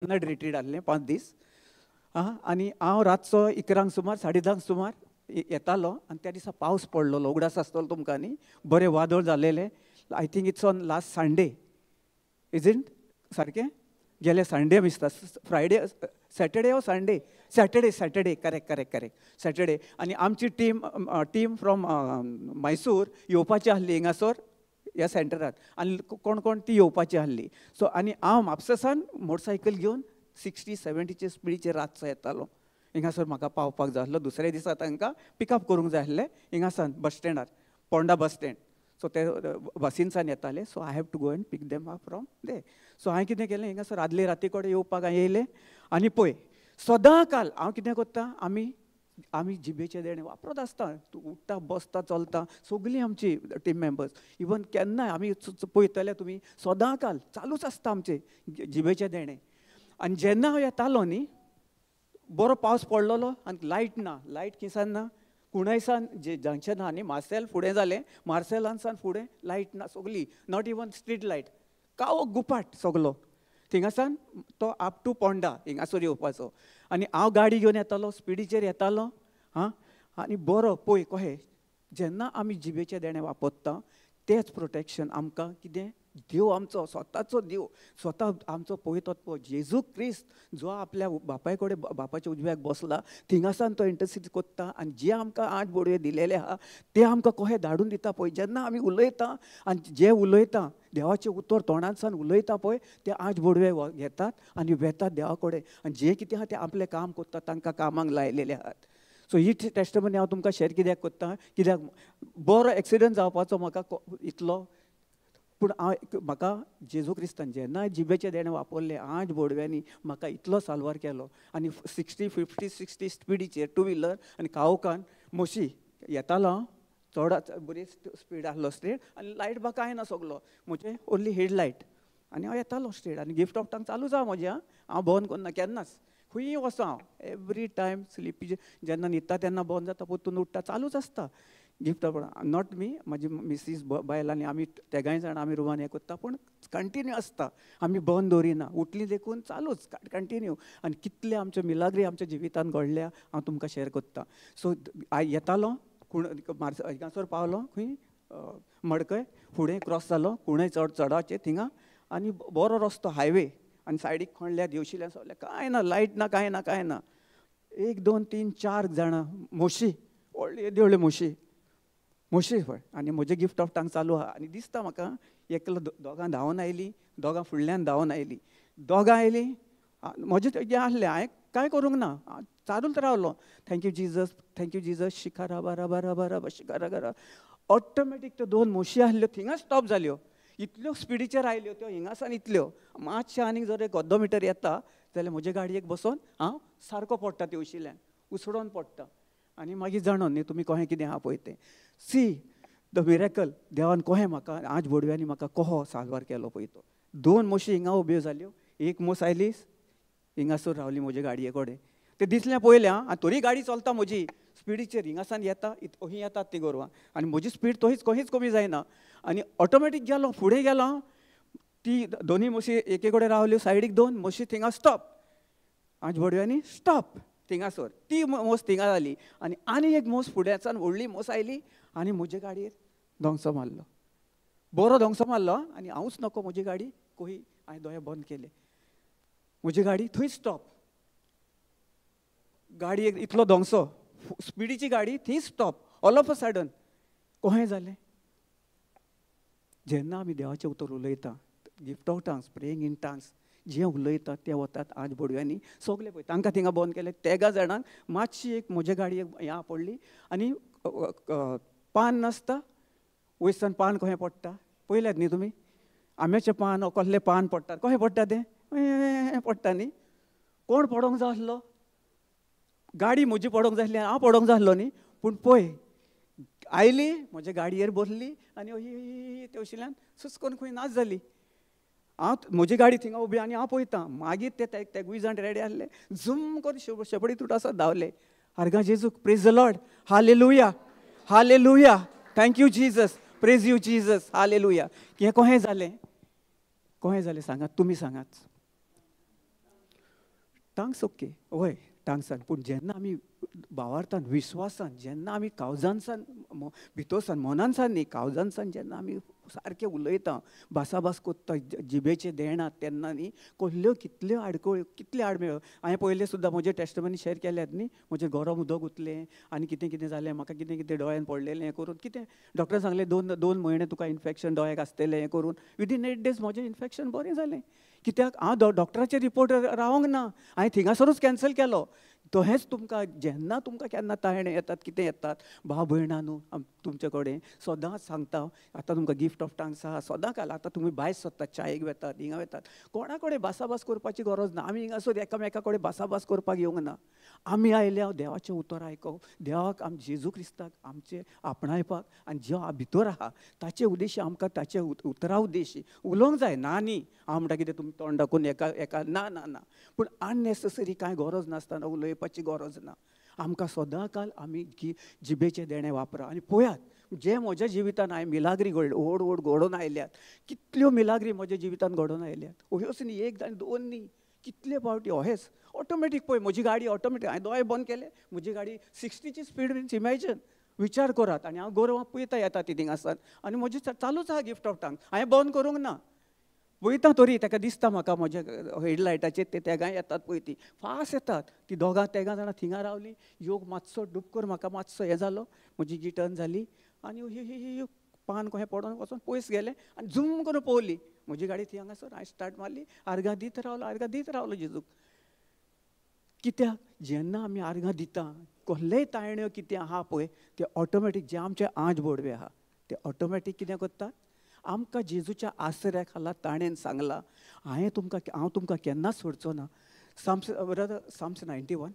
Retreat आसलें 5 दीस आनी हांव रातचो 11 सुमार 10:30 सुमार येतालो आनी त्या दिसा पावस पडलेलो उगडास आसतलो तुमकां न्ही बरें वादळ जाल्लेलें I think it's on last Sunday is it सारकें गेले संडे दिसता फ्रायडे सॅटर्डे ओ संडे सॅटर्डे करेक्ट सॅटर्डे आनी आमची टीम फ्रॉम मैसूर येवपाची आसली हिंगासर ह्या सेंटरात आनी कोण कोण ती येवपाची आसली सो आनी हांव म्हापसासान मोटरसायकल घेवन 60-70चे स्पिडीचेर रातचो येतालो हिंगासर म्हाका पावपाक जाय आसलो दुसऱ्या दिसा तांकां पिकअप करूंक जाय आसलें हिंगासान बस स्टँडार पोंडा बस स्टँड सो ते बसीनसान येताले so I have to go and pick them up from there so हांवें कितें केलें हिंगासर आदले राती कडेन येवपाक येयलें आनी पळय सदां काल हांव कितें करता आमी जिबेचे देणे वापरत आसता तूं उठता बसता चलता सगळीं आमची टीम मेंबर्स इवन केन्नाय आमी पळयतले तुमी सदां काल चालूच आसता आमचे जिबेचे देणे आनी जेन्ना हांव येतालो न्ही बरो पावस पडलेलो आनी लायट किसान ना कुणयसान जे जंक्शन आहा न्ही मार्सेल फुडें जालें मार्सेलानसान फुडें लायट ना सगळी नॉट इवन स्ट्रीट लायट काळो गुपाट सगलो थिंगासान तो आप टू पोंडा हिंगासर येवपाचो आनी हांव गाडी घेवन येतालो स्पिडीचेर येतालो आनी बरो पळय कशें जेन्ना आमी जिबेचे देणे वापरता तेंच प्रोटेक्शन आमकां कितें देव आमचो स्वताचो देव स्वता आमचो पळयतो जेजू क्रिस्त जो आपल्या बापाय कडेन बापाच्या उजव्याक बसला थिंगासान तो इंटरसीड कोत्ता आनी जे आमकां 8 बोडवे दिलेले आहा ते आमकां कशें धाडून दिता पळय जेन्ना आमी उलयता आनी जे उलयता देवाचें उतर तोंडांतसान उलयता पळय ते 8 बोडवे घेतात आनी वेतात देवा कडेन आनी जे कितें आहा ते आपलें काम कोत्ता तांकां कामाक लायलेले आहात सो ही टेस्टमनी हांव तुमकां शेअर कित्याक कोत्ता कित्याक बरो एक्सिडंट जावपाचो म्हाका इतलो पूण म्हाका जेजू क्रिस्तान जेन्ना जिबेचे देणे वापरले 8 बोडव्यांनी म्हाका इतलो साल्वार केलो आनी 50-60 स्पिडीचेर 2 व्हिलर आनी काळोखान मोशी येतालो चड बरी स्पीड आसलो स्ट्रेट आनी लायट म्हाका कांय ना सगलो म्हजे ओन्ली हेडलायट आनी हांव येतालो स्ट्रेट आनी गिफ्ट ऑफ टंग चालूच आहा म्हजें हांव बंद करना केन्नाच खंयी वचो हांव एवरी टायम स्लिपी जेन्ना न्हिदता तेन्ना बंद जाता परतून उठता चालूच आसता गिफ्ट ऑफ नॉट मी म्हाजी मिसीस बायल आनी आमी तेगाय जाण आमी रुमान हें करता पूण कंटिन्यू आसता आमी बंद दवरिना उठली देखून चालूच कंटिन्यू आनी कितले आमच्यो मिलाग्री आमच्या जिवितान घडल्या हांव तुमकां शेअर करता सो येतालो हिंगासर पावलो खंय मडकय फुडें क्रॉस जालो कुणय चडाचे थिंगा आनी बरो रस्तो हायवे आनी सायडीक खणल्या देवशिल्ल्यान सगलें कांय ना लायट ना कांय ना 1 2 3 4 जाणां मोशी व्हडली येदी व्हडली मोशी पळय आनी म्हजें गिफ्ट ऑफ टंग चालू आहा आनी दिसता म्हाका एकलो दोगां धांवन आयलीं दोगां फुडल्यान धांवन आयलीं दोगां आयलीं म्हजें हें आसलें हांवें कांय करूंक ना चालूच रावलो थँक्यू जिजस शिकारा बारा शिकारा ऑटोमॅटीक त्यो 2 मोशी आसल्यो थिंगाच स्टॉप जाल्यो इतल्यो स्पिडीचेर आयल्यो त्यो हिंगासान इतल्यो मातशें आनीक जर 1 मिटर येता जाल्यार म्हजे गाडयेक बसोन हांव सारको पडटा तेवशिल्ल्यान उसडोन पडटा आनी मागीर जाणून न्ही तुमी कशें कितें आहा पळय तें सी द मिरेकल देवान कशें म्हाका 8 बोडव्यांनी म्हाका कहो साल्वार केलो पळय तो 2 मोशी हिंगा उब्यो जाल्यो एक मोस आयली हिंगासर रावली म्हजे गाडये कडेन तें दिसलें पयलें आनी तरी गाडी चलता म्हजी स्पिडीचेर हिंगासान येता अहीं येतात ती गोरवां आनी म्हजी स्पीड कशीच कमी जायना आनी ऑटोमॅटीक गेलो फुडें गेलो ती दोनी मोशी एके कडेन रावल्यो सायडीक 2 मोशी थिंगा स्टॉप 8 बोडव्यांनी स्टॉप थिंगासर ती मोस थिंगा जाली आनी एक मोस फुड्याच्यान व्हडली मोस आयली आनी म्हजे गाडयेर धोंगसो मारलो बरो धोंगसो मारलो आनी हांवूच नको म्हजी गाडी कोही हांवें दोळे बंद केले म्हजी गाडी थंय स्टॉप गाडयेक इतलो धोंगसो स्पिडीची गाडी थंय stop all of a sudden कशें जालें जेन्ना आमी देवाचें उतर उलयता gift of tongues praying in tongues जे उलयतात ते वतात 8 बोडव्यांनी सगळे पळय तांकां थिंगा बंद केले तेगा जाणांक मातशी एक म्हजे गाडयेक ह्या पडली आनी पान नासता वयरसान पान कशें पडटा पळयल्यात न्ही तुमी आंब्याचें पान कसलें पान पडटा कशें पडटा तें पडटा न्ही कोण पडोंक जाय आसलो गाडी म्हजी पडोंक जाय आसली हांव पडोंक जाय आसलो न्ही पूण पळय आयली म्हजे गाडयेर बसली आनी अही तेवशिल्ल्यान सुस्कोन खंय नाच जाली हांव म्हजी गाडी थिंगा उबी आनी हांव पळयतां मागीर ते तेगूय जाण रेडी आसले झूम करून शेपडी तुटासो धांवले आर्गां जेजू praise the Lord hallelujah thank you Jesus praise you Jesus hallelujah हें कशें जालें सांगात तुमी सांगात टांग्स ओके वय टांग्सान पूण जेन्ना आमी भावार्थान विश्वासान जेन्ना आमी काळजांसान भितरसान मनानसान न्ही काळजांसान जेन्ना आमी सारकें उलयता भासाभास कोत्ता जिबेचे देणात तेन्ना न्ही कसल्यो कितल्यो आडखळ्यो कितल्यो आडमेळ्यो हांवें पयले सुद्दां म्हजे टेस्टमनी शेअर केल्यात न्ही म्हजें गरम उदक उतलें आनी कितें कितें जालें म्हाका कितें कितें दोळ्यान पडलेलें हें करून कितें डॉक्टर सांगलें दोन म्हयने तुका इन्फेक्शन दोळ्याक आसतलें हें करून विदीन 8 days म्हजें इन्फेक्शन बरें जालें कित्याक हांव डॉक्टराचे रिपोर्ट रावंक ना हांवें थिंगासरूच कॅन्सल केलो तहेंच तुमकां जेन्ना तुमकां केन्ना तायणे येतात कितें येतात भाव भयणां न्हू तुमचे कडेन सदांच सांगता आतां तुमकां गिफ्ट ऑफ टांग्स आहा सदां काल आतां तुमी भायर सरतात चायेक वेतात हिंगा वेतात कोणा कडेन भासाभास करपाची गरज ना आमी हिंगासर एकामेका कडेन भासाभास करपाक येवंक ना आमी आयले हांव देवाचें उतर आयकप देवाक आमी जेजू क्रिस्ताक आमचे आपणायपाक आनी जो भितर आहा ताचे उद्देशी आमकां ताचे उतरा उद्देशी उलोवंक जाय ना न्ही हांव म्हणटा कितें तुमी तोंड दाखोवन एका ना ना ना पूण अननेसेसरी कांय गरज नासतना उलयपाची गरज ना आमकां सदां काल आमी जिबेचे देणे वापरा आनी पळयात जे म्हज्या जिवितान हांवें मिलाग्री व्हड व्हड घडोवन आयल्यात कितल्यो मिलाग्री म्हज्या जिवितान घडोवन आयल्यात अह्योच न्ही एक आनी दोन न्ही कितले फावटी अहेच ऑटोमॅटीक पळय म्हजी गाडी ऑटोमॅटीक हांवें दोळे बंद केले म्हजी गाडी 60ची स्पीड मिन्स इमॅजिन विचार करात आनी हांव गोरवां पळयता येता ती थिंगासान आनी म्हजी चालूच आहा गिफ्ट ऑफ टांग्स हांवें बंद करूंक ना वयता तरी ताका दिसता म्हाका म्हज्या हेडलायटाचेर ते तेगाय येतात पळय ती फास्ट येतात ती दोगां तेगां जाणां थिंगा रावली योग मातसो डुक्कर म्हाका मातसो हें जालो म्हजी जी टर्न जाली आनी ही पान कहें पडोन वचोन पयस गेलें आनी झूम करून पळोवली म्हजी गाडी थी हांगासर हांवें स्टार्ट मारली आर्गां दीत रावलो जेजूक कित्याक जेन्ना आमी आर्गां दिता कसलेय तायण्यो कितें आहा पळय ते ऑटोमॅटीक जे आमचे आंज बोडवे आहा ते ऑटोमॅटीक कितें करतात आमकां जेजूच्या आसऱ्या खाला ताणेन सांगलां हांव तुमकां केन्नाच सोडचो ना साम्स 91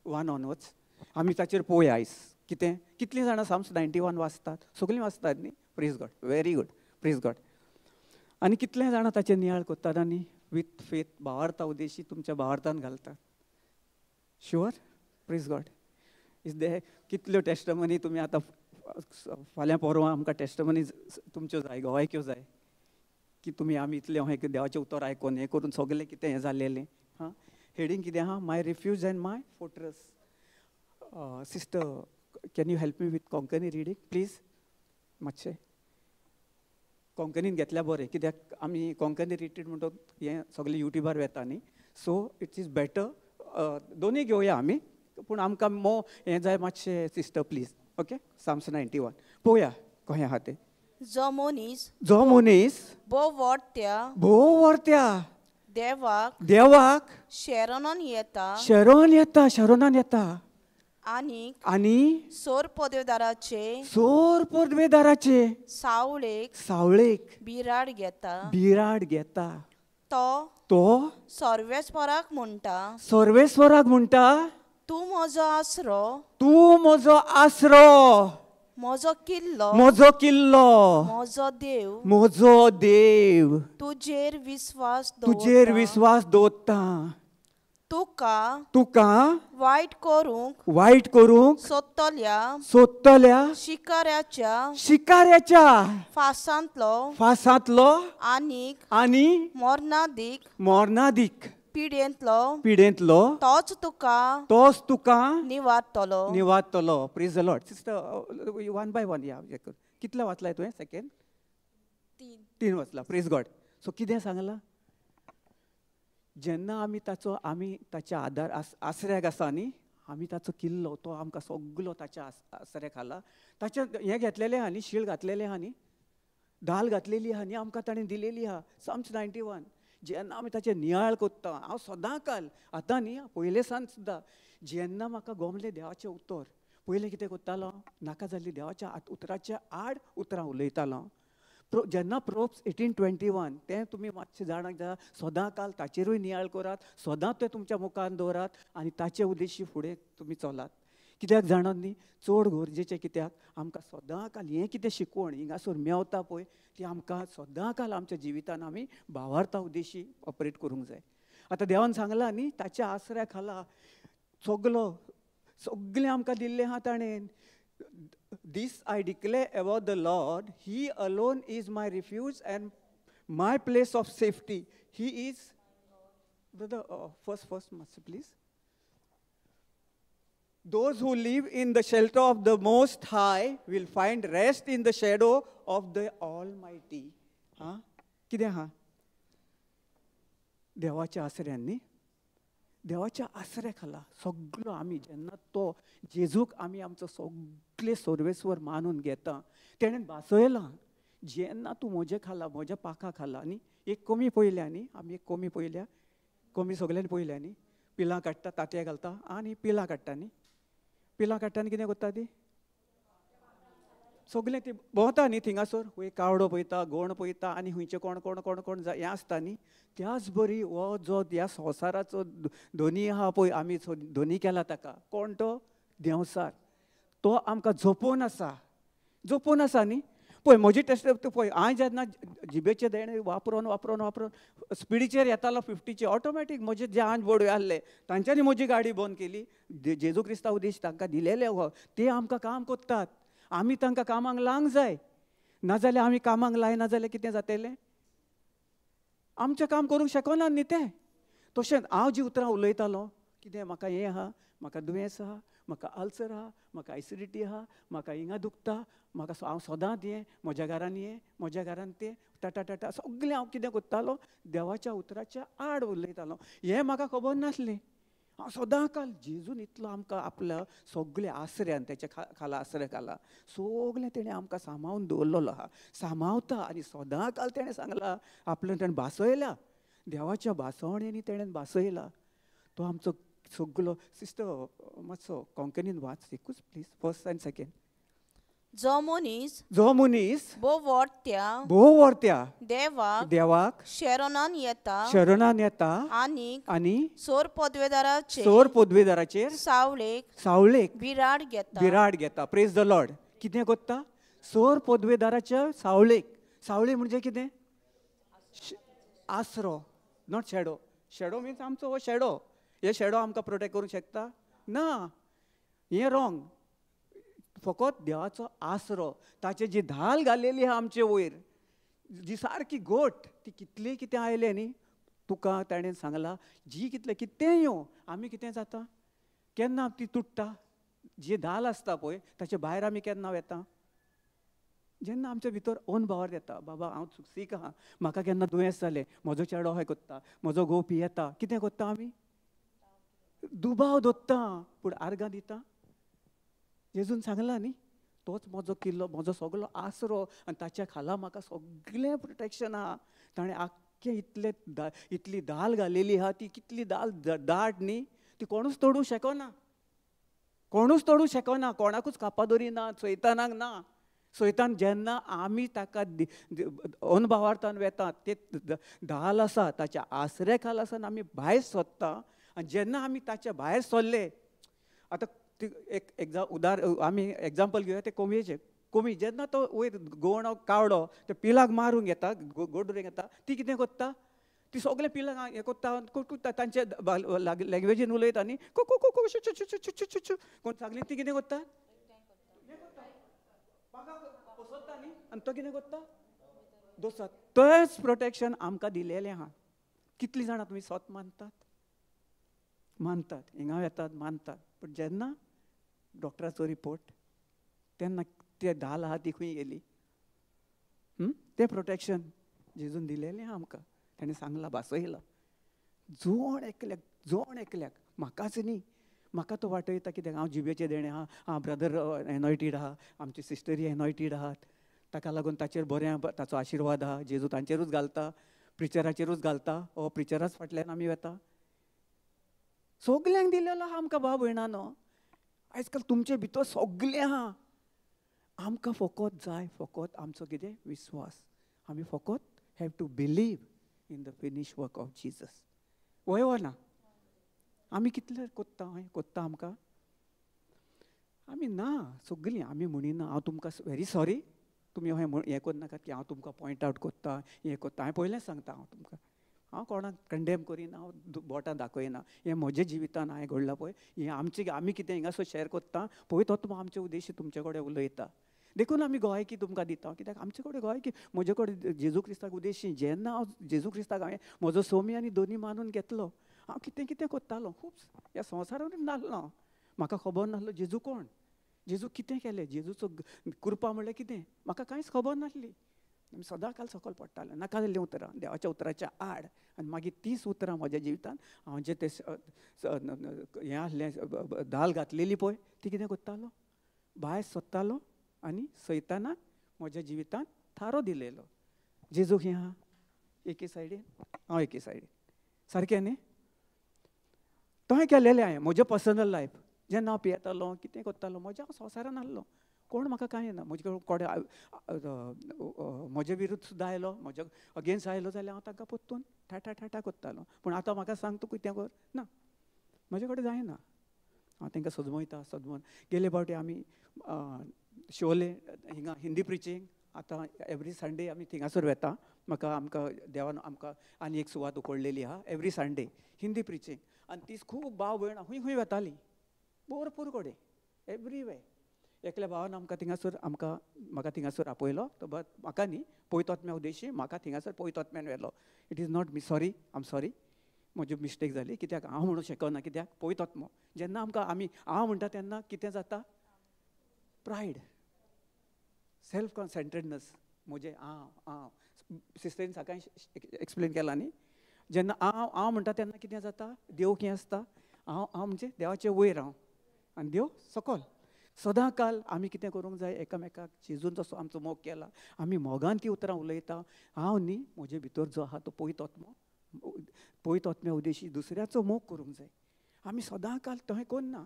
1 ऑनवर्ड्स आमी ताचेर पळोवया आयज कितलीं जाणां साम्स 91 वाचतात सगळीं वाचतात न्ही praise God very good praise God आनी कितले जाणां ताचेर नियाळ करतात आनी वीथ फेथ भावार्था उद्देशी तुमच्या भावार्थान घालतात sure praise God is they कितल्यो टेस्टमनी तुमी आतां फाल्यां परवां आमकां टेस्टमनी तुमच्यो जाय गोवायक्यो जाय की तुमी आमी इतलें हें देवाचें उतर आयकोन हें करून सगलें कितें हें जाल्लेलें हां हेडींग कितें आहा my refuge and my fortress sister can you help me with Konkani reading please मातशें कोंकणीन घेतल्यार बरें कित्याक आमी कोंकणी रिट्रीट म्हणटा हें सगलें युट्यूबार येता न्ही सो इट इज बेटर दोनूय घेवया आमी पूण आमकां हें जाय मातशें सिस्टर प्लीज ओके साम्स 91 पळोवया कहें आहा तें जो मनीस भोव व्हरत्या देवाक शरणोन येता आनी सोर पदवेदाराचे सावळेक बिराड घेता तो सर्वेस्वराक म्हणटा तूं म्हजो आसरो म्हजो किल्लो म्हजो देव तुजेर विश्वास दवरता तुका वायट करूंक सोदतल्या शिकाऱ्याच्या फासांतलो आनी मोर्नादीक पिडेंतलो तोच तुका निवारतलो praise the Lord sister one by one या कितले वाचलाय तुवें सेकंड 3 वाचला प्रेज गॉड सो कितें सांगलां जेन्ना आमी ताच्या आदार आसऱ्याक आसा न्ही आमी ताचो किल्लो तो आमकां सगलो ताच्या आसऱ्याक आला ताचें हें घेतलेलें आहा न्ही शील्ड घातलेलें आहा न्ही ढाल घातलेली आहा न्ही आमकां ताणें दिलेली आहा साम्स 91 जेन्ना आमी ताचें नियाळ कोत्ता हांव सदां काल आतां न्ही पयले सान सुद्दां जेन्ना म्हाका गोमलें देवाचें उतर पयलें कितें कोत्तालो नाका जाल्ली देवाच्या उतराच्या आड उतरां उलयतालो जेन्ना प्रोब्स 18:21 तें तुमी मातशें जाणाक जाय सदां काल ताचेरूय नियाळ करात सदां तें तुमच्या मुखार दवरात आनी ताचे उद्देशी फुडें तुमी चलात कित्याक जाणात न्ही चड गरजेचें कित्याक आमकां सदां काल हें कितें शिकवण हिंगासर मेवता पळय ती आमकां सदां काल आमच्या जिवितान आमी भावार्था उद्देशी ऑपरेट करूंक जाय आतां देवान सांगलां न्ही ताच्या आसऱ्या खाला सगलें आमकां दिल्लें आहा ताणें This I declare about the Lord, He alone is my refuge and my place of safety. He is first मातशें please. Those who live in the shelter of the Most High will find rest in the shadow of the Almighty. हां कितें आहा? देवाच्या आसऱ्यांनी, देवाच्या आसऱ्या खाला सगळो आमी जेन्ना तो जेजूक आमी आमचो सगळे सर्वेस्वर मानून घेता, तेणेन भासयलां जेन्ना तूं म्हजे खाला, म्हज्या पाखा खाला न्ही. एक कमी पयल्या न्ही, आमी एक कमी पयल्या, कमी सगळ्यांनी पयल्या न्ही. पिलां काडटा, तांतयां घालता आनी पिलां काडटा न्ही. पिलां काडटा आनी कितें करता ती सगळें ती भोंवता न्ही थिंगासोर. हूंय कावडो पळयता, गोण पळयता आनी हुंयचे कोण कोण कोण कोण हें आसता न्ही. त्याच बरी हो जो ह्या संवसाराचो धोनी आहा पळय, आमी धोनी केला ताका, कोण तो? देंवसार. तो आमकां जपून आसा, जपून आसा न्ही. पळय म्हजी टेस्ट पळय, हांवें जेन्ना जिबेचे देणे वापरून वापरून वापरून स्पिडीचेर येतालो 50चे ऑटोमॅटीक म्हजे जे हांवें बोर्ड आहले तांच्यांनी म्हजी गाडी बंद केली. जेजू क्रिस्ता उद्देश तांकां दिलेले हो, ते आमकां काम करतात. आमी तांकां कामाक लावंक जाय, नाजाल्यार आमी कामाक लायना जाल्यार कितें जातलें? आमचें काम करूंक शकना न्ही ते. तशेंच हांव जी उतरां उलयतालो, कितें म्हाका हें आहा, म्हाका दुयेंस आहा, म्हाका अल्सर आहा, म्हाका एसिडिटी आहा, म्हाका हिंगा दुखता, म्हाका हांव सदांच हें, म्हज्या घरान हें, म्हज्या घरान तें, टाटा टाटा सगळें हांव कितें करतालो? देवाच्या उतराच्या आड उलयतालो. हें म्हाका खबर नासलें. हांव सदांकाल जेजून इतलो आमकां आपल्या सगळे आसऱ्यान तेच्या खाला आसरे खाला सगळें तेणें आमकां सांबाळून दवरलेलो आहा, सांबाळता. आनी सदांकाल तेणें सांगलां, आपल्यान तेणें भासयला, देवाच्या भासवणेनी तेणें भासयला. तो आमचो सगळो. सिस्टर मातसो कोंकणीन वाच एकूच प्लीज, फर्स्ट आनी सेकेंड. जो मनीस भोव वर्त्या देवाक शरणान येता आनी सोर पदवेदाराचेर सावळेक विराड घेता. Praise the Lord. कितें करता? सोर पदवेदाराच्या सावळेक म्हणजे कितें? आसरो, नॉट शेडो. शेडो मिन्स आमचो हो शेडो. हे शेडो आमकां प्रोटेक्ट करूंक शकता ना, हें रॉंग. फकत देवाचो आसरो, ताचे जी धाल घालेली आहा आमचे वयर, जी सारकी गोट, ती कितली कितें आयले न्ही. तुका ताणें सांगलां जी कितलें कितें येवं आमी कितें जाता, केन्ना ती तुट्टा. जी धाल आसता पळय ताचे भायर आमी केन्ना येता? जेन्ना आमच्या भितर अनभावर येता, बाबा हांव सीक आहा, म्हाका केन्ना दुयेंस जालें, म्हजो चेडो हें करता, म्हजो घोव पियेता, कितें करता आमी? दुबाव धरता. पूण आर्गां दिता. जेजून सांगलां न्ही, तोच म्हजो किल्लो, म्हजो सगळो आसरो, आनी ताच्या खाला म्हाका सगळें प्रोटेक्शन आहा. ताणें आख्खें इतली दाल घालेली आहा, ती कितली दाल दाट न्ही, ती कोणूच तोडूं शकना, कोणूच तोडूं शकना, कोणाकूच कापादोरी ना, सैतानाक ना. सैतान जेन्ना आमी ताका अनभावार्थान वेतात, ते दाल आसा ताच्या आसऱ्या खाला आसा आमी भायर सरता. आनी जेन्ना आमी ताच्या भायर सरले, आतां एक आमी एग्जाम्पल घेवया ते कोंबयेचें. कोंबी जेन्ना तो वयर गोवणो कावडो ते पिलाक मारूंक येता, गोडरेक येता, ती कितें करता? ती सगळे पिलाक हें करता, तांचे लँग्वेजीन उलयता न्ही, कोण सांगली ती कितें करता? पसरता न्ही, आनी तो कितें करता? दोसा. तेंच प्रोटेक्शन आमकां दिलेलें आहा. कितलीं जाणां तुमी स्वत मानतात, हिंगा येतात मानतात, पूण जेन्ना डॉक्टराचो रिपोर्ट, तेन्ना ते धाल आहा ती खंय गेली? तें प्रोटेक्शन जेजून दिलेलें आहा आमकां. ताणें सांगलां, भासयलां, जोण एकल्याक म्हाकाच न्ही, म्हाका तो वाटयता. कित्याक हांव जिबेचे देणे आहा, हांव ब्रदर एनॉयटीड आहा, आमची सिस्टरी एनॉयटीड आहात, ताका लागून ताचेर बरें ताचो आशिर्वाद आहा. जेजू तांचेरूच घालता, प्रिचराचेरूच घालता. हो प्रिचराच फाटल्यान आमी वता. सगल्यांक दिलेलो आहा आमकां भाव भयणानो. आयज काल तुमचे भितर सगळें आहा. आमकां फकत जाय, फकत आमचो कितें? विश्वास. आमी फकत have to believe in the finish work of Jesus. वय ना? आमी कितले कोत्ता आमकां? आमी ना सगळीं आमी म्हणिना. हांव तुमकां व्हेरी सॉरी, तुमी हें करनाकात की हांव तुमकां पॉयंट आवट कोत्ता, हें कोत्ता. हांवें पयलेंच सांगता, हांव तुमकां हांव कोणाक कंडेम करिना, हांव बोटां दाखयना. हें म्हज्या जिवितान हांवें घडलां पळय, हें आमी कितें हिंगासर शेअर कोत्ता पळय, तो आमचे उद्देश तुमचे कडेन उलयता. देखून आमी गोंयकी तुमकां दिता. कित्याक आमचे कडेन गोंयकी म्हजे कडेन जेजू क्रिस्ताक उद्देशी जेन्ना हांव जेजू क्रिस्ताक हांवें म्हजो सोमी आनी दोनी मानून घेतलो, हांव कितें कितें कोत्तालो खूब ह्या संवसारान नासलो हांव. म्हाका खबर नासलो जेजू कोण, जेजू कितें केलें, जेजूचो कृपा म्हणल्यार कितें म्हाका कांयच खबर नासली. सदां काल सकयल पडटालें नाका जाल्लीं उतरां देवाच्या उतराच्या आड. आनी मागीर तीच उतरां म्हज्या जिवितांत हांव जें तें हें आसलें धाल घातलेली पळय ती कितें कोत्तालो, भायर सोदतालो आनी सैतानाक म्हज्या जिवितांत थारो दिलेलो. जेजू खंय आहा, एके सायडीन हांव एके सायडीन. सारकें न्ही. तोय केलेलें हांवें म्हजें पर्सनल लायफ. जेन्ना हांव पियेतालो कितें कोत्तालो म्हज्या संवसारान आसलो, कोण म्हाका कांय ना. म्हजे कडेन कोणे म्हजे विरुद्ध सुद्दां आयलो, म्हज्या अगेन्स्ट आयलो जाल्यार हांव तांकां पोत्तून ठाटा ठाटा कोत्तालो. पूण आतां म्हाका सांग तूं कितें कर, ना म्हजे कडेन जायना. हांव तांकां सजमयता सजमोवन. गेले फावटी आमी शिवोले हिंगा हिंदी प्रिचींग आतां एवरी संडे आमी थिंगासर वेता. आमकां देवान आमकां आनी एक सुवात उखडलेली आहा एवरी संडे हिंदी प्रिचींग. आनी ती खूब भाव भयण खंय खंय वेतालीं भरपूर कडेन एवरीवेर. एकल्या भावान म्हाका थिंगासर आपयलो. तो म्हाका न्ही पयतोत्म्या उद्देशी म्हाका थिंगासर पयतोत्म्यान व्हेलो. It is not me sorry, I am sorry, म्हजी मिस्टेक जाली. कित्याक हांव म्हणूंक शकना, कित्याक पयतोत्मो जेन्ना हांव म्हणटा तेन्ना कितें जाता, प्रायड, सेल्फ कॉन्सन्ट्रेडनस. म्हजें हांव सिस्टरीन सकाळीं एक्सप्लेन केलां न्ही. जेन्ना हांव म्हणटा तेन्ना कितें जाता, देव खंय आसता, हांव म्हणजे देवाचे वयर हांव आनी देव सकयल. सदां काल आमी कितें करूंक जाय, एकामेकाक जेजून जसो आमचो मोग केला आमी मोगान ती उतरां उलयता. हांव न्ही म्हजे भितर जो आहा तो पयतोत्म्या उद्देशी दुसऱ्याचो मोग करूंक जाय. आमी सदां काल थंय करना.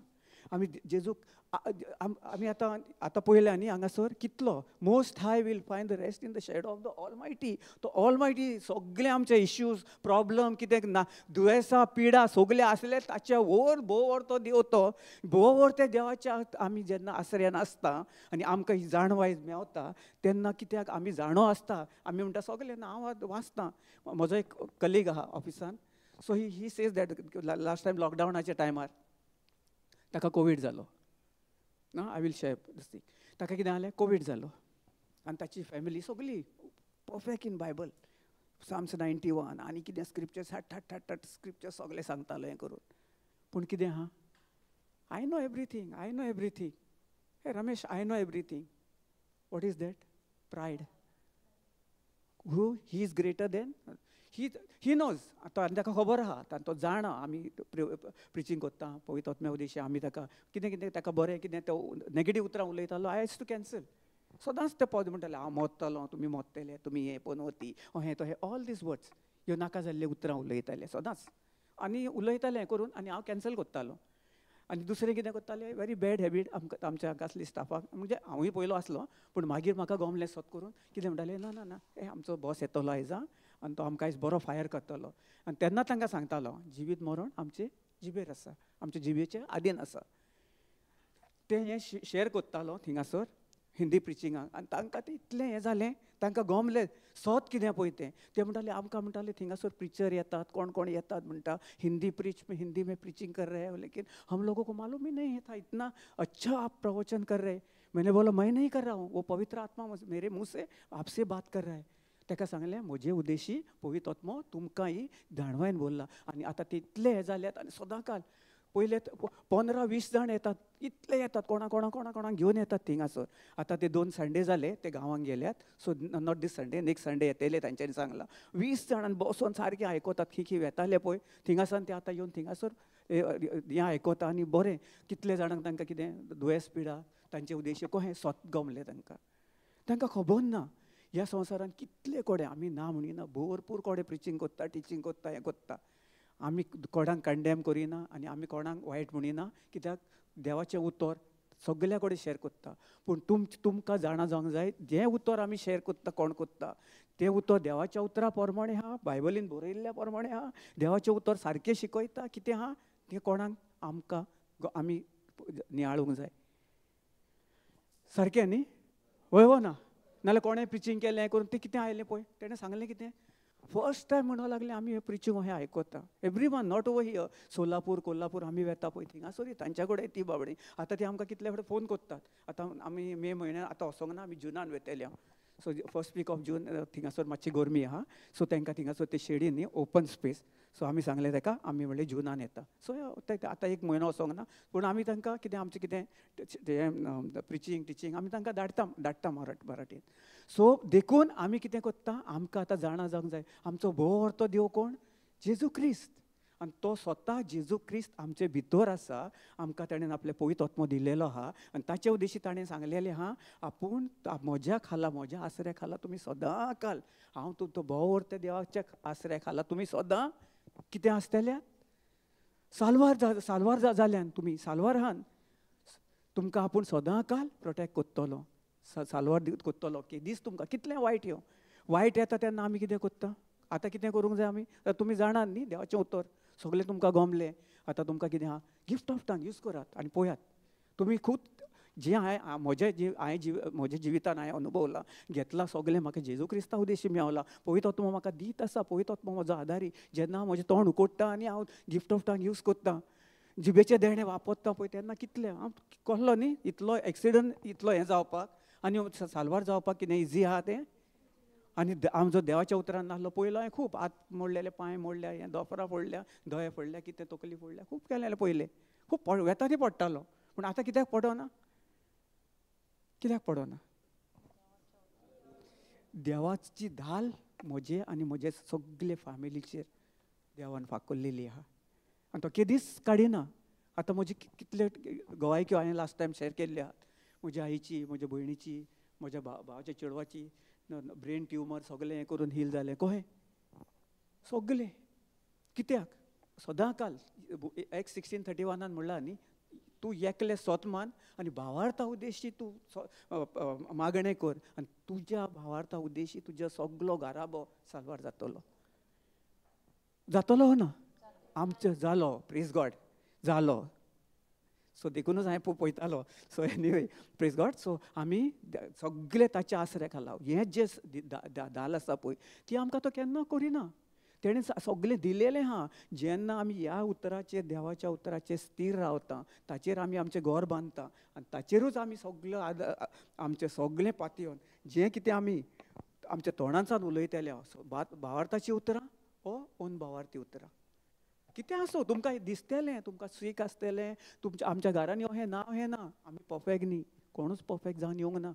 आमी जेजूक आमी आतां पळयल्या न्ही हांगासर कितलो most high will find the rest in the shadow of the almighty. तो ऑलमायटी सगळे आमचे इश्यूज प्रॉब्लम कितें ना दुयेंसां पिडा सगळे आसले ताच्या वयर भोव तो देव. तो भोव वर त्या देवाच्या आमी जेन्ना आश्रयान आसता आनी आमकां ही जाणवाय मेवता तेन्ना कित्याक आमी जाणो आसता. आमी म्हणटा सगळे ना हांव वाचता. म्हजो एक कलीग आहा ऑफिसान. So he says that last time लॉकडावनाच्या टायमार ताका कोवीड जालो. ना I will share this thing. ताका कितें जालें, कोवीड जालो आनी ताची फॅमिली सगळी परफेक्ट इन बायबल, साम्स 91 आनी कितें स्क्रिप्चर्स थाट स्क्रिप्चर्स सगळे सांगतालो हें करून. पूण कितें आहा, I know everything, I know everything. Hey Ramesh, I know everything. What is that? Pride. Who he is greater than he knows. आतां ताका खबर आहा, आतां तो जाणा आमी प्रिचींग कोत्ता पयतोत्म्या उद्देशी. आमी ताका कितें कितें ताका बरें कितें तो नेगेटीव उतरां उलयतालो आय हॅज टू कॅन्सल. सदांच ते पद म्हणटाले हांव मोत्तलों, तुमी मोत्तेले, तुमी हें पनवती हें तो हें ऑल दीस वर्ड्स ह्यो नाका जाल्ले उतरां उलयताले सदांच. आनी उलयताले हें करून आनी हांव कॅन्सल कोत्तालो. आनी दुसरें कितें कोत्तालें, वेरी बॅड हॅबीट आमच्या हांगा आसली स्टाफाक. म्हणजे हांवूय पयलो आसलो पूण मागीर म्हाका गमलें सत करून कितें म्हणटालें, ना ना ना हे आमचो बॉस येतलो आयज आनी तो आमकां आयज बरो फायर करतलो. आनी तेन्ना तांकां सांगतालो जिवीत मरण आमचे जिबेर आसा, आमच्या जिबेच्या आदीन आसा. तें हें शेअर कोत्तालो थिंगासर हिंदी प्रिचिंगाक. आनी तांकां तें इतलें हें जालें, तांकां गमलें सत कितें पळय तें. ते म्हणटाले आमकां म्हणटाले थिंगासर प्रिचर येतात, कोण कोण येतात म्हणटा हिंदी हिंदी में प्रिचिंग कर रहे हो, लेकिन हम लोगों को मालूम ही नहीं था, इतना अच्छा आप प्रवचन कर रहे. मैंने बोला मैं नहीं कर रहा हूँ, वो पवित्र आत्मा मेरे मुंह से आपसे बात कर रहा है. ताका सांगलें म्हजे उद्देशी पवित्र आत्मो तुमकांय जाणवायन बोल्ला. आनी आतां ते इतले हे जाल्यात आनी सदां काल पयले 15-20 जाण येतात, इतले येतात, कोणाक घेवन येतात थिंगासर. आतां ते 2 संडे जाले, ते गांवांक गेल्यात. So not this Sunday, next Sunday येतले तांच्यांनी सांगलां. 20 जाणां बसोन सारकें आयकतात. खी वेताले पळय थिंगासान ते आतां येवन थिंगासर हें आयकता. आनी बरें कितले जाणांक तांकां कितें दुयेंस पिडा तांचे उद्देशी कशें स्वत गमलें तांकां खबर ना. ह्या संवसारान कितले कोडे आमी ना म्हणिना, भरपूर कोडे प्रिचींग कोत्ता, टिचींग कोत्ता, हें कोत्ता. आमी कोणाक कंडेम करिना आनी आमी कोणाक वायट म्हणिना, कित्याक देवाचें उतर सगल्या कडेन शेअर कोत्ता. पूण तुमकां जाणा जावंक जाय, जें उतर आमी शेअर कोत्ता, कोण कोत्ता तें उतर देवाच्या उतरा प्रमाणे आहा, बायबलीन बरयल्ल्या प्रमाणे आहा. देवाचें उतर सारकें शिकयता कितें आहा तें कोणाक आमकां आमी नियाळूंक जाय. सारकें न्ही? वय वो ना नाल्यार कोणें प्रिचींग केलें करून तें कितें आयलें पळय, तेणें सांगलें कितें, फर्स्ट टायम म्हणूंक लागलें आमी हें प्रिचींग अशें आयकता. Every one, not over here, Solapur Kolhapur आमी वेता पळय थिंगासर तांच्या कडेन ती बाबडी. आतां ती आमकां कितले फावटी फोन कोत्तात. आतां आमी मे म्हयन्यान आतां वसोंक ना, आमी जुनान वेतले. So first week of June थिंगासर मातशी गरमी आहा, सो तांकां थिंगासर ते शेडीन न्ही ओपन स्पेस. सो आमी सांगलें ताका आमी म्हणलें जुनान येता. सो आतां एक म्हयनो वचोंक ना, पूण आमी तांकां कितें आमचें कितें प्रिचींग टिचींग आमी तांकां धाडटा मराठीन. सो देखून आमी कितें कोत्ता, आमकां आतां जाणा जावंक जाय आमचो भोव व्हरतो देव कोण? जेजू क्रिस्त. आनी तो स्वता जेजू क्रिस्त आमचे भितर आसा. आमकां ताणें आपलें पवित्र आत्मो दिलेलो आहा आनी ताचे उद्देशी ताणें सांगलेलें आहा, आपूण म्हज्या खाला, म्हज्या आसऱ्या खाला तुमी सदां काल, हांव तुमचो भोव व्हरता देवाच्या आसऱ्या खाला तुमी सदां कितें आसतल्या साल्वार जाल्यान तुमी साल्वार आहान, तुमकां आपूण सदां काल प्रोटेक्ट कोत्तलो, साल्वार कोत्तलो. दीस तुमकां कितलें वायट वायट येता तेन्ना आमी कितें कोत्ता? आतां कितें करूंक जाय आमी? तुमी जाणात न्ही देवाचें उतर सगळें तुमकां गमलें. आतां तुमकां कितें आहा, गिफ्ट ऑफ टंग यूज करात आनी पळयात. तुमी खूब जें म्हज्या जिवितान हांवें अनुभवलां, घेतलां सगळें म्हाका जेजू क्रिस्ता उद्देशी मेवलां. पवित्र आत्मो म्हाका दीत आसा, पवित्र आत्मो म्हजो आदारी. जेन्ना हांव म्हजें तोंड उकोडटा आनी हांव गिफ्ट ऑफ टंग यूज कोत्ता, जिबेचे देणे वापरता पळय, तेन्ना कितलें हांव कहलो न्ही इतलो एक्सिडंट इतलो हें जावपाक आनी साल्वार जावपाक कितें इजी आहा तें. आनी आमचो देवाच्या उतरान नासलो पयलो हांवें खूब हात मोडलेले, पांय मोडल्या, हें दोफरां फोडल्या, दोळे फोडल्या, कितें तकली फोडल्या, खूब केलेलें पयलें. खूब वेतांनी पडटालो. पूण आतां कित्याक पडना? कित्याक पडना? देवाची धाल म्हजे आनी म्हजे सगळे फॅमिलीचेर देवान फांकुरलेली आहा आनी तो केदीस काडिना. आतां म्हजी कितले गोवायक्यो हांवें लास्ट टायम शेअर केल्ली आहात. म्हज्या आईची, म्हज्या भयणीची, म्हज्या भावाच्या चेडवाची ब्रेन ट्युमर सगळें हें करून हील जालें. कहें सगळें कित्याक? सदां काल एक्स 16:31 म्हणलां न्ही, तूं एकलें स्वत मान आनी भावार्था उद्देशी तूं मागणें कर आनी तुज्या भावार्था उद्देशी तुज्या सगळो घराबो साल्वार जातलो ना? आमचो जालो, प्रेज गॉड जालो. सो देखूनच हांवें पळयतालो. So anyway praise God. So आमी सगळे ताच्या आसऱ्या खाला. हें जें धाल आसा पळय ती आमकां तो केन्ना करिना. तेणें सगळें दिलेलें आहा. जेन्ना आमी ह्या उतराचेर, देवाच्या उतराचेर स्थिर रावता, ताचेर आमी आमचें घर बांदता आनी ताचेरूच आमी सगळो आमचें सगळें पातयेवन जें कितें आमी आमच्या तोंडांसान उलयतले भावार्थाची उतरां ओन भावार्थी उतरां कितें आसूं तुमकां दिसतलें, तुमकां सूख आसतलें. तुमच्या आमच्या घरांनी हें ना, आमी परफेक्ट न्ही, कोणूच परफेक्ट जावन येवंक ना.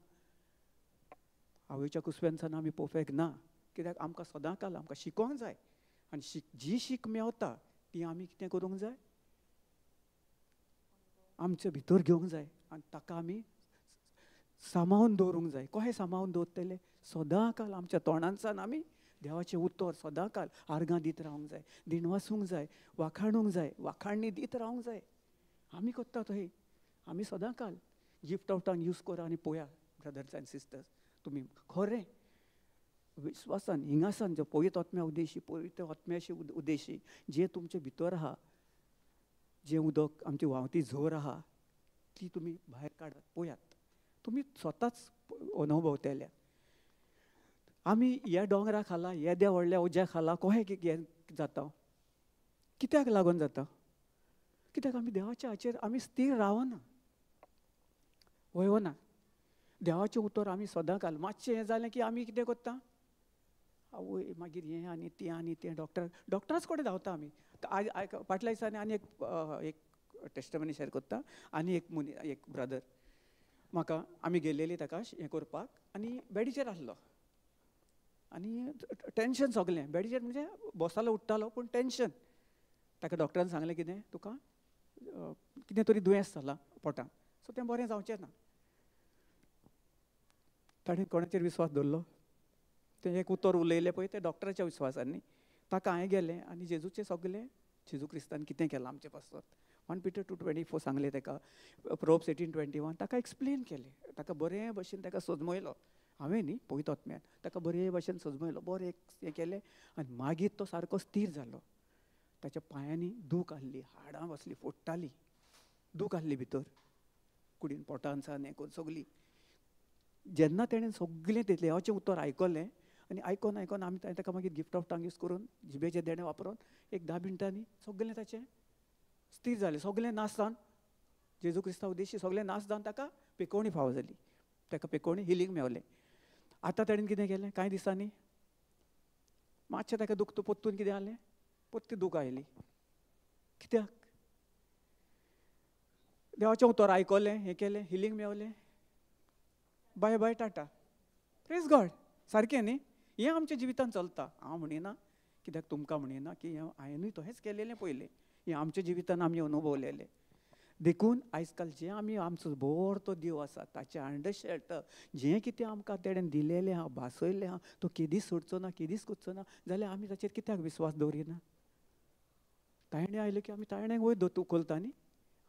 आवयच्या कुसव्यांसान आमी परफेक्ट ना. कित्याक आमकां सदां काल आमकां शिकोवंक जाय आनी जी शीक मेवता ती आमी कितें करूंक जाय? आमचे भितर घेवंक जाय आनी ताका आमी सांबाळून दवरूंक जाय. कशें सांबाळून दवरतले? सदां काल आमच्या तोंडांसान आमी देवाचें उतर सदां काल आर्गां दीत रावंक जाय, दिनवासूंक जाय, वाखाणूंक जाय, वाखाणणी दीत रावंक जाय. आमी कोत्ता थंय. आमी सदां काल गिफ्ट ऑफ टंग यूज करा आनी पळया ब्रदर्स एंड सिस्टर्स, तुमी खरें विश्वासान हिंगासान जे पवित्र आत्म्या उद्देशी, पवित्र आत्म्याशी उद्देशी जें तुमचे भितर आहा, जें उदक आमची व्हांवती झर आहा ती तुमी भायर काडात. पळयात तुमी स्वताच अनुभवतले. आमी ह्या दोंगरा खाला, येद्या व्हडल्या उज्या खाला कशें हें जाता? कित्याक लागून जाता? कित्याक आमी देवाच्या हाचेर आमी स्थिर रावना, वयना. देवाचें उतर आमी सदां काल मातशें हें जालें की आमी कितें करता? आवय मागीर हें आनी तें डॉक्टराच कडेन धांवता आमी. फाटल्या दिसांनी आनी एक टेस्टमनी शेअर करता. आनी एक ब्रदर म्हाका आमी गेल्लेली ताका हें करपाक आनी बेडीचेर आसलो आनी टेन्शन सगलें. बेडीचेर म्हणजे बसतालो उठटालो पूण टेन्शन. ताका डॉक्टरान सांगलें कितें, तुका कितें तरी दुयेंस जालां पोटांत, सो तें बरें जावचें ना. ताणें कोणाचेर विश्वास दवरलो? तें एक उतर उलयलें पळय तें डॉक्टराच्या विश्वासान न्ही. ताका हांवें गेलें आनी जेजूचें सगलें जेजू क्रिस्तान कितें केलां आमचे पासत 1 Peter 2:24 सांगलें ताका, प्रोब्स 18:21 ताका एक्सप्लेन केलें. ताका बरे भशेन ताका सजमयलो. हांवें न्ही पवित्र आत्म्यान ताका बरे भशेन सजमयलो, बरें हें केलें आनी मागीर तो सारको स्थिर जालो. ताच्या पांयांनी दूख आसली, हाडां बसलीं फोडटालीं, दूख आसली भितर कुडीन पोटान सान हें करून सगलीं. जेन्ना तेणें सगळें देवाचें उतर आयकलें आनी आयकोन आमी ताका मागीर गिफ्ट ऑफ टंग यूज करून जिबेचे देणे वापरून एक 10 मिनटांनी सगळें ताचें स्थिर जालें. सगळें नाश जावन जेजू क्रिस्ता उद्देशी सगळें नाश जावन ताका पेकोवणी फावो जाली. ताका पेकोवणी हिलींग मेवलें. आतां ताणें कितें केलें कांय दिसांनी मातशें ताका दुखता पोत्तून कितें जालें पोत्ती दूख आयली. कित्याक देवाचें उतर आयकलें हें केलें हिलींग मेवलें bye bye tata praise God. सारकें न्ही. हें आमच्या जिवितांत चलता. हांव म्हणिना कित्याक तुमकां म्हणिना की हांवेंनूय तशेंच केलेलें पयलें. हें आमच्या जिवितांत आमी अनुभवलेलें. देखून आयज काल जें आमी आमचो भोर तो देव आसा ताचे अंडरस्टँड जें कितें आमकां तेणें दिलेलें आहा भासयलें आहा तो केदीच सोडचो ना केदीच कुदचो ना जाल्यार आमी ताचेर कित्याक विस्वास दवरिना. तायणे आयलो की आमी तायण्याक वयर दोतू उखलता न्ही.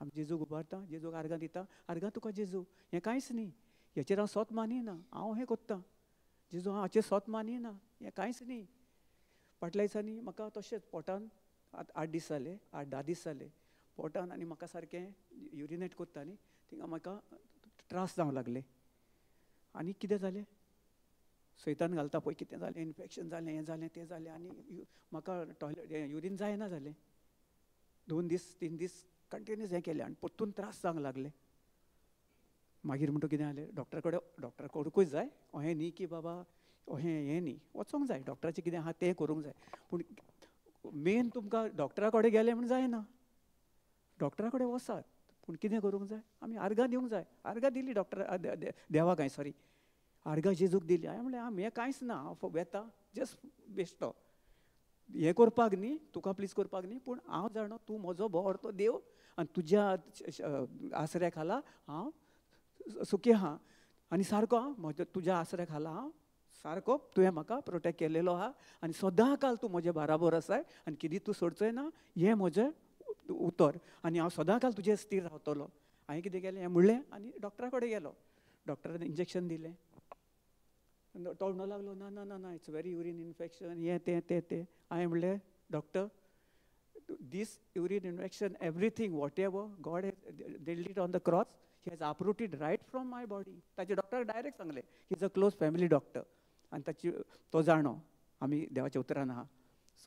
आमी जेजूक उबारता जेजूक आर्गां दिता आर्गां तुका जेजू हें कांयच न्ही. हेचेर हांव स्वत मानिना हांव हें कोत्ता जेजू हांव हाचेर स्वत मानिना हें कांयच न्ही. फाटल्या दिसांनी म्हाका तशेंच पोटान 8 दीस जाले 8-10 दीस जाले पोटान आनी म्हाका सारकें युरिनेट कोत्ता न्ही थिंगा म्हाका त्रास जावंक लागले. आनी कितें जालें सैतान घालता पळय कितें जालें इन्फेक्शन जालें हें जालें तें जालें आनी म्हाका टॉयलेट युरीन जायना जालें. 2 दीस 3 दीस कंटिन्यूस हें केलें आनी परतून त्रास जावंक लागले. मागीर म्हणटा कितें जालें डॉक्टरा कडेन डॉक्टरा कडेनूच जाय अहें न्ही की बाबा अहें हें न्ही वचोंक जाय डॉक्टराचें कितें आहा तें करूंक जाय. पूण मेन तुमकां डॉक्टरा कडेन गेलें म्हण जायना. डॉक्टरा कडेन वसात पूण कितें करूंक जाय आमी आर्गां दिवंक जाय. आर्गां दिली डॉक्टरा देवाक हांवें सॉरी आर्गां जेजूक दिली. हांवें म्हणलें हें कांयच ना हांव वेता जस्ट बेश्टो हें करपाक न्ही तुका प्लीज करपाक न्ही पूण हांव जाणो तूं म्हजो बोर तो देव आनी तुज्या आसऱ्या खाला हांव सुखी आहा आनी सारको म्हज्या तुज्या आसऱ्या खाला हांव सारको तुवें म्हाका प्रोटेक्ट केलेलो आहा आनी सदां काल तूं म्हजे बाराबर आसाय आनी कितें तूं सोडचोय ना हें म्हजें उतर आनी हांव सदां काल तुजेर स्थिर रावतलो. हांवें कितें केलें हें म्हणलें आनी डॉक्टरा कडेन गेलो. डॉक्टरान इंजेक्शन दिलें. तो म्हणूंक लागलो ना ना ना ना इट्स व्हेरी युरीन इन्फेक्शन हें तें तें तें. हांवें म्हणलें doctor this urine infection everything whatever God has did it on the cross he has uprooted right from my body. ताचे डॉक्टर डायरेक्ट सांगलें he is a close family doctor आनी ताची तो जाणो आमी देवाच्या उतरान आहा.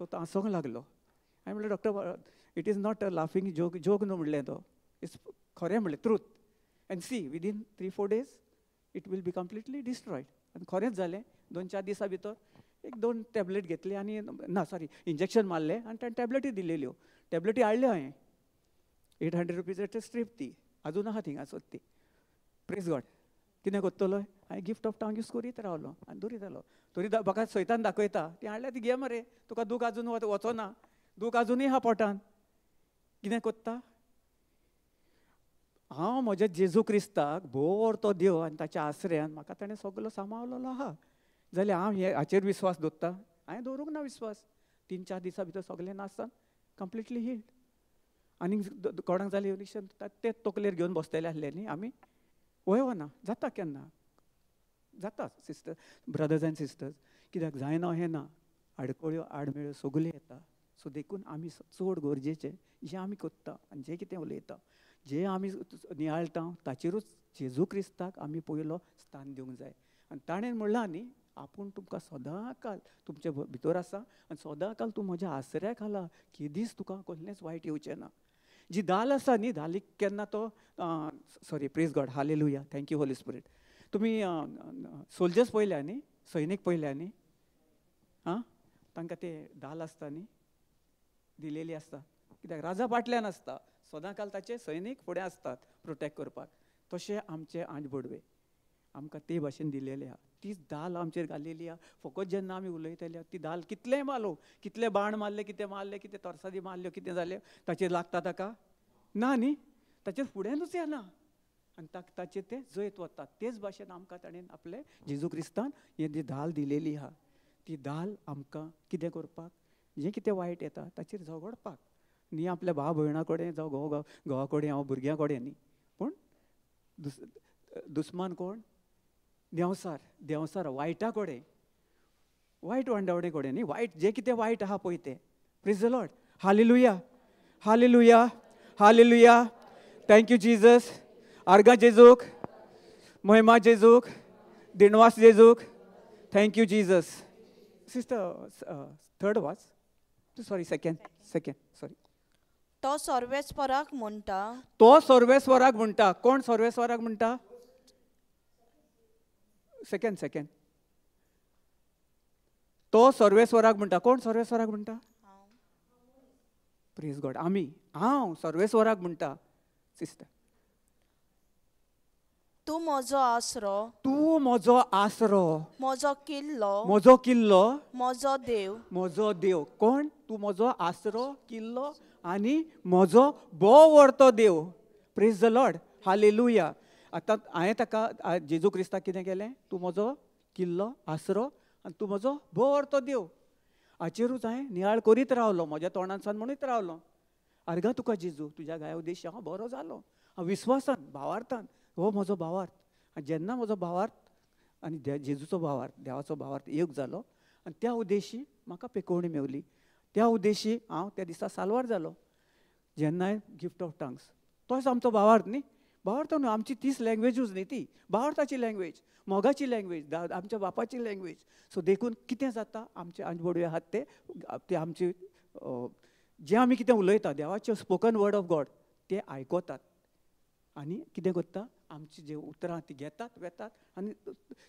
सो तो हांसोंक लागलो. हांवें म्हणलें doctor it is not a laughing joke joke न्हू म्हणलें तो इट्स खरें म्हणलें truth and see within 3-4 days it will be completely destroyed. आनी खरेंच जालें. 2-4 दिसां भितर 1-2 टॅबलेट घेतली आनी ना सॉरी इंजेक्शन मारलें आनी ताणें टॅबलेटी दिलेल्यो. टॅबलेटी हाडल्यो हांवें 800 रुपीजाची स्ट्रीप ती अजून आहा थिंगासोच ती. Praise God. कितें कोत्तलो हांवें गिफ्ट ऑफ टांग्यूस करीत रावलो आनी दवरितालो. तरी म्हाका सैतान दाखयता ती हाडल्या ती घे मरे तुका दूख आजून वचोना दूख आजुनूय आहा पोटान. कितें कोत्ता हांव म्हज्या जेजू क्रिस्ताक भोर तो देव आनी ताच्या आसऱ्यान म्हाका ताणें सगलो सांबाळलेलो आहा जाल्यार हांव हे हाचेर विस्वास दवरता. हांवें दवरूंक ना विस्वास. 3-4 दिसां भितर सगलें नासता कंप्लिटली हील्ड. आनी कोणाक जालें युनिशन ते तकलेर घेवन बसलेले आसले न्ही आमी वयना जाता केन्ना जाता सिस्टर ब्रदर्स एंड सिस्टर्स कित्याक जायना हें ना आडकोळ्यो आडमेळ्यो सगल्यो येता. सो देखून आमी चड गरजेचें जें आमी कोत्ता आनी जें कितें उलयता जें आमी नियाळटा ताचेरूच जेजू क्रिस्ताक आमी पयलो स्थान दिवंक जाय. आनी ताणें म्हणलां न्ही आपूण तुमकां सदां काल तुमचे भितर आसा आनी सदां काल तूं म्हज्या आसऱ्या खाला केदीच तुका कसलेंच वायट येवचें ना. जी दाल आसा न्ही दालीक केन्ना तो sorry praise God hallelujah thank you Holy spirit. तुमी सोल्जर्स पळयल्या न्ही सैनीक पळयल्या न्ही आं तांकां ते दाल आसता न्ही दिलेली आसता कित्याक राजा फाटल्यान आसता सदां काल ताचे सैनीक फुडें आसतात प्रोटेक्ट करपाक. तशें आमचे आंजबडवे आमकां ते भाशेन दिलेले आहा. तीच दाल आमचेर घालिल्ली आहा. फकत जेन्ना आमी उलयतले ती दाल कितलेंय मालो कितले बाण मारले कितें तोरसादी मारल्यो कितें जालें ताचेर लागता ताका ना न्ही ताचेर फुडेंच येना आनी ताचेर ते जैत वतात. तेच भाशेन आमकां ताणें आपले जेजू क्रिस्तान ही जी दाल दिलेली आहा ती दाल आमकां कितें करपाक जें कितें वायट येता ताचेर झगडपाक न्ही आपल्या भाव भयणा कडेन जावं घोवा कडेन हांव भुरग्यां कडेन न्ही पूण दुस्मान कोण देंवसार वायटा कडेन वायट वांडावडे कडेन न्ही वायट जें कितें वायट आहा पळय तें. Praise the Lord. Hallelujah hallelujah hallelujah. Thank you Jesus. आर्गां जेजूक महिमा जेजूक दिणवास जेजूक. Thank you Jesus. सिस्टर थर्ड वाच सॉरी सेकंड सॉरी. तो सर्वेस्पराक म्हणटा तो सर्वेस्वराक म्हणटा. कोण सर्वेस्वराक म्हणटा. सेकंड तो सर्वेस्वराक म्हणटा. कोण सर्वेस्वराक म्हणटा? हांव. Praise God. आमी हांव सर्वेस्वराक म्हणटा. सिस्टर, तूं म्हजो आसरो, तूं म्हजो आसरो, म्हजो किल्लो, म्हजो किल्लो, म्हजो देव. म्हजो देव. कोण? तूं म्हजो आसरो, किल्लो आनी म्हजो बोव व्हरतो देव. Praise the Lord. हालेलुया. आतां हांवें ताका जेजू क्रिस्ताक कितें केलें? तूं म्हजो किल्लो, आसरो आनी तूं म्हजो बोव व्हरतो देव. हाचेरूच हांवें नियाळ करीत रावलो, म्हज्या तोंडांसान म्हणीत रावलो, आर्गा तुका जेजू, तुज्या गाया उद्देशी हांव बरो जालो. हांव विस्वासान, भावार्थान, हो म्हजो भावार्थ. आनी जेन्ना म्हजो भावार्थ आनी जेजूचो भावार्थ, देवाचो भावार्थ एक जालो आनी त्या उद्देशी म्हाका पेकोवणी मेवली. त्या उद्देशी हांव त्या दिसा साल्वार जालो. जेन्ना गिफ्ट ऑफ टंग्स, तोच आमचो भावार्थ न्ही. भावार्थ न्हू, आमची तीच लँग्वेजूच न्ही ती. भावार्थाची लँग्वेज, मोगाची लँग्वेज, आमच्या बापाची लँग्वेज. सो देखून कितें जाता, आमचे आंजबडवे आहात ते आमचे जे आमी कितें उलयता, देवाचे स्पोकन वर्ड ऑफ गॉड, ते आयकतात आनी कितें करता, आमची जे उतरां ती घेतात, वेतात आनी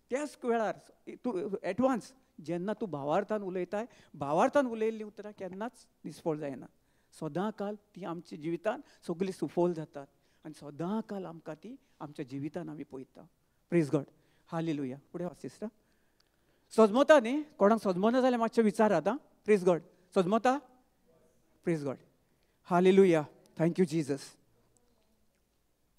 त्याच वेळार तूं एडवान्स जेन्ना तूं भावार्थान उलयताय, भावार्थान उलयल्लीं उतरां केन्नाच निसफळ जायना. सदां काल ती आमच्या जिवितान सगळीं सुफोल जातात आनी सदां काल आमकां ती आमच्या जिवितान आमी पळयता. Praise God. हालेलुया. फुडें वच सिस्टर. सजमता न्ही? कोणाक सजमना जाल्यार मातशें विचारात आं. Praise God. सजमता? Praise God. Hallelujah. Thank you Jesus.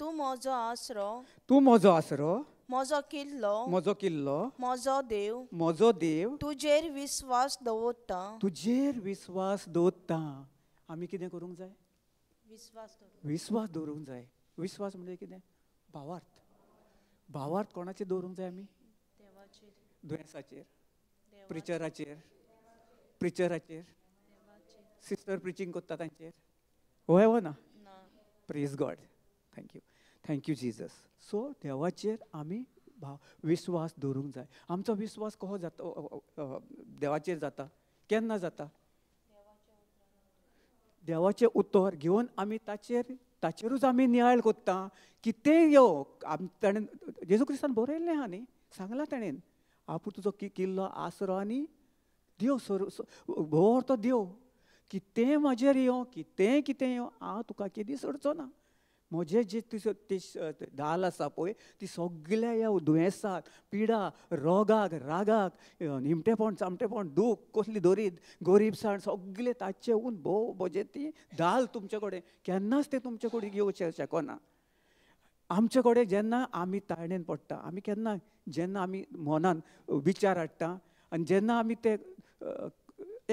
तूं म्हजो आसरो, तूं म्हजो आसरो, म्हजो किल्लो, म्हजो किल्लो, म्हजो देव. म्हजो देव. तुजेर विस्वास दवरता. तुजेर विस्वास दवरता. आमी कितें करूंक जाय? विस्वास दवरूंक जाय. विस्वास म्हणजे कितें? भावार्थ. भावार्थ कोणाचेर दवरूंक जाय आमी? दुयेंसाचेर, प्रिचराचेर, सिस्टर प्रिचींग करता तांचेर. होय वो ना? Praise God. Thank you Jesus. So देवाचेर आमी विस्वास दवरूंक जाय. आमचो विस्वास कसो जाता? देवाचेर जाता. केन्ना जाता? देवाचें उतर घेवन आमी ताचेरूच आमी नियाळ कोत्ता. कितें यो ताणें जेजू क्रिस्तान बरयल्लें आहा न्ही, सांगलां ताणें, आपूण तुजो किल्लो, आसरो आनी देव, भोव तो देव. कितें म्हाजेर यो, कितें यो, हांव तुका केदी सोडचो ना. म्हजें जे दाल आसा पळय, ती सगळ्या ह्या दुयेंसाक, पिडा, रोगाक, रागाक, निमटेपण, चामटेपण, दूख, कसली दरीद, गरीबसाण, सगळें ताचे उन भोव म्हजें ती दाल तुमचे कडेन केन्नाच तें तुमचे कडेन घेवचें शकना. आमचे कडेन जेन्ना आमी ताळणेन पडटा, आमी केन्ना जेन्ना आमी मनान विचार हाडटा आनी जेन्ना आमी ते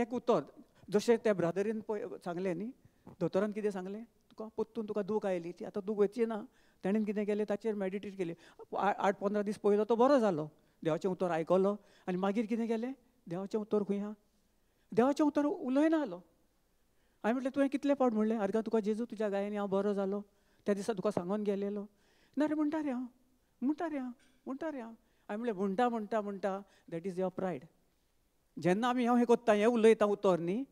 एक उतर, जशें त्या ब्रदरीन पळय सांगलें न्ही, दोतोरान कितें सांगलें, तुका पोत्तून तुका दूख आयली, ती आतां दूख वयची ना. ताणें कितें केलें, ताचेर मॅडिटेट केलें. 8-15 दीस पयलो तो बरो जालो. देवाचें उतर आयकलो आनी मागीर कितें केलें, देवाचें उतर खंय आहा? देवाचें उतर उलयना जालो. हांवें म्हटलें तुवें कितलें फावट म्हणलें, आर्गा तुका जेजू तुज्या गायांनी हांव बरो जालो, त्या दिसा तुका सांगून गेलेलो. ना रे म्हणटा रे हांव. हांवें म्हणलें म्हणटा दॅट इज युअर प्रायड. जेन्ना आमी हे कोत्ता, हें उलयता उतर न्ही,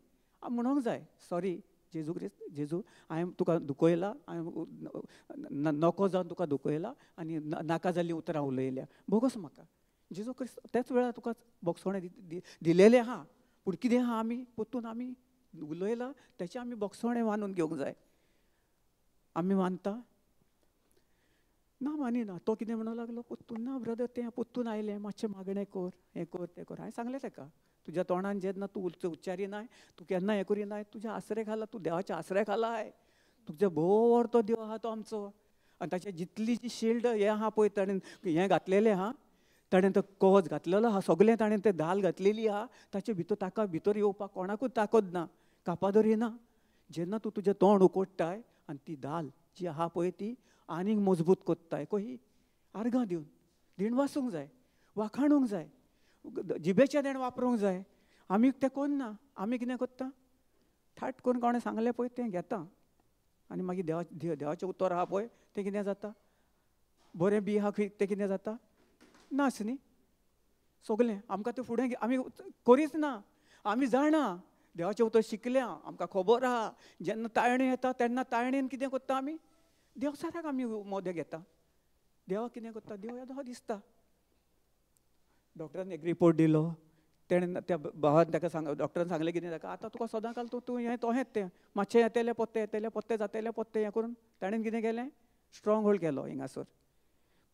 म्हणूंक जाय सॉरी जेजू हांवें तुका दुखयलां, हांवें नको जावन तुका दुखयलां आनी नाका जाल्लीं उतरां उलयल्या. बोगस म्हाका जेजू क्रिस्त त्याच वेळार तुका बोगसोणें दिलेलें आहा. पूण कितें आहा, आमी पोत्तून आमी उलयलां, तेचें आमी बोगसोणें मानून घेवंक जाय. आमी मानता ना, मानिना. तो कितें म्हणूंक लागलो, पोत्तून ना ब्रदर, तें पोत्तून आयलें, मातशें मागणें कर, हें कर, तें कर. हांवें सांगलें ताका, तुज्या तोंडान जेन्ना तूं उच्चारिनाय, तूं केन्ना हें करिनाय, तुज्या आसरे खाला, तूं देवाच्या आसरे खाला आय. तुजो भोव व्हरतो देव आहा तो आमचो. आनी ताचे जितली जी शिल्ड हें आहा पळय, ताणें हें घातलेलें आहा, ताणें तो कवच घातलेलो आहा, सगळें ताणें तें धाल घातलेली आहा. ताचे भितर ताका भितर येवपाक कोणाकूच ताकद ना, कापादरी ना. जेन्ना तूं तुजें तोंड उकोडटाय आनी ती धाल जी आहा पळय ती आनीक मजबूत कोत्ताय. कही आर्गां दिवन दिण वासूंक जाय, वाखाणूंक जाय, जिबेचें देण वापरूंक जाय. आमी तें कोन्ना. आमी कितें कोत्ता, थाट करून कोणें सांगलें पळय तें घेता आनी मागीर देवाचें उतर आहा पळय तें कितें जाता, बरें बी आहा तें कितें जाता, नाच न्ही. सगलें आमकां तें फुडें आमी करीच ना. आमी जाणा देवाचें उतर शिकल्या, आमकां खबर आहा. जेन्ना ताळणी येता तेन्ना ताळणेन कितें कोत्ता आमी, देवसाराक आमी मोदें घेता. देवाक कितें कोत्ता, देव येदो दिसता. डॉक्टरान एक रिपोर्ट दिलो, तेणें त्या भावान ताका डॉक्टरान सांगलें कितें ताका, आतां तुका सदां काल तूं हें तो हेंच तें मातशें येतेलें पत्ते जातेलें पत्ते हें करून ताणें कितें केलें, स्ट्रॉंग होल्ड केलो हिंगासर.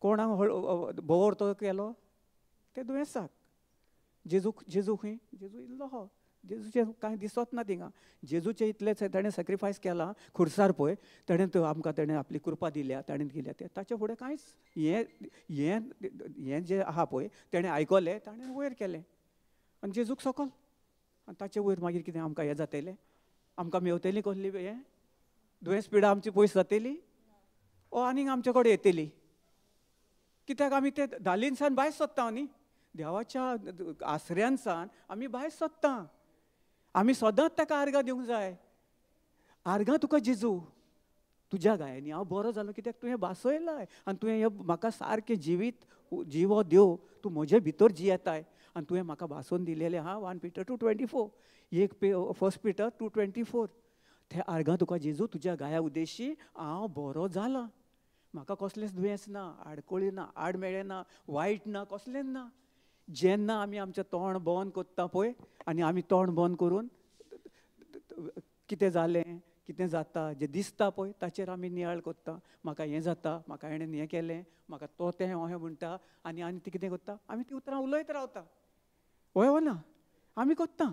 कोणाक बोवर तो केलो, ते दुयेंसाक. जेजू खंय, जेजू इल्लो हो, जेजूचें कांय दिसत ना थिंगा. जेजूचें इतलें ताणें सॅक्रिफायस केलां खुर्सार पळय, ताणें आपली कृपा दिल्या, ताणें केल्या तें ताचे फुडें कांयच हें जें आहा पळय तेणें आयकलें, ताणें वयर केलें आनी जेजूक सकल. आनी ताचे वयर मागीर कितें आमकां हें जातलें, आमकां मेवतलीं कसली हें दुयेंस पिडा आमची पयस जातली ओ आनीक आमचे कडेन येतली. कित्याक आमी ते धालीनसान भायर सोदता न्ही, देवाच्या आसऱ्यांसान आमी भायर सोदता. आमी सदांच ताका आर्गां दिवंक जाय. आर्गां तुका जेजू तुज्या गायांनी हांव बरो जालो, कित्याक तुवें भासयलाय आनी तुवें हें म्हाका सारकें जिवो देव तूं म्हजे भितर जियेताय आनी तुवें म्हाका भासून दिलेलें आहा. 1 Peter 2:24, 1 Peter 2:24. ते आर्गां तुका जेजू तुज्या गाया उद्देशी हांव बरो जाला. म्हाका कसलेंच दुयेंस ना, आडकोळी ना, आड मेळ्ळें ना, वायट ना, कसलेंच ना. जेन्ना आमी आमचें तोंड बंद कोत्ता पळय आनी आमी तोंड बंद करून कितें जालें कितें जाता जें दिसता पळय ताचेर आमी नियाळ कोत्ता. म्हाका हें जाता, म्हाका हेणें हें केलें, म्हाका तो तें अहें म्हणटा आनी ती कितें कोत्ता, आमी ती उतरां उलयत रावता. वय ना आमी कोत्ता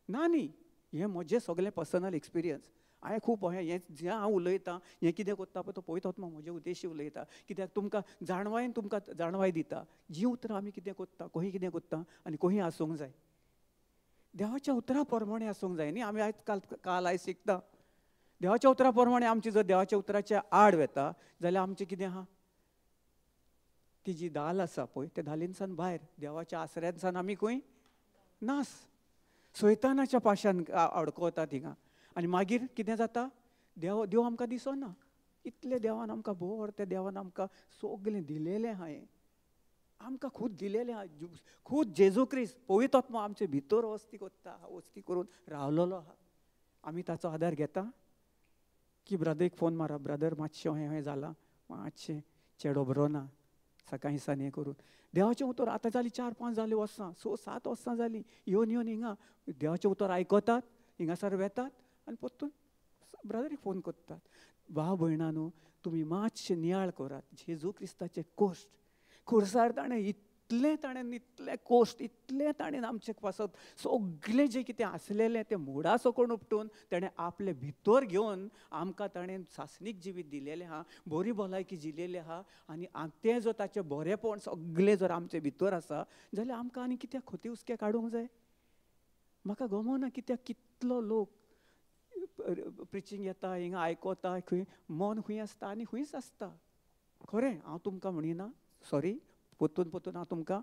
ना न्ही. हें म्हजें सगळें पर्सनल एक्सपिरियन्स. हांवें खूब हें जें हांव उलयतां हें कितें कोत्ता पळय तो पळयत वचना म्हजे उद्देशी उलयता. कित्याक तुमकां जाणवाय दिता जीं उतरां आमी कितें कोत्ता, खंय कितें कोत्ता आनी खंय आसूंक जाय. देवाच्या उतरां प्रमाणें आसूंक जाय न्ही. आमी आयज शिकता देवाच्या उतरां प्रमाणें आमची जर देवाच्या उतराच्या आड वेता जाल्यार आमचें कितें आहा, ती जी धाल आसा पळय त्या धालीनसान भायर देवाच्या आसऱ्यांसान आमी खंय नास. सैतानाच्या पाशान अडकवता थिंगा आनी मागीर कितें जाता, देव आमकां दिसना. इतलें देवान आमकां बोर, त्या देवान आमकां सगळें दिलेलें आहा. हें आमकां खूब दिलेलें आहा. खूब जेजू क्रिस्त पवित्र आत्मा आमचे भितर वस्ती करून रावलेलो आहा. आमी ताचो आदार घेता की ब्रदरीक फोन मारप, ब्रदर मातशें हें जालां, मातशें चेडो बरो ना, सकाळीं सान हें करून देवाचें उतर आतां जालीं 4-5 जालीं वर्सां, 6-7 वर्सां जालीं येवन हिंगा देवाचें उतर आयकतात, हिंगासर वेतात आनी परतून ब्रदरीक फोन करतात. भाव भयणांनो, तुमी मातशें नियाळ करात. जेजू क्रिस्ताचें कोश्ट खुर्सार ताणें इतलें कोश्ट, इतलें ताणें आमचे पासत सगळें जें कितें आसलेलें तें मोडा सकून उपटून ताणें आपले भितर घेवन आमकां ताणें सासणीक जिवीत दिलेलें आहा, बरी भलायकी दिलेली आहा. आनी तें जर ताचें बरेंपण सगळें जर आमचे भितर आसा जाल्यार आमकां आनी कित्याक खोटी उस्के काडूंक जाय. म्हाका गमना कित्याक कितलो लोक प्रिचींग येता, हिंगा आयकता, खंय मन खंय आसता आनी खंयच आसता. खरें हांव तुमकां म्हणिना, सॉरी, पोतून हांव तुमकां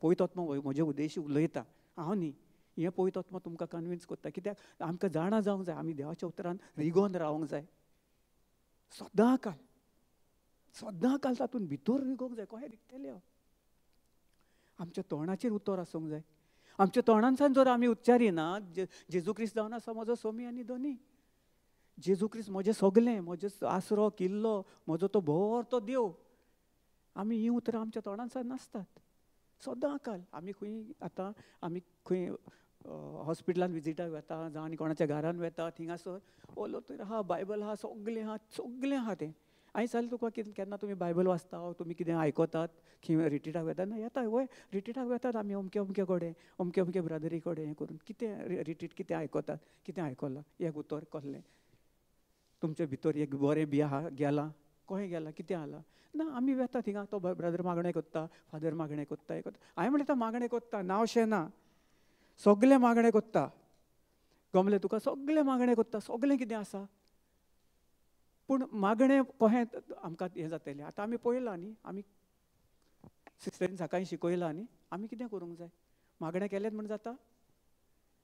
पवित्र आत्मा म्हजे उद्देशी उलयता. हांव न्ही, हें पवित्र आत्मा तुमकां कन्विन्स करता. कित्याक आमकां जाणा जावंक जाय आमी देवाच्या उतरान रिगोवन रावंक जाय. सदां काल तातूंत भितर रिगोवंक जाय. कशें रिगतले आमच्या तोंडाचेर उतर आसूंक जाय. आमच्या तोंडांसान जर आमी उच्चारिना जेजू क्रिस्त जावन आसा म्हजो सोमी आनी दोनी, जेजू क्रिस्त म्हजें सगळें, म्हजो आसरो किल्लो, म्हजो तो बोर तो देव, आमी हीं उतरां आमच्या तोंडांसान नासतात. सदां काल आमी खंय हॉस्पिटलान विजिटाक वेता जावं आनी कोणाच्या घरान वेता, थिंगासर उलोतर आहा, बायबल आहा, सगळें आहा तें. आयज जाल्यार तुका केन्ना तुमी बायबल वाचता, तुमी कितें आयकतात, खंय रिट्रीटाक वेता ना, येता वय रिट्रीटाक वेतात आमी अमके कडेन, अमके ब्रदरी कडेन हें करून कितें रिट्रीट कितें आयकतात, कितें आयकलां, एक उतर कसलें तुमचे भितर एक बरें बी आहा गेलां, कशें गेलां, कितें जालां ना, आमी वेता थिंगा, तो ब्रदर मागणें करता, फादर मागणें करता, हें करता. हांवें म्हणटा मागणें करता नांवशें ना, सगळें मागणें करता. गमलें तुका, सगळें मागणें करता, सगळें कितें आसा. पूण मागणें कशें आमकां हें जातलें. आतां आमी पळयलां न्ही, आमी सिस्टरीन सकाळीं शिकयलां न्ही, आमी कितें करूंक जाय. मागणें केलें म्हण जाता.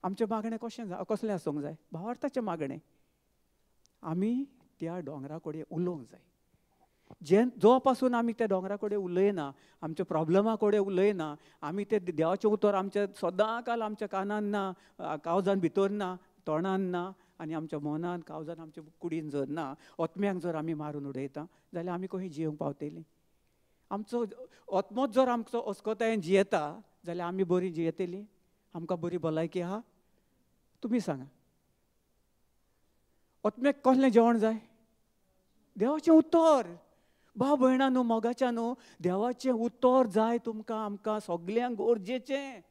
आमचें मागणें कसलें आसूंक जाय, भावार्थाचें मागणें. आमी त्या दोंगरा कडेन उलोवंक जाय. जो पासून आमी त्या दोंगरा कडेन उलयना, आमच्या प्रॉब्लमा कडेन उलयना, आमी तें देवाचें उतर आमच्या सदां काल आमच्या कानान ना, काळजान भितर ना, तोंडान ना, आनी आमच्या मनान काळजान आमच्या कुडीन जर ना, ओतम्यांक जर आमी मारून उडयता जाल्यार आमी कशीं जियोंक पावतलीं. आमचो आत्मोच जर आमचो अस्कोतायेन जियेता जाल्यार आमी बरी जियेतली, आमकां बरी भलायकी आहा? तुमी सांगा. आत्म्याक कसलें जेवण जाय? देवाचें उतर. भाव भयणां मोगाच्या न्हू, देवाचें उतर जाय तुमकां आमकां सगल्यांक गरजेचें.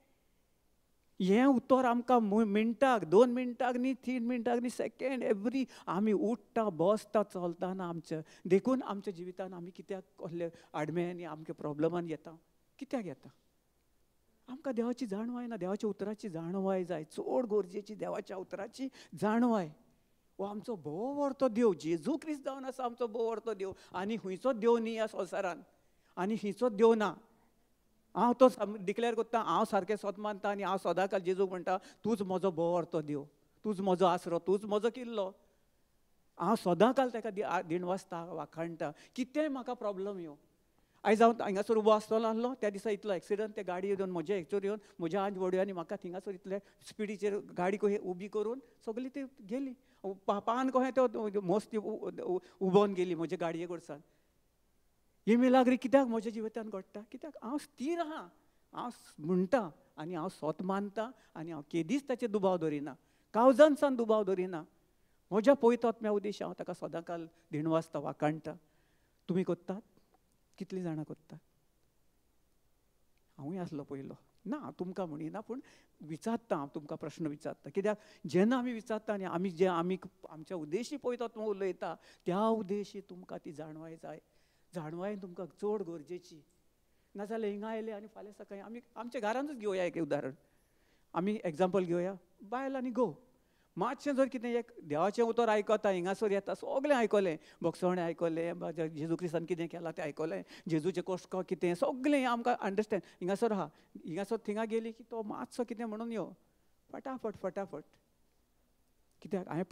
हें उतर आमकां मिनटाक 2 मिनटाक न्ही, 3 मिनटाक न्ही, सेकेंड एवरी आमी उठ्ठा बसता चलतना आमच्या देखून आमच्या जिवितान आमी कित्याक कसले आडमे आनी आमच्या प्रॉब्लमान येता? कित्याक येता? आमकां देवाची जाणवाय ना, देवाच्या उतराची जाणवाय जाय, चड गरजेची देवाच्या उतराची जाणवाय. हो आमचो भोव व्हडलो देव, जेजू क्रिस्त जावन आसा आमचो भोव व्हडलो देव. आनी खंयचोच देव न्ही ह्या संवसारान, आनी खंयचोच देव ना. हांव तो डिक्लेअर करता, हांव सारकें स्वत मानता आनी हांव सदांकाल जेजूक म्हणटा, तूंच म्हजो भोव व्हडलो देव, तूंच म्हजो आसरो, तूंच म्हजो किल्लो. हांव सदांकाल ताका दिणवासता, वाखाणटा, कितेंय म्हाका प्रॉब्लम येवं. आयज हांव हांगासर उबो आसतलो आसलो, त्या दिसा इतलो एक्सिडंट, ते गाडी येवन म्हज्या हेचेर येवन म्हज्या आंज वडयांनी म्हाका थिंगासर इतले स्पिडीचेर गाडी कशी उबी करून सगळी ती गेली. पान कशें तो मस्त उबोवन गेली म्हजे गाडये कडसान. ही मिलाग्री कित्याक म्हज्या जिवितान घडटा? कित्याक हांव स्थिर आहा, हांव म्हणटा आनी हांव स्वत मानता आनी हांव केदीच ताचेर दुबाव दवरिना, काळजान सावन दुबाव दवरिना. म्हज्या पयत आत्म्या उद्देश हांव ताका सदांकाल दिणवासता, वाखाणटा. तुमी कोत्तात? कितलीं जाणां कोत्तात? हांवूय आसलो पयलो ना, तुमकां म्हणिना, पूण विचारता हांव तुमकां प्रश्न विचारता. कित्याक जेन्ना आमी विचारता आनी आमी जे आमच्या उद्देशी पयत आत्मा उलयता, त्या उद्देशी तुमकां ती जाणवाय जाय. जाणवाय तुमकां चड गरजेची. नाजाल्यार हिंगा आयले आनी फाल्यां सकाळीं आमी आमच्या घरांतूच घेवया एक उदाहरण. आमी एग्जाम्पल घेवया, बायल आनी घोव. मातशें जर कितें एक देवाचें उतर आयकता, हिंगासर येता, सगळें आयकलें, भोगसवणें आयकलें, जेजू क्रिस्तान कितें केलां तें आयकलें, जेजूचें कश्ट कितें, सगळें आमकां अंडरस्टँड. हिंगासर आहा, हिंगासर थिंगा गेली की तो मातसो कितें म्हणून यो, फटाफट फटाफट. कित्याक हांवें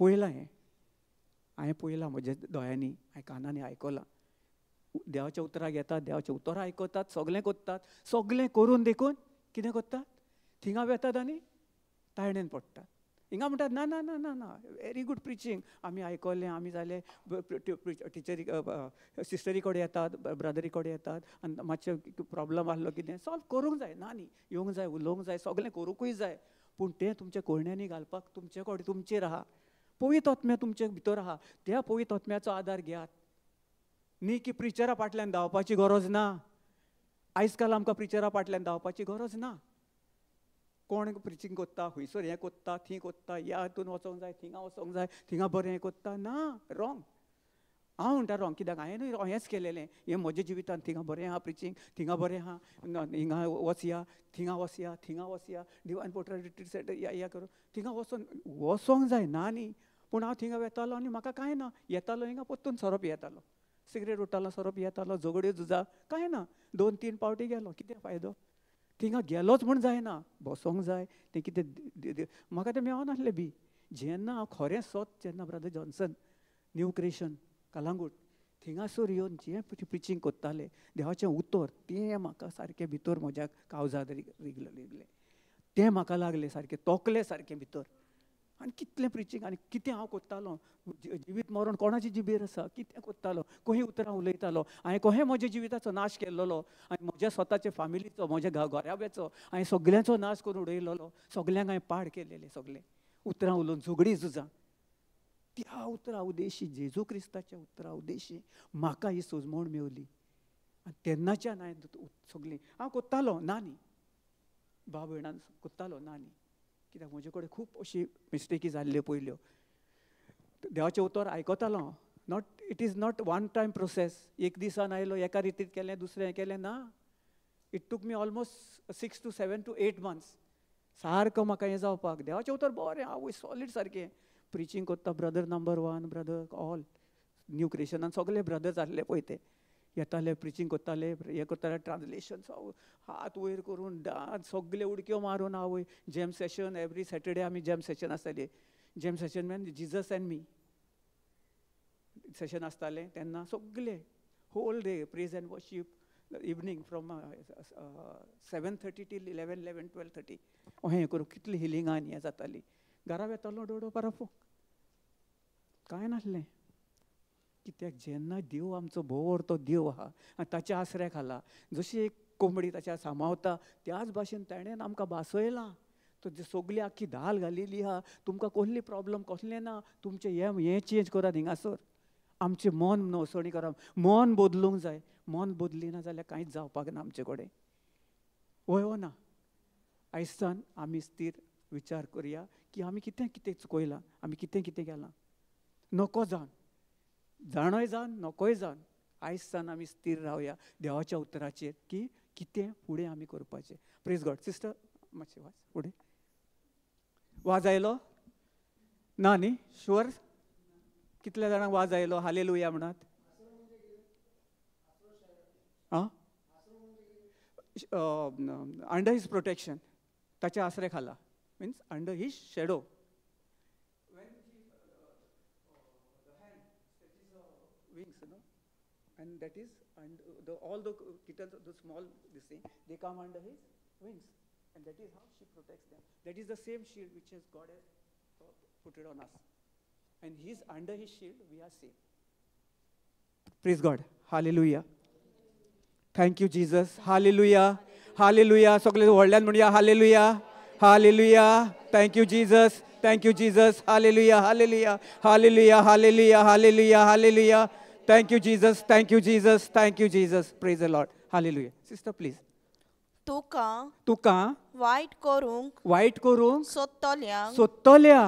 पळयलां म्हज्या दोळ्यांनी, हांवें कानांनी आयकलां. देवाच्या उतराक येतात, देवाचें उतर आयकतात, सगळें कोत्तात, सगळें करून देखून कितें कोत्तात? थिंगा वेतात आनी ताळणेन पडटात. हिंगा म्हणटात ना ना ना ना ना, वेरी गूड प्रिचींग, आमी आयकलें, आमी जालें, टिचरी सिस्टरी कडेन येतात, ब्रदरी कडेन येतात आनी मातशें प्रॉब्लम आसलो कितें सॉल्व करूंक जाय. ना न्ही, येवंक जाय, उलोवंक जाय, सगळें करूंकूय जाय, पूण तें तुमच्या कोयण्यांनी घालपाक तुमचे कडेन तुमचेर आहा. पवित्र आत्म्या तुमचे भितर आहा, त्या पवित्र आत्म्याचो आदार घेयात. न्ही की प्रिचरा फाटल्यान धांवपाची गरज ना. आयज काल आमकां प्रिचरा फाटल्यान धांवपाची गरज ना. कोण प्रिचींग कोत्ता, खंयसर हें कोत्ता, थीं कोत्ता, ह्या हातून वचोंक जाय, थिंगा वचोंक जाय, थिंगा बरें हें कोत्ता, ना, रॉंग. हांव म्हणटा रॉंग. कित्याक हांवेंनूय हेंच केलेलें. हें म्हज्या जिवितान थिंगा बरें आहा प्रिचींग, थिंगा बरें आहा, हिंगा वचया, थिंगा वचया, थिंगा वचया, डिवायन पोर्ट्रेट रिट्रीट सेंटर या करून थिंगा वचोंक जाय, ना न्ही. पूण हांव थिंगा वेतालो आनी म्हाका कांय ना. येतालो हिंगा पोत्तून सरोप येतालो, सिगरेट उरतालो, सरोप येतालो, झगड्यो झुजा, कांय ना. 2-3 पावटी गेलो, कितें फायदो? थिंगा गेलोच म्हूण जायना, बसोंक जाय. तें कितें म्हाका तें मेळनासलें बी. जेन्ना हांव खरें जेन्ना brother Johnson new creation Calangute थिंगासर येवन जें प्रिचींग कोत्तालें, देवाचें उतर, तें म्हाका सारकें भितर म्हज्या काळजांत रिगलें. तें म्हाका लागलें सारकें, तोकलें सारकें भितर. आनी कितलें प्रिचींग आनी कितें हांव कोत्तालो, जिवीत मरण कोणाची जिबेर आसा, कितें कोत्तालो, खंय उतरां उलयतालो, हांवें कशें म्हज्या जिविताचो नाश केल्लो आनी म्हज्या स्वताच्या फॅमिलीचो, म्हज्या घराब्याचो हांवें सगळ्यांचो नाश करून उडयलेलो, सगळ्यांक हांवें पाड केलेलें, सगळें उतरां उलोवन झगडीं झुजां. त्या उतरां उद्देशी, जेजू क्रिस्ताच्या उतरां उद्देशी म्हाका ही सोजमोण मेवली. आनी तेन्नाच्यान हांवें सगळीं हांव कोत्तालो, ना न्ही, भाव भयणान कोत्तालो, ना न्ही. कित्याक म्हजे कडेन खूब अशी मिस्टेकी जाल्ल्यो पयल्यो. देवाचें उतर आयकतालो, it is not one time process. एक दिसान आयलो, एका रितीन केलें, दुसरें हें केलें, ना. It took me almost 6 to 7 to 8 months सारको म्हाका हें जावपाक. देवाचें उतर बरें, हांव सॉलीड सारकें प्रिचींग कोत्ता. Brother number 1, brother all new क्रिएशनान सगळे ब्रदर्स आसले पळय ते येताले, प्रिचींग कोत्ताले, हें करताले, ट्रान्सलेशन हात वयर करून डान्स, सगळे उडक्यो मारून हांव जॅम सेशन, एवरी सॅटर्डे आमी जॅम सेशन आसतालें. Jam session man Jesus and मी सेशन आसतालें तेन्ना सगळे whole day praise and worship, evening from 7:30 till 11, 12:30 हें करूं. कितली हिलिंगां आनी हें जाताली. घरा येतालो डोडो पाराफो, कांय नासलें. कित्याक जेन्ना देव आमचो भोव व्हरतो देव आहा आनी ताच्या आसऱ्याक खाला, जशी एक कोंबडी ताच्या सांबाळटा त्याच भाशेन ताणें आमकां बासयलां. तो सगळी आख्खी धाल घालिल्ली आहा, तुमकां कसली प्रॉब्लम कसलें ना, तुमचें हें चेंज करात हिंगासर. आमचें मन नवसणी करप, मन बदलूंक जाय. मन बदली ना जाल्यार कांयच जावपाक ना आमचे कडेन. वय हो ना. आयजसान आमी स्थिर विचार करया की आमी कितें कितें चुकयलां, आमी कितें कितें केलां. नको जावन, जाणय जावन नकोय जावन आयजसान आमी स्थिर रावया देवाच्या उतराचेर की कितें फुडें आमी करपाचें. Praise God. सिस्टर मातशें वाज फुडें. वाज आयलो ना न्ही? शुअर? कितल्या जाणांक वाज आयलो? हालेलुया म्हणत. आं अंडर हीज प्रोटेक्शन, ताच्या आसरे खाला, means under his shadow. Wings, no? And that is, and all the kittens, the small, this thing, they come under his wings, and that is how she protects them. That is the same shield which has God has put it on us, and he's under his shield we are safe. Praise God. Hallelujah. Thank you, Jesus. Hallelujah. Hallelujah. सगळे व्हडल्यान म्हणया Hallelujah. Hallelujah. Thank you, Jesus. Thank you, Jesus. Hallelujah. Hallelujah. Hallelujah. Hallelujah. Hallelujah. Hallelujah. Thank you, Jesus. Thank you, Jesus. Thank you, Jesus. Praise the Lord. Hallelujah. Sister, please. तुका वाईट करूंक सोदतल्या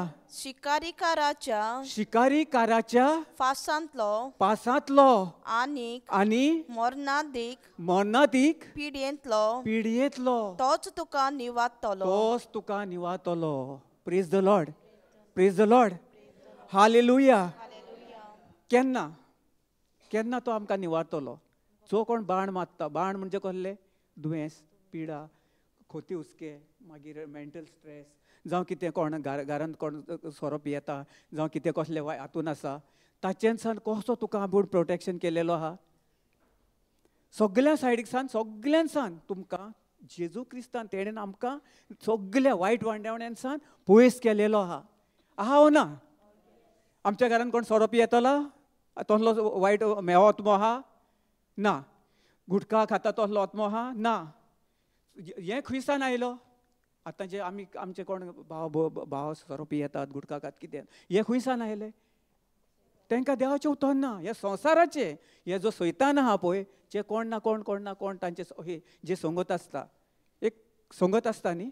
शिकारीकाराच्या पासांतलो आनी मरणादीक पिडयेंतलो तोच तुका निवाडटलो. Praise the Lord. Praise the Lord. Hallelujah. केन्ना तो आमकां निवाडटलो? जो कोण बाण मारता, बाण म्हणजे कसले? दुयेंस, पिडा, खोती हुस्के, मागीर मेंटल स्ट्रेस, जावं कितें कोण घरांत कोण सोरोप येता, जावं कितें कसले हातून आसा, ताचेन सान कसो तुका आपूण प्रोटेक्शन केलेलो आहा? सगळ्या सायडीकसान, सगळ्यान सान तुमकां जेजू क्रिस्तान तेणेन आमकां सगळ्या वायट वांड्यावण्यान सान पयस केलेलो आहा. आहा हो ना? आमच्या घरान कोण सोरोप येतलो? तसलो वायट मेळो आत्मो आहा? ना. गुटखा खाता तसलो आत्मो आहा? ना. हें खंयसान आयलो? आतां जे आमचे कोण भाव सोरोप येतात, गुटखा खात कितें, हे खंयसान आयले? तांकां देवाचें उतर ना. हे संवसाराचे, हे जो सैतान आहा पळय, जे कोण ना कोण तांचे जे संगत आसता, एक संगत आसता न्ही,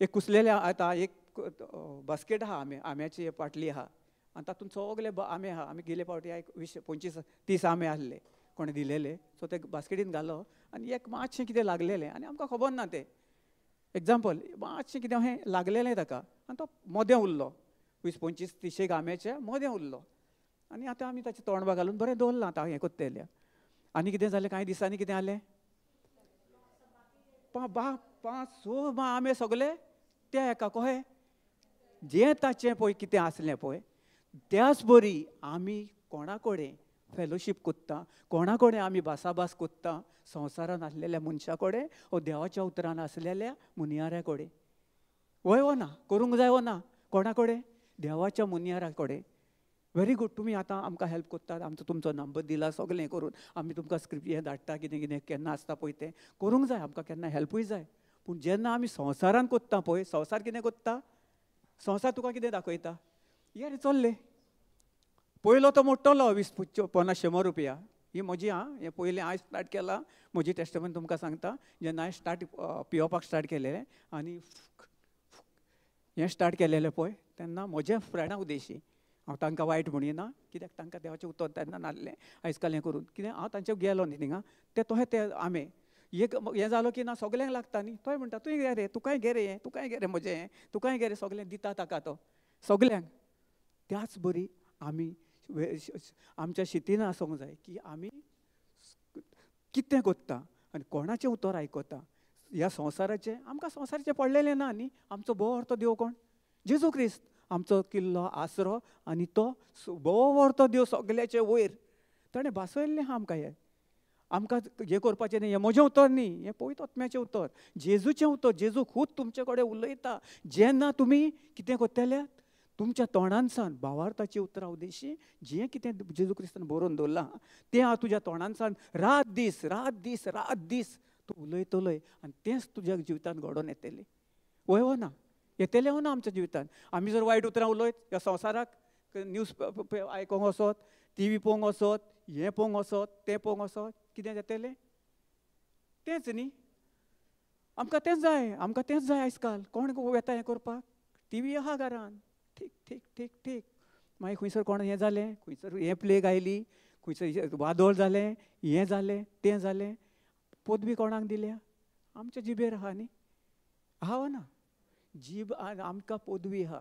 एक कुसलेले आतां एक बास्केट आहा, आंब्याची पाटली आहा, आनी तातूंत सगळे आंबे आहा. आमी गेले फावटी 20-25-30 आंबे आहले कोणें दिलेले. सो ते बास्केटीन घालो आनी एक मातशें कितें लागलेलें आनी आमकां खबर ना तें. एग्जाम्पल, मातशें कितें अशें लागलेलें ताका आनी तो मोदें उरलो. 20-25-30 आंब्याचे मोदें उरलो. आनी आतां आमी ताचें तोंड घालून बरें दवरलां आतां हें कोत्तेलें. आनी कितें जालें, कांय दिसांनी कितें जालें, 5-6 आंबे सगळे ते हेका कशें जें ताचें पळय कितें आसलें पळय, त्याच बरी आमी कोणा कडेन फेलोशीप कोत्ता, कोणा कडेन आमी भासाभास कोत्ता, संवसारान आसलेल्या मनशा कडेन वो देवाच्या उतरान आसलेल्या मुनियाऱ्या कडेन. वय हो ना? करूंक जाय हो ना? कोणा कडेन? देवाच्या मुनियारा कडेन. Very good. तुमी आतां आमकां हेल्प कोत्तात, आमचो तुमचो नंबर दिला, सगळें करून आमी तुमकां स्क्रिप्ट हें धाडटा, कितें कितें केन्ना आसता पळय तें करूंक जाय. आमकां केन्ना हेल्पूय जाय. पूण जेन्ना आमी संवसारान कोत्ता पळय, संवसार कितें कोत्ता? संवसार तुका कितें दाखयता? ये रे चल्ले, पयलो तो मोडटलो 20-50-100 रुपया. ही म्हजी हें पयलें हांवें स्टार्ट केलां. म्हजी टेस्टमेंट तुमकां सांगता. जेन्ना हांवें पियोवपाक स्टार्ट केलेलें आनी हें स्टार्ट केलेलें पळय, तेन्ना म्हज्या फ्रेंडाक उदेशी हांव तांकां वायट म्हणिना, कित्याक तांकां देवाचें उतर तेन्ना नासलें. आयज काल हें करून कितें हांव तांचे गेलो न्ही थिंगा, ते तोहे ते आंबे एक हें जालो की ना सगळ्यांक लागता न्ही. तोय म्हणटा तुवें घे रे, तुकाय घे रे हें, तुकाय घे रे म्हजें हें, तुकाय घे रे, सगळें दिता ताका तो सगळ्यांक. त्याच बरी आमी आमच्या शितीन आसूंक जाय की आमी कितें कोत्ता आनी कोणाचें उतर आयकता. ह्या संवसाराचें आमकां संवसाराचें पडलेलें ना न्ही. आमचो बोव व्हरतो देव कोण? जेजू क्रिस्त, आमचो किल्लो आसरो. आनी तो बोव व्हरतो देव सगळ्याचे वयर. ताणें भासयल्लें आहा आमकां हें. आमकां हें करपाचें न्ही, हें म्हजें उतर न्ही, हें पवित्र आत्म्याचें उतर, जेजूचें उतर. जेजू खूब तुमचे कडेन उलयता. जेन्ना तुमी कितें कोत्तेल्यात, तुमच्या तोंडांसान भावार्थाची उतरां उद्देशी जें कितें जेजू क्रिस्तान बरोवन दवरलां तें हांव तुज्या तोंडांसान रात दीस तूं उलयतलोय आनी तेंच तुज्या जिवितांत घडोवन येतलें. वय हो ना, येतलें हो ना आमच्या जिवितांत. आमी जर वायट उतरां उलयत ह्या संवसाराक न्यूज आयकोंक वचत, TV पळोवंक वचत, हें पळोवंक वचत, तें पळोवंक वचत, कितें जातलें? तेंच न्ही. आमकां तेंच जाय आयज काल. कोण येता हें करपाक? TV आहा घरान, ठीक ठीक ठीक ठीक. मागीर खंयसर कोण हें जालें, खंयसर हें प्लेग आयली, खंयसर वादळ जालें, हें जालें, तें जालें. पदवी कोणाक दिल्या? आमच्या जिबेर आहा न्ही. आहा वा ना? जीब आमकां पदवी आहा.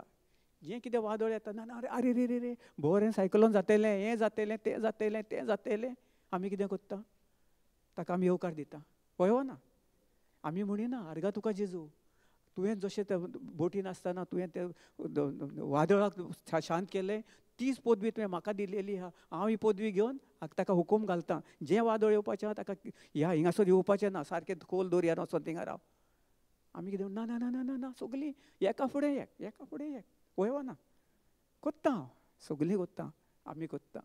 जें कितें वादळ येता ना आरे रे रे रे बरें सायक्लोन जातलें, हें जातलें, तें जातलें, तें जातलें. आमी कितें करता? ताका आमी येवकार दिता. पळय हो ना, आमी म्हणिना आर्गा तुका जेजू, तुवें जशें त्या बोटीन आसतना तुवें ते वादळाक शांत केलें, तीच पदवी तुवें म्हाका दिलेली आहा. हांव ही पदवी घेवन ताका हुकूम घालतां, जें वादळ येवपाचें आहा ताका ह्या हिंगासर येवपाचें ना, सारकें खोल दर्यान वचोन थिंगा राव. आमी कितें ना ना ना ना ना सगलीं एका फुडें एक. वय हो ना, कोत्ता हांव, सगलीं कोत्ता, आमी कोत्ता.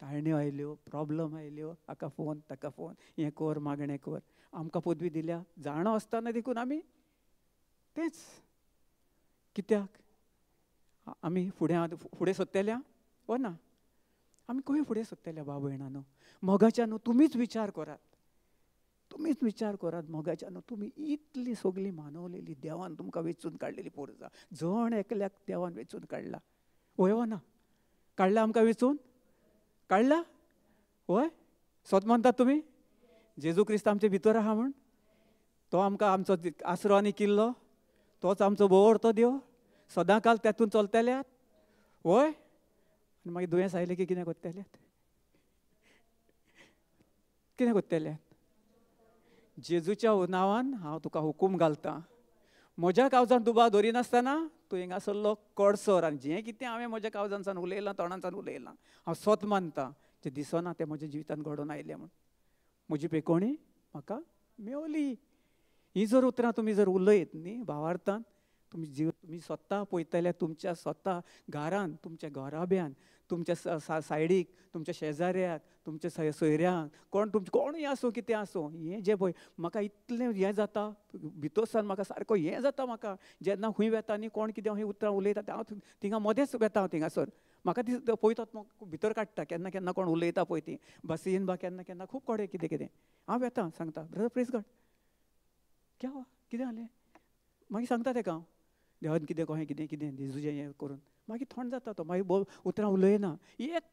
ताळण्यो आयल्यो, प्रॉब्लम आयल्यो, हाका फोन ताका फोन, हें कर मागणें कर. आमकां पदवी दिल्या, जाणो आसतना देखून आमी तेंच. कित्याक? आमी फुडें सरतल्या वा ना? आमी खंय फुडें सरतल्या भाव भयणांनो? मोगाच्यान तुमीच विचार करात मोगाच्यान. तुमी इतली सगळी मानवलेली देवान तुमकां वेचून काडलेली पोरसां, जण एकल्याक देवान वेचून काडला. वय हो ना? काडला आमकां वेचून? काडला? वय सत म्हणटात तुमी? जेजू क्रिस्त आमचे भितर आहा म्हण? तो आमकां आमचो आसरो आनी किल्लो, तोच आमचो बोवडतो देव, सदां काल तेतून चलतल्यात. वय आनी मागीर दुयेंस आयलें की कितें करतल्यात? कितें करतल्यात? जेजूच्या नांवान हांव तुका हुकूम घालतां, म्हज्या काळजान दुबाव धरिनासतना तूं हिंगासरलो कडसर. आनी जें कितें हांवें म्हज्या काळजानसान उलयलां, तोंडानसान उलयलां, हांव सत मानतां जें दिसना तें म्हज्या जिवितांत घडोवन आयलें म्हूण. म्हजी पेकोणी म्हाका मेवली. ही जर उतरां तुमी जर उलयत न्ही भावार्थान, तुमी स्वता पळयतले तुमच्या स्वता घरान, तुमच्या घराब्यान, तुमच्या सायडीक, तुमच्या शेजाऱ्याक, तुमच्या सोयऱ्यांक, कोणूय आसूं कितें आसूं, हें जें पळय म्हाका इतलें हें जाता भितरसान, म्हाका सारको हें जाता. म्हाका जेन्ना खंय वेता न्ही, कोण कितें खंय उतरां उलयता तें हांव थिंगा मदेंच वेता. हांव थिंगासर म्हाका ती पळयतात भितर काडटा. केन्ना केन्ना कोण उलयता पळय ती बसीन बा केन्ना केन्ना खूब कोडे कितें हांव वेता, सांगता ब्रदर प्रेज गॉड, क्या कितें जालें? मागीर सांगता तेका हांव देवान कितें कहें कितें कितें जेजूचें हें करून. मागीर थंड जाता तो. मागीर उतरां उलयना. एक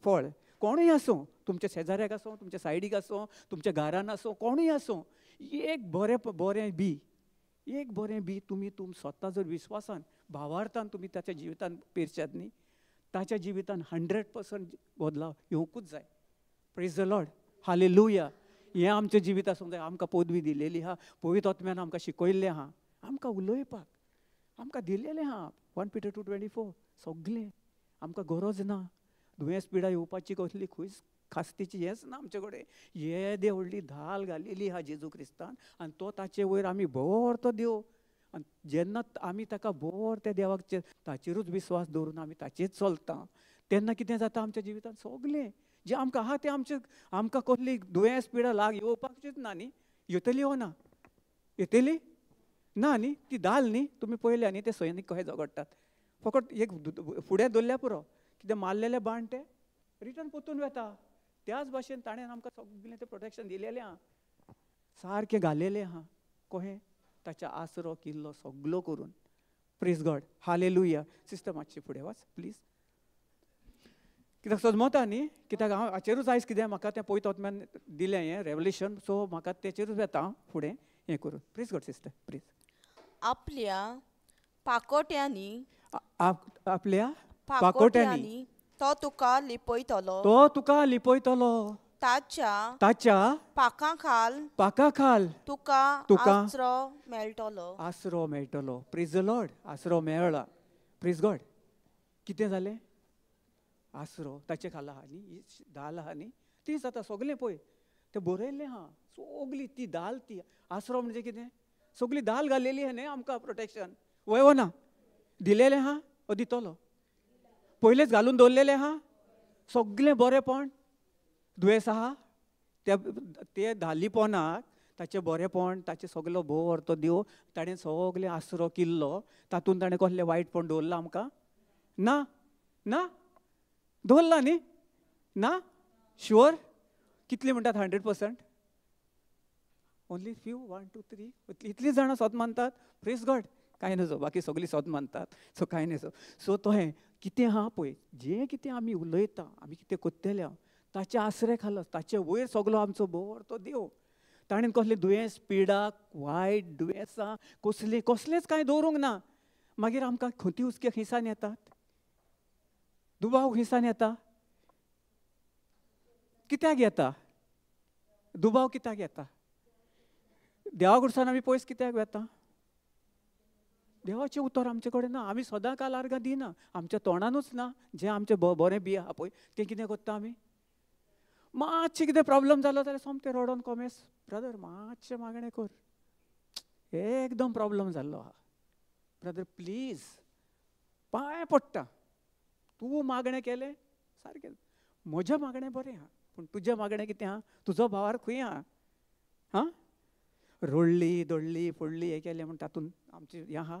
फळ कोणूय आसूं, तुमच्या शेजाऱ्याक आसूं, तुमच्या सायडीक आसूं, तुमच्या घरान आसूं, कोणूय आसूं, एक बरें बी तुमी स्वता जर विश्वासान भावार्थान तुमी ताच्या जिवितान पेरशात न्ही, ताच्या जिवितान 100% बदलाव येवंकूच जाय. Praise the Lord, hallelujah. हें आमचें जिवीत आसूंक जाय. आमकां पदवी दिलेली आहा, पवित्र आत्म्यान आमकां शिकयल्लें आहा, आमकां उलोवपाक आमकां दिलेलें आहा. 1 Peter 2:24 सगलें आमकां गरज ना. दुयेंस पिडा येवपाची कसली खंयच खास्तीची हेंच ना आमचे कडेन. येदे व्हडली धाल घालिल्ली आहा जेजू क्रिस्तान, आनी तो ताचे वयर आमी भोर तो देव. आनी जेन्ना आमी ताका भोर त्या देवाक ताचेरूच विश्वास दवरून आमी ताचेच चलता, तेन्ना कितें जाता आमच्या जिवितांत? सगलें जें आमकां आहा तें आमकां कसली दुयेंस पिडा लाग येवपाचीच ना न्ही. येतली हो ना? येतली ना न्ही. ती दाल न्ही, तुमी पळयल्या न्ही ते सैनीक कशे झगडटात. फकत एक फुडें दवरल्या पुरो, कितें मारलेले बाण ते रिटर्न पोतून वेता. त्याच भाशेन ताणें आमकां सगलें तें प्रोटेक्शन दिलेलें आहा, सारकें घालेलें आहा. कहें? ताच्या आसरो किल्लो सगलो करून. Praise God, hallelujah. सिस्टर मातशी फुडें वच प्लीज. कित्याक सजमता न्ही, कित्याक हांव हाचेरूच आयज कितें म्हाका तें पवित्र आत्म्यान दिलें हें रेवलेशन, सो म्हाका तेचेरूच येता हांव फुडें हें करून. Praise God sister please. आपल्या पाकोट्यांनी तो तुका लिपयतलो, ताच्या पाखां खाल तुका आसरो मेळटलो. Praise the Lord. आसरो मेळ्ळा. Praise God. कितें जालें? आसरो ताचे खाला आहा न्ही, दाल आहा न्ही, ती जाता सगलें पळय तें बरयल्लें आहा. सगली ती दाल, ती आसरो म्हणजे कितें? सगली दाल घालेली आहा न्ही आमकां प्रोटेक्शन. वय हो ना? दिलेलें आहा, दितलो. पयलेच घालून दवरलेले आहा सगळें बरेंपण दुयेंस आहा ते धालीपणाक ताचें बरेंपण ताचें सगळो भोव अर्थ देव ताणें सगळें आसरो किल्लो तातूंत ताणें कसलें वायटपण दवरलां आमकां ना ना दवरला न्ही ना शुअर कितली म्हणटात 100%? ओन्ली फ्यू 1 2 3 इतलीं जाणां सोद मानतात प्रेज गॉड कांय नजो बाकी सगळीं सोद मानतात सो कांय नजो सो तो हें कितें आहा पळय जें कितें आमी उलयता आमी कितें कोत्तेल्या ताचे आसरे खाला ताचे वयर सगळो आमचो भोव तो देव ताणें कसलें दुयेंस पिडाक वायट दुयेंसां कसलेंच कांय दवरूंक ना मागीर आमकां खंती हुस्के खिसान येतात दुबाव खिसान येता कित्याक येता दुबाव कित्याक येता देवा कडच्यान आमी पयस कित्याक वेता देवाचें उतर आमचे कडेन ना आमी सदां काल आर्गां दिना आमच्या तोंडानूच ना जें आमचें बरें बी आहा पळय तें कितें करता आमी मातशें कितें प्रॉब्लम जालो जाल्यार सोमतें रडोन कोमेस ब्रदर मातशें मागणें कर एकदम प्रॉब्लम जाल्लो आहा ब्रदर प्लीज पांय पडटा तूं मागणें केलें सारकें म्हजें मागणें बरें आहा पूण तुजें मागणें कितें आहा तुजो भावार खंय आहा हां रडली दडली पडली हें केलें म्हण तातूंत आमचें हें आहा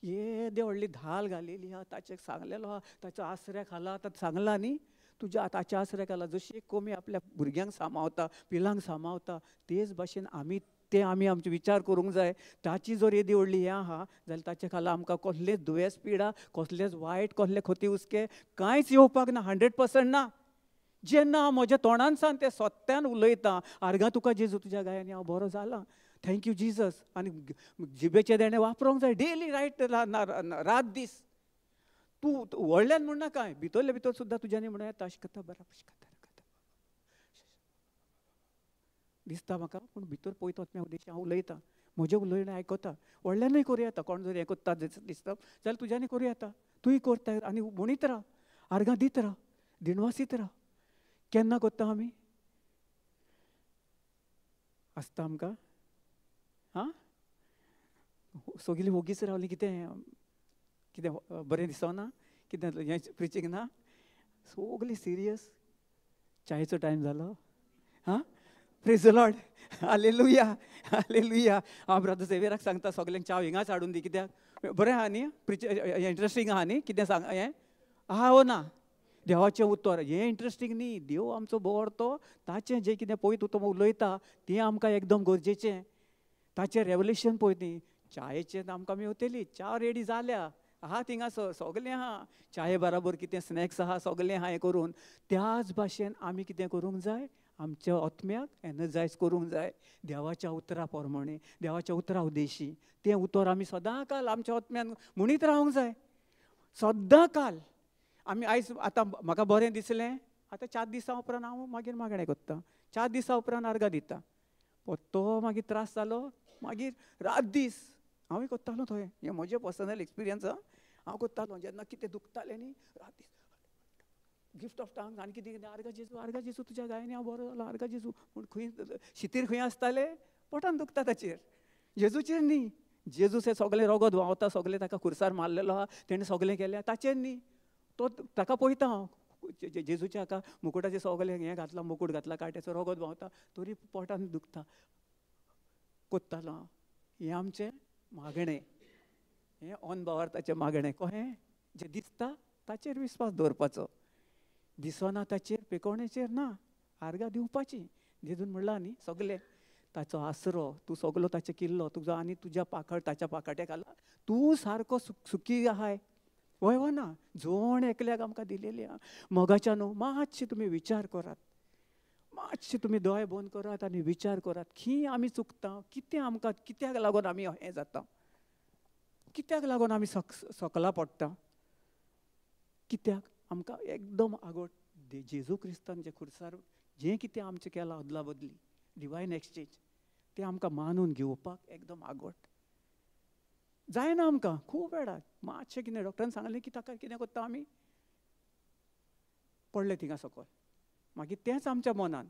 येदें व्हडली धाल घालिल्ली आहा ताचें सांगलेलो आहा ताच्या आसऱ्या खाला ताका सांगलां न्ही तुज्या ताच्या आसऱ्या खाला जशी कोमी आपल्या भुरग्यांक सांबाळता पिलांक सांबाळता तेच भाशेन आमी आमचे विचार करूंक जाय ताची जर येदी व्हडली हें आहा जाल्यार ताचे खाला आमकां कसलेच दुयेंस पिडा कसलेच वायट कसले खोती हुस्के कांयच येवपाक ना 100% ना जेन्ना हांव म्हज्या तोंडान सावन तें सत्यान उलयतां आर्गां तुका जेजू तुज्या गायांनी हांव बरो जाला थँक्यू जिजस आनी जिबेचे देणे वापरूंक जाय डेली रायट रात दीस तूं व्हडल्यान म्हणना कांय भितरले भितर सुद्दां तुज्यानी म्हणून येता अशें करता बरा दिसता म्हाका पूण भितर पळयता हांव उद्देश हांव उलयतां म्हजें उलयणें आयकता व्हडल्यानूय करूं येता कोण जर हें कोत्ता दिसता जाल्यार तुज्यानी करूं येता तूंय करता आनी म्हणीत राव आर्गां दीत राव दिनवासीत राव केन्ना कोत्ता आमी आसता आमकां हां सगळीं ओगीच रावलीं कितें बरें दिसना कितें हें प्रिचींग ना सगळीं सिरियस चायेचो टायम जालो हां praise the Lord hallelujah hallelujah हांव ब्रदर झेवियराक सांगता सगळ्यांक चाव हिंगाच हाडून दी कित्याक बरें आहा न्ही इंट्रस्टींग आहा न्ही कितें सांग हें आहा वो ना देवाचें उतर हें इंट्रस्टींग न्ही देव आमचो बोवोरतो ताचें जें कितें पळय तूं तो उलयता तें आमकां एकदम गरजेचें ताचें रेवल्युशन पळय ती चायेचें आमकां मेवतली च्या रेडी जाल्या आहा थिंगासर सगलें आहा चाये बराबर कितें स्नॅक्स आहा सगलें आहा हें करून त्याच भाशेन आमी कितें करूंक जाय आमच्या आत्म्याक एनर्जायज करूंक जाय देवाच्या उतरा प्रमाणे देवाच्या उतरा उद्देशी तें उतर आमी सदां काल आमच्या आत्म्यान म्हणीत रावंक जाय सदां काल आमी आयज आतां म्हाका बरें दिसलें आतां 4 दिसां उपरांत हांव मागीर मागणें करतां 4 दिसां उपरांत आर्गां दिता तो मागीर त्रास जालो मागीर रात दीस हांवूय करतालो थंय हें म्हजें पर्सनल एक्सपिरियन्स हांव करतालो जेन्ना कितें दुखतालें न्ही रात दीस गिफ्ट ऑफ टंग आनी कितें कितें आर्गा जेजू तुज्या गायनी हांव बरो जालो आर्गा जेजू पूण खंय शितीर खंय आसताले पोटान दुखता ताचेर जेजूचेर न्ही जेजूस हें सगळें रगत व्हांवता सगळें ताका खुर्सार मारलेलो आहा तेणें सगळें केलें ताचेर न्ही तो ताका पळयता हांव जेजूच्या हाका मुकुटाचें सगळें हें घातलां मुकूट घातला काट्याचो रगत व्हांवता तरी पोटान दुखता कोत्तालो हांव हें आमचें मागणें हें अनभावार्थाचें मागणें कहें जें दिसता ताचेर विस्वास दवरपाचो दिसना ताचेर पेकोवणेचेर ना आर्गां दिवपाची जेजून म्हणलां न्ही सगलें ताचो आसरो तूं सगलो ताचे किल्लो तुजो आनी तुज्या ताच्या पाकाट्याक घाला तूं सारको सुखी आहाय वय वो ना जोण एकल्याक आमकां दिलेली आहा मोगाच्या न्हू मातशें तुमी विचार करात मातशें तुमी दोळे बंद करात आनी विचार करात खंय आमी चुकता कितें आमकां कित्याक लागून आमी हें जाता कित्याक लागून आमी सकला पडटा कित्याक आमकां एकदम आगोट जेजू क्रिस्तान जे खुर्सार जें कितें आमचें केलां अदला बदली डिवायन एक्सचेंज तें आमकां मानून घेवपाक एकदम आगोट जायना आमकां खूब वेळार मातशें कितें डॉक्टरान सांगलें की ताका कितें करता आमी पडले थिंगा सकयल मागीर तेंच आमच्या मनान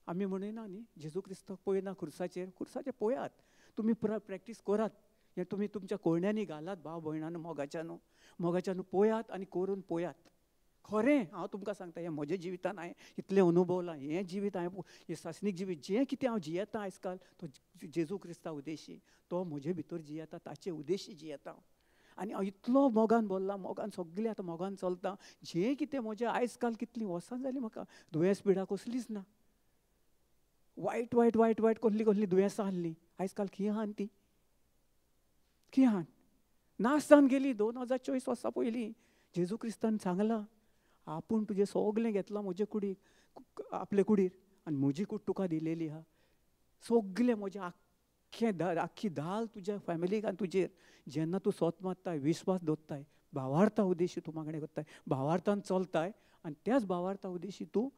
आमी म्हणिना न्ही जेजू क्रिस्ताक पळयना खुर्साचेर पळयात तुमी प्रॅक्टीस करात हें तुमी तुमच्या कोयण्यांनी घालात भाव भयणान मोगाच्या न्हू पळयात आनी करून पळयात खरें हांव तुमकां सांगता, हें म्हज्या जिवितान हांवें इतलें अनुभवलां. हें जिवीत हांवें हें सासणीक जिवीत जें कितें हांव जियेता आयज काल, तो जेजू क्रिस्ता उद्देशी तो म्हजे भितर जियेता, ताचे उद्देशी जियेता हांव. आनी हांव इतलो मोगान भरला, मोगान सगळें आतां मोगान चलता. जें कितें म्हजें आयज काल कितलीं वर्सां जालीं म्हाका दुयेंस पिडा कसलीच ना. वायट वायट वायट वायट कसलीं कसलीं दुयेंसां आसलीं, आयज काल खंय आहान ती, खंय आहान? नाश जावन गेली. 2024 वर्सां पयलीं जेजू क्रिस्तान सांगलां, आपूण तुजें सगळें घेतलां म्हजे कुडीक, आपले कुडीर, आनी म्हजी कूड तुका दिलेली आहा. सगळें म्हजें आख्खी धाल तुज्या फॅमिलीक आनी तुजेर. जेन्ना तूं स्वत मारताय, विश्वास दवरताय, भावार्था उद्देशी तूं मागणें करताय, भावार्थान चलताय, आनी त्याच भावार्था उद्देशी तूं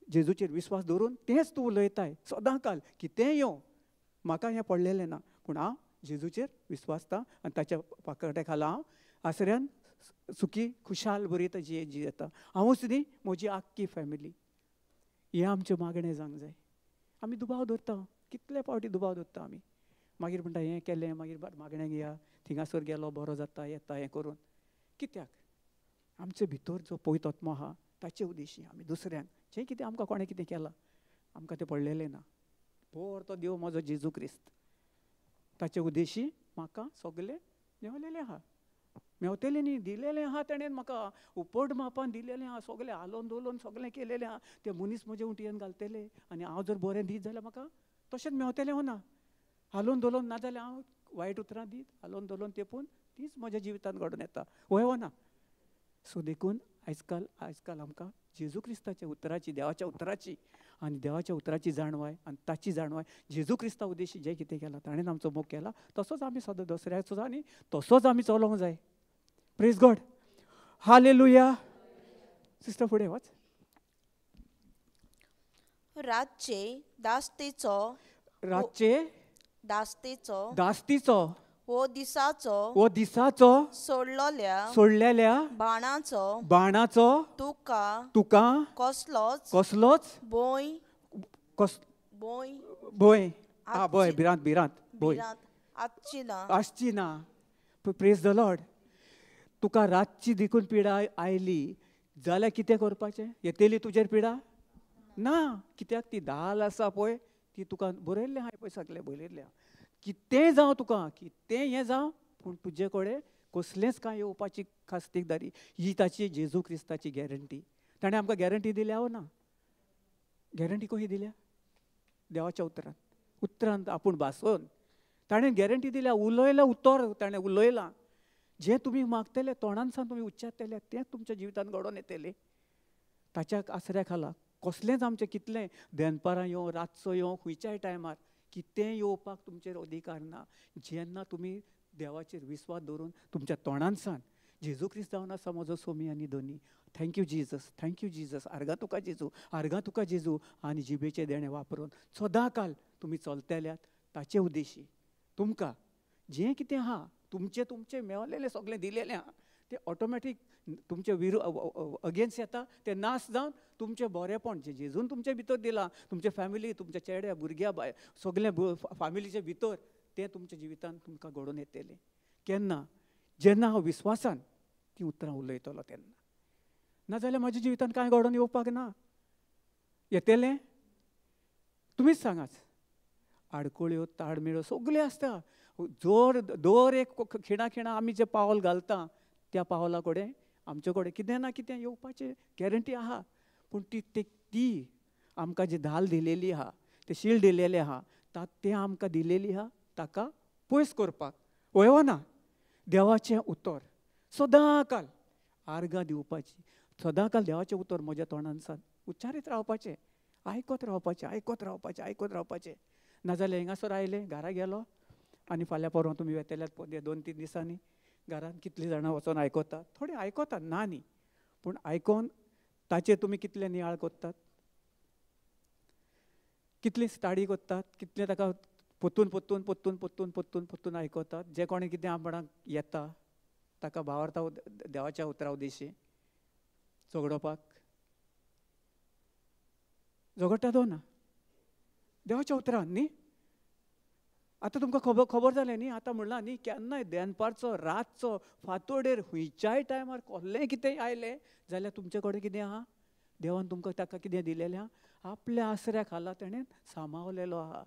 जेजूचेर विश्वास दवरून तेंच तूं उलयताय सदां काल. कितेंय येवं, म्हाका हें पडलेलें ना, पूण हांव जेजूचेर विश्वासता आनी ताच्या पाकट्या खाला हांव आसऱ्यान सुखी खुशाल बरी जियेता. हांवूच न्ही, म्हजी आख्खी फॅमिली. हें आमचें मागणें जावंक जाय. आमी दुबाव दवरता, कितले फावटी दुबाव दवरता आमी. मागीर म्हणटा हें केलें, मागीर मागण्याक या, थिंगासर गेलो बरो जाता येता हें करून. कित्याक? आमचे भितर जो पवित्र आत्मा आहा ताचे उद्देशी आमी दुसऱ्यांक जें कितें आमकां कोणें कितें केलां आमकां तें पडलेलें ना. पोर तो देव म्हजो जेजू क्रिस्त, ताचे उद्देशी म्हाका सगळें मेवलेलें आहा. मेवतेलें न्ही, दिलेलें आहा. ताणें म्हाका उपट मापान दिलेलें आहा. सगळें हालोवन दोलोवन सगळें केलेलें आहा. तें मनीस म्हजे उंटयेन घालतले आनी हांव जर बरें दीत जाल्यार म्हाका तशेंच मेवतलें हो ना. हालोवन दोलोवन ना जाल्यार हांव वायट उतरां दीत, हालोवन दोलोवन तेंपून तीच म्हज्या जिवितान घडोवन येता. वय हो ना. सो देखून आयज काल आमकां जेजू क्रिस्ताच्या उतराची, देवाच्या उतराची आनी देवाच्या उतराची जाणवाय आनी ताची जाणवाय जेजू क्रिस्ता उद्देशी जें कितें केलां, ताणें आमचो मोग केला, तसोच आमी सदां दसऱ्याचो आनी तसोच आमी चलोंक जाय. Praise God. हालेलुया. सिस्टर फुडें वच. रातचे दास्तेचो वो दिसाचो सोडलेल्या बाणाचो तुका कसलोच भंय भिरांत आसची ना. Praise the Lord. तुका रातची देखून पिडा आयली जाल्यार कितें करपाचें? येतली तुजेर पिडा ना. कित्याक ती धाल आसा पळय, ती तुका बरयल्लें आहा पळय, सगळें बरयल्लें आहा. कितेंय जावं तुका, कितेंय हें जावं, पूण तुजे कडेन कसलेंच कांय येवपाची खास्तीकदारी ही ताची जेजू क्रिस्ताची गॅरंटी. ताणें आमकां गॅरंटी दिल्या हो ना. गॅरंटी कशी दिल्या? देवाच्या उतरांत आपूण भासून ताणें गॅरंटी दिल्या. उलयलां उतर, ताणें उलयलां. जें तुमी मागतले तोंडान सावन तुमी उच्चारतले तें तुमच्या जिवितान घडोवन येतलें. ताच्या आसऱ्या खाला कसलेंच आमचें कितलें दनपारां येवं, रातचो येवं, खंयच्याय टायमार कितेंय येवपाक तुमचेर अधिकार ना. जेन्ना तुमी देवाचेर विस्वास दवरून तुमच्या तोंडान सावन जेजू क्रिस्त जावन आसा म्हजो सोमी आनी दोनी. थँक्यू जिजस, थँक्यू जिजस, आर्गा तुका जेजू, आर्गा तुका जेजू, आनी जिबेचे देणे वापरून सदां काल तुमी चलतल्यात ताचे उद्देशी. तुमकां जें कितें आहा तुमचें मेवलेलें सगळें दिलेलें आहा, तें ऑटोमॅटीक तुमचे अगेन्स्ट येता. तें नाश जावन तुमचें बरेंपण जें जेजून तुमचे भितर दिलां, तुमचे फॅमिली, तुमच्या चेड्या भुरग्या बाय सगळें फॅमिलीचे भितर, तें तुमच्या जिवितान तुमकां घडोवन येतलें. केन्ना? जेन्ना हांव विस्वासान ती उतरां उलयतलो तेन्ना. नाजाल्यार म्हज्या जिवितान कांय घडोवन येवपाक ना. येतलें? तुमीच सांगात. आडकोळ्यो, ताळमेळ्यो सगळें आसता. दर एक खिणा आमी जें पावल घालता त्या पावला कडेन आमचे कडेन कितें ना कितें येवपाचें गॅरंटी आहा. पूण ती आमकां जी धाल दिलेली आहा, तें शील दिलेलें आहा, तें आमकां दिलेली आहा ताका पयस करपाक. वय ना. देवाचें उतर सदां काल आर्गां दिवपाची. सदां काल देवाचें उतर म्हज्या तोंडान सावन उच्चारीत रावपाचें, आयकत रावपाचें. नाजाल्यार हिंगासर आयले, घरा गेलो आनी फाल्यां परवां तुमी वेतेल्यात 2-3 दिसांनी घरान कितलीं जाणां वचोन आयकतात. थोडीं आयकतात ना न्ही, पूण आयकोन ताचेर तुमी कितलें नियाळ कोत्तात, कितली स्टाडी कोत्तात, कितलें ताका पोत्तून आयकतात. जे कोणें कितें आपणाक येता ताका भावार्था देवाच्या उतरा उद्देशी झगडोवपाक झगडटा तो ना. देवाच्या उतरान न्ही आतां तुमकां खबर जालें न्ही, आतां म्हणलां न्ही, केन्नाय दनपारचो रातचो फातोडेर खंयच्याय टायमार कसलेंय कितेंय आयलें जाल्यार तुमचे कडेन कितें आहा, देवान तुमकां ताका कितें दिलेलें आहा, आपल्या आसऱ्या खाला तेणें सांबाळलेलो आहा.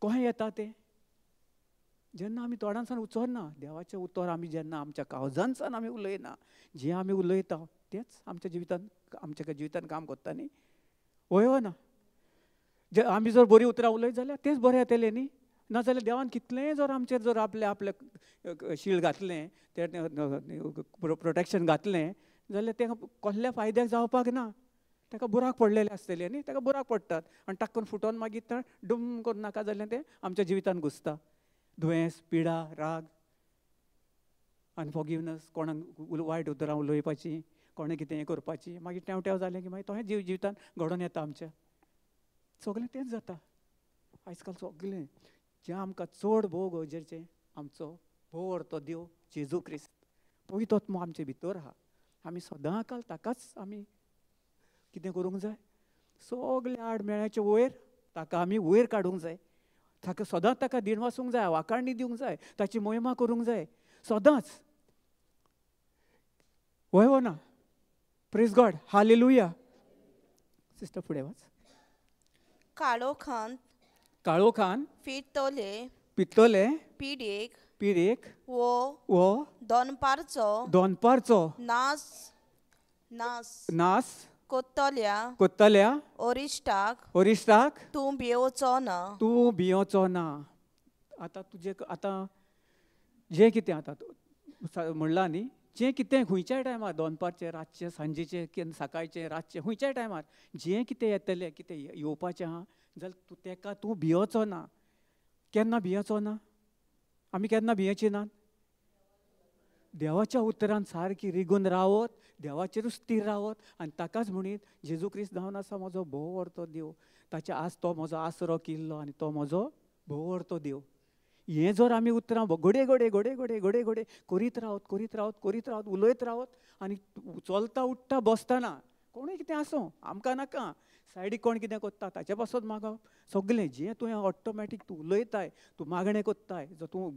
कशें येता तें, जेन्ना आमी तोंडासान उचोरना देवाचें उतर, आमी जेन्ना आमच्या काळजांतसान आमी उलयना, जें आमी उलयता तेंच आमच्या जिवितांत काम करता न्ही. वय ना, जे आमी जर बरीं उतरां उलयत जाल्यार तेंच बरें येतलें न्ही. नाजाल्यार देवान कितलेंय जर आमचेर जर आपलें शील्ड घातलें, तें प्रोटेक्शन घातलें जाल्यार तें कसल्या फायद्याक जावपाक ना. ताका बुराक पडलेले आसतले न्ही, ताका बुराक पडटात आनी टाकून फुटोन मागीर तें डूम करून नाका जाल्यार तें आमच्या जिवितांत घुसता. दुयेंस, पिडा, राग, अनफॉरगिवनेस, कोणाक वायट उतरां उलोवपाची, कोणें कितें करपाची, मागीर टेंव जालें की मागीर तोहें जिवितांत घडोवन येता आमच्या. सगळें तेंच जाता आयज काल. सगळें जें आमकां चड भोव गरजेचें, आमचो भोव व्हरतो देव जेजू क्रिस्त, पवित्र आत्मो आमचे भितर आहा. आमी सदां काल ताकाच आमी कितें करूंक जाय, सगळे आडमेळ्याचे वयर ताका आमी वयर काडूंक जाय. ताका सदांच ताका दिन वासूंक जाय, वाखाणणी दिवंक जाय, ताची महिमा करूंक जाय सदांच. वय ना, प्रेज गॉड, हालेलुया. सिस्टर फुडें वाच. काळोखान पित्तोले पिडेक वो दोनपारचो नास कोत्तल्या ओरिश्टाक तूं भियोचो ना. आतां जें कितें आतां म्हणलां न्ही, जें कितें खंयच्याय टायमार दोनपारचें, रातचें, सांजेचें, सकाळचें, रातचें, खंयच्याय टायमार जें कितें येतलें, कितें येवपाचें आहा जाल्यार तेका तूं भियोचो ना. केन्ना भियोचो ना? आमी केन्ना भियेची नात? देवाच्या उतरान सारकी रिगून रावत, देवाचेरूच स्थिर रावत आनी ताकाच म्हणीत जेजू क्रिस्त जावन आसा म्हजो भोव व्हरतो देव. तो म्हजो आसरो किल्लो आनी तो म्हजो भोव व्हरतो देव. हें जर आमी उतरां घोडे घोडे घोडे घोडे घोडे घोडे करीत रावत उलयत रावत आनी चलता उठ्ठा बसतना कोणूय कितें आसूं आमकां नाका, सायडीक कोण कितें करता ताचे पासत मागप, सगळें जें तुवें ऑटोमॅटीक तूं उलयताय, तूं मागणें करताय, जो तूं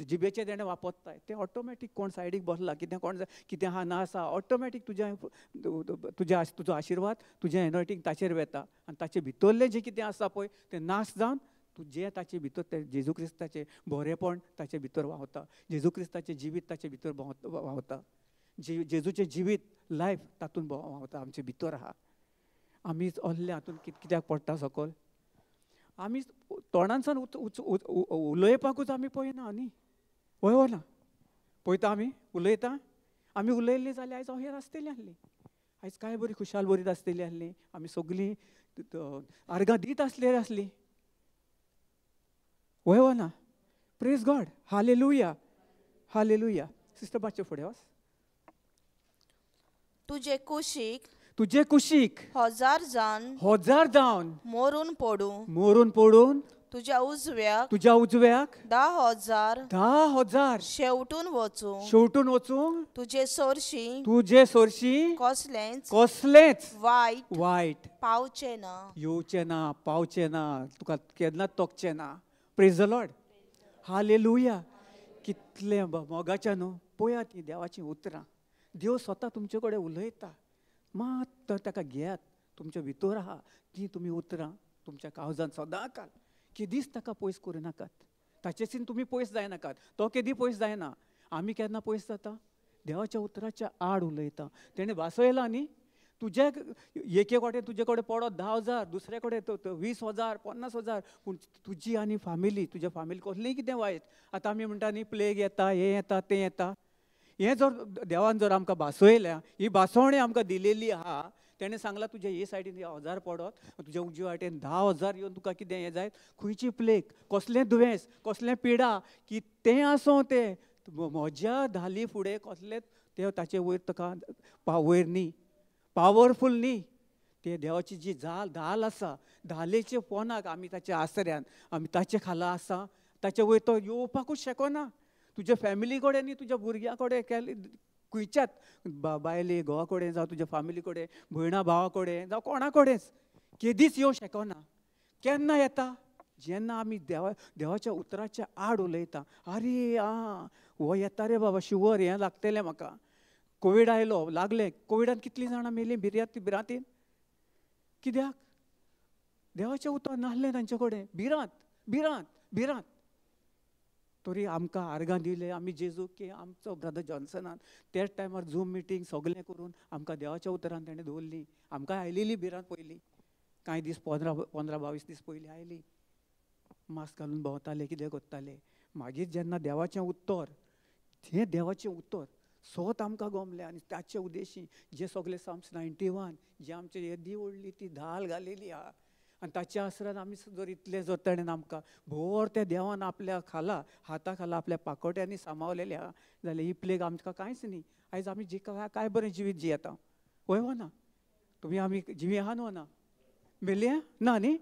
जिबेचें तेणें वापरताय तें ऑटोमॅटीक कोण सायडीक बसला, कितें आहा ना आसा, ऑटोमॅटीक तुजो आशिर्वाद, तुजें एनॉयटींग ताचेर वेता आनी ताचे भितरलें जें कितें आसा पळय तें नाश जावन तूं जें ताचे भितर तें जेजू क्रिस्ताचें बरेंपण ताचे भितर व्हांवता, जेजू क्रिस्ताचें जिवीत ताचे भितर व्हांवता, जेजूचें जिवीत लायफ तातूंत व्हांवता, आमचे भितर आहा. आमी असले हातूंत कित्याक पडटा सकयल, आमी तोंडानसान उलयपाकूच आमी पळयना न्ही. वय ना, पळयता आमी उलयता, आमी उलयल्लीं जाल्यार आयज हेर आसतलीं आसलीं, आयज काय बरी खुशाल बरीत आसतलीं आसलीं, आमी सगळीं आर्गां दीत आसलीं. वय ना, praise God, hallelujah hallelujah. Sister बाचे फुडें वच. तुजे कुशीक हजार जावन मोरून पडून तुज्या उजव्याक 10,000 शेवटून वचूं तुजे सोरशी कसलेंच वायट पावचें ना, येवचें ना, पावचें ना, तुका केन्नाच तोखचें ना. Praise the Lord, hallelujah. कितलें मोगाचें न्हू. पळयात हीं देवाचीं उतरां, देव स्वता तुमचे कडेन उलयता, मात ताका घेयात, तुमच्या भितर आहा तीं तुमी उतरां तुमच्या काळजांत सदां काल केदीच ताका पयस करूं नाकात, ताचेसीन तुमी पयस जायनाकात, तो केदी पयस जायना. आमी केन्ना पयस जाता? देवाच्या उतराच्या आड उलयता. तेणें वासयलां न्ही, तुजे एके कडेन तुजे कडेन पडत 10,000, दुसरे कडेन 20,000 50,000, पूण तुजी आनी तुज्या फामिली कसलेंय कितें वायट. आतां आमी म्हणटा न्ही प्लेग येता, हें येता, तें येता, हें जर देवान जर आमकां भासयल्या, ही भासवणी आमकां दिलेली आहा. तेणें सांगलां तुज्या हे सायडीन 10,000 पडत, तुज्या उजव्या वाटेन 10,000 येवन तुका कितें हें जायत, खंयची प्लेग, कसलें दुयेंस, कसलें पिडा, कितें आसूं तें म्हज्या धाली फुडें कसलें तें ताचे वयर ताका वयर न्ही, पावरफूल न्ही. ते देवाची जी धाल आसा, धालेच्या पोंदाक आमी ताच्या आसऱ्यान, आमी ताचे खाला आसा, ताचे वयर तो येवपाकूच शकना. तुज्या फॅमिली कडेन न्ही, तुज्या भुरग्यां कडेन, खंयच्याच बायले घोवा कडेन जावं तुज्या फॅमिली कडेन, भयणा भावा कडेन जावं कोणा कडेनच केदीच येवं शकना. केन्ना येता? जेन्ना आमी देवाच्या उतराच्या आड उलयता, अरे हो येता रे बाबा शुवर हें लागतलें म्हाका. कोवीड आयलो, लागलें. कोविडान कितलीं जाणां मेलीं भिरांतीन. कित्याक? देवाचें उतर नासलें तांचे कडेन. भिरांत. तरी आमकां आर्गां दिले आमी जेजूक, की आमचो ब्रदर जॉन्सनान त्याच टायमार झूम मिटींग सगळें करून आमकां देवाच्या उतरान ताणें दवरली. आमकां आयलेली भिरांत पयलीं, कांय दीस 15-22 दीस पयलीं आयली. मास्क घालून भोंवताले, कितें करताले. मागीर जेन्ना देवाचें उतर, तें देवाचें उतर सोत आमकां गमलें. आनी ताचे उद्देशी जे सगळे Psalms 91 जे आमचे येदी व्हडली ती धाल घालेली आहा, आनी ताच्या आसरान आमी जर इतलें जर ताणें आमकां भोर त्या देवान आपल्या हाता खाला आपल्या पाकोट्यांनी सांबाळलेले आहा, जाल्यार ही प्लेग आमकां कांयच न्ही. आयज आमी काय बरें जिवीत जियेता. वय ना तुमी, आमी जिवी आहा न्हू ना? मेल्या ना न्ही?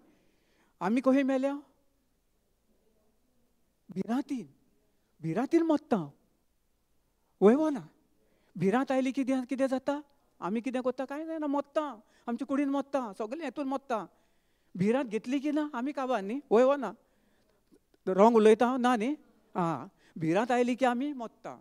आमी कशें मेल्या? भिरांतीन मरता. वय ना? भिरांत आयली कितें जाता? आमी कितें करता? कांय जायना, मरता. आमच्या कुडीन मरता, सगळें हेतून मरता. भिरांत घेतली की ना आमी काबार न्ही? वय ना? रॉंग उलयता ना न्ही? भिरांत आयली की आमी मरता.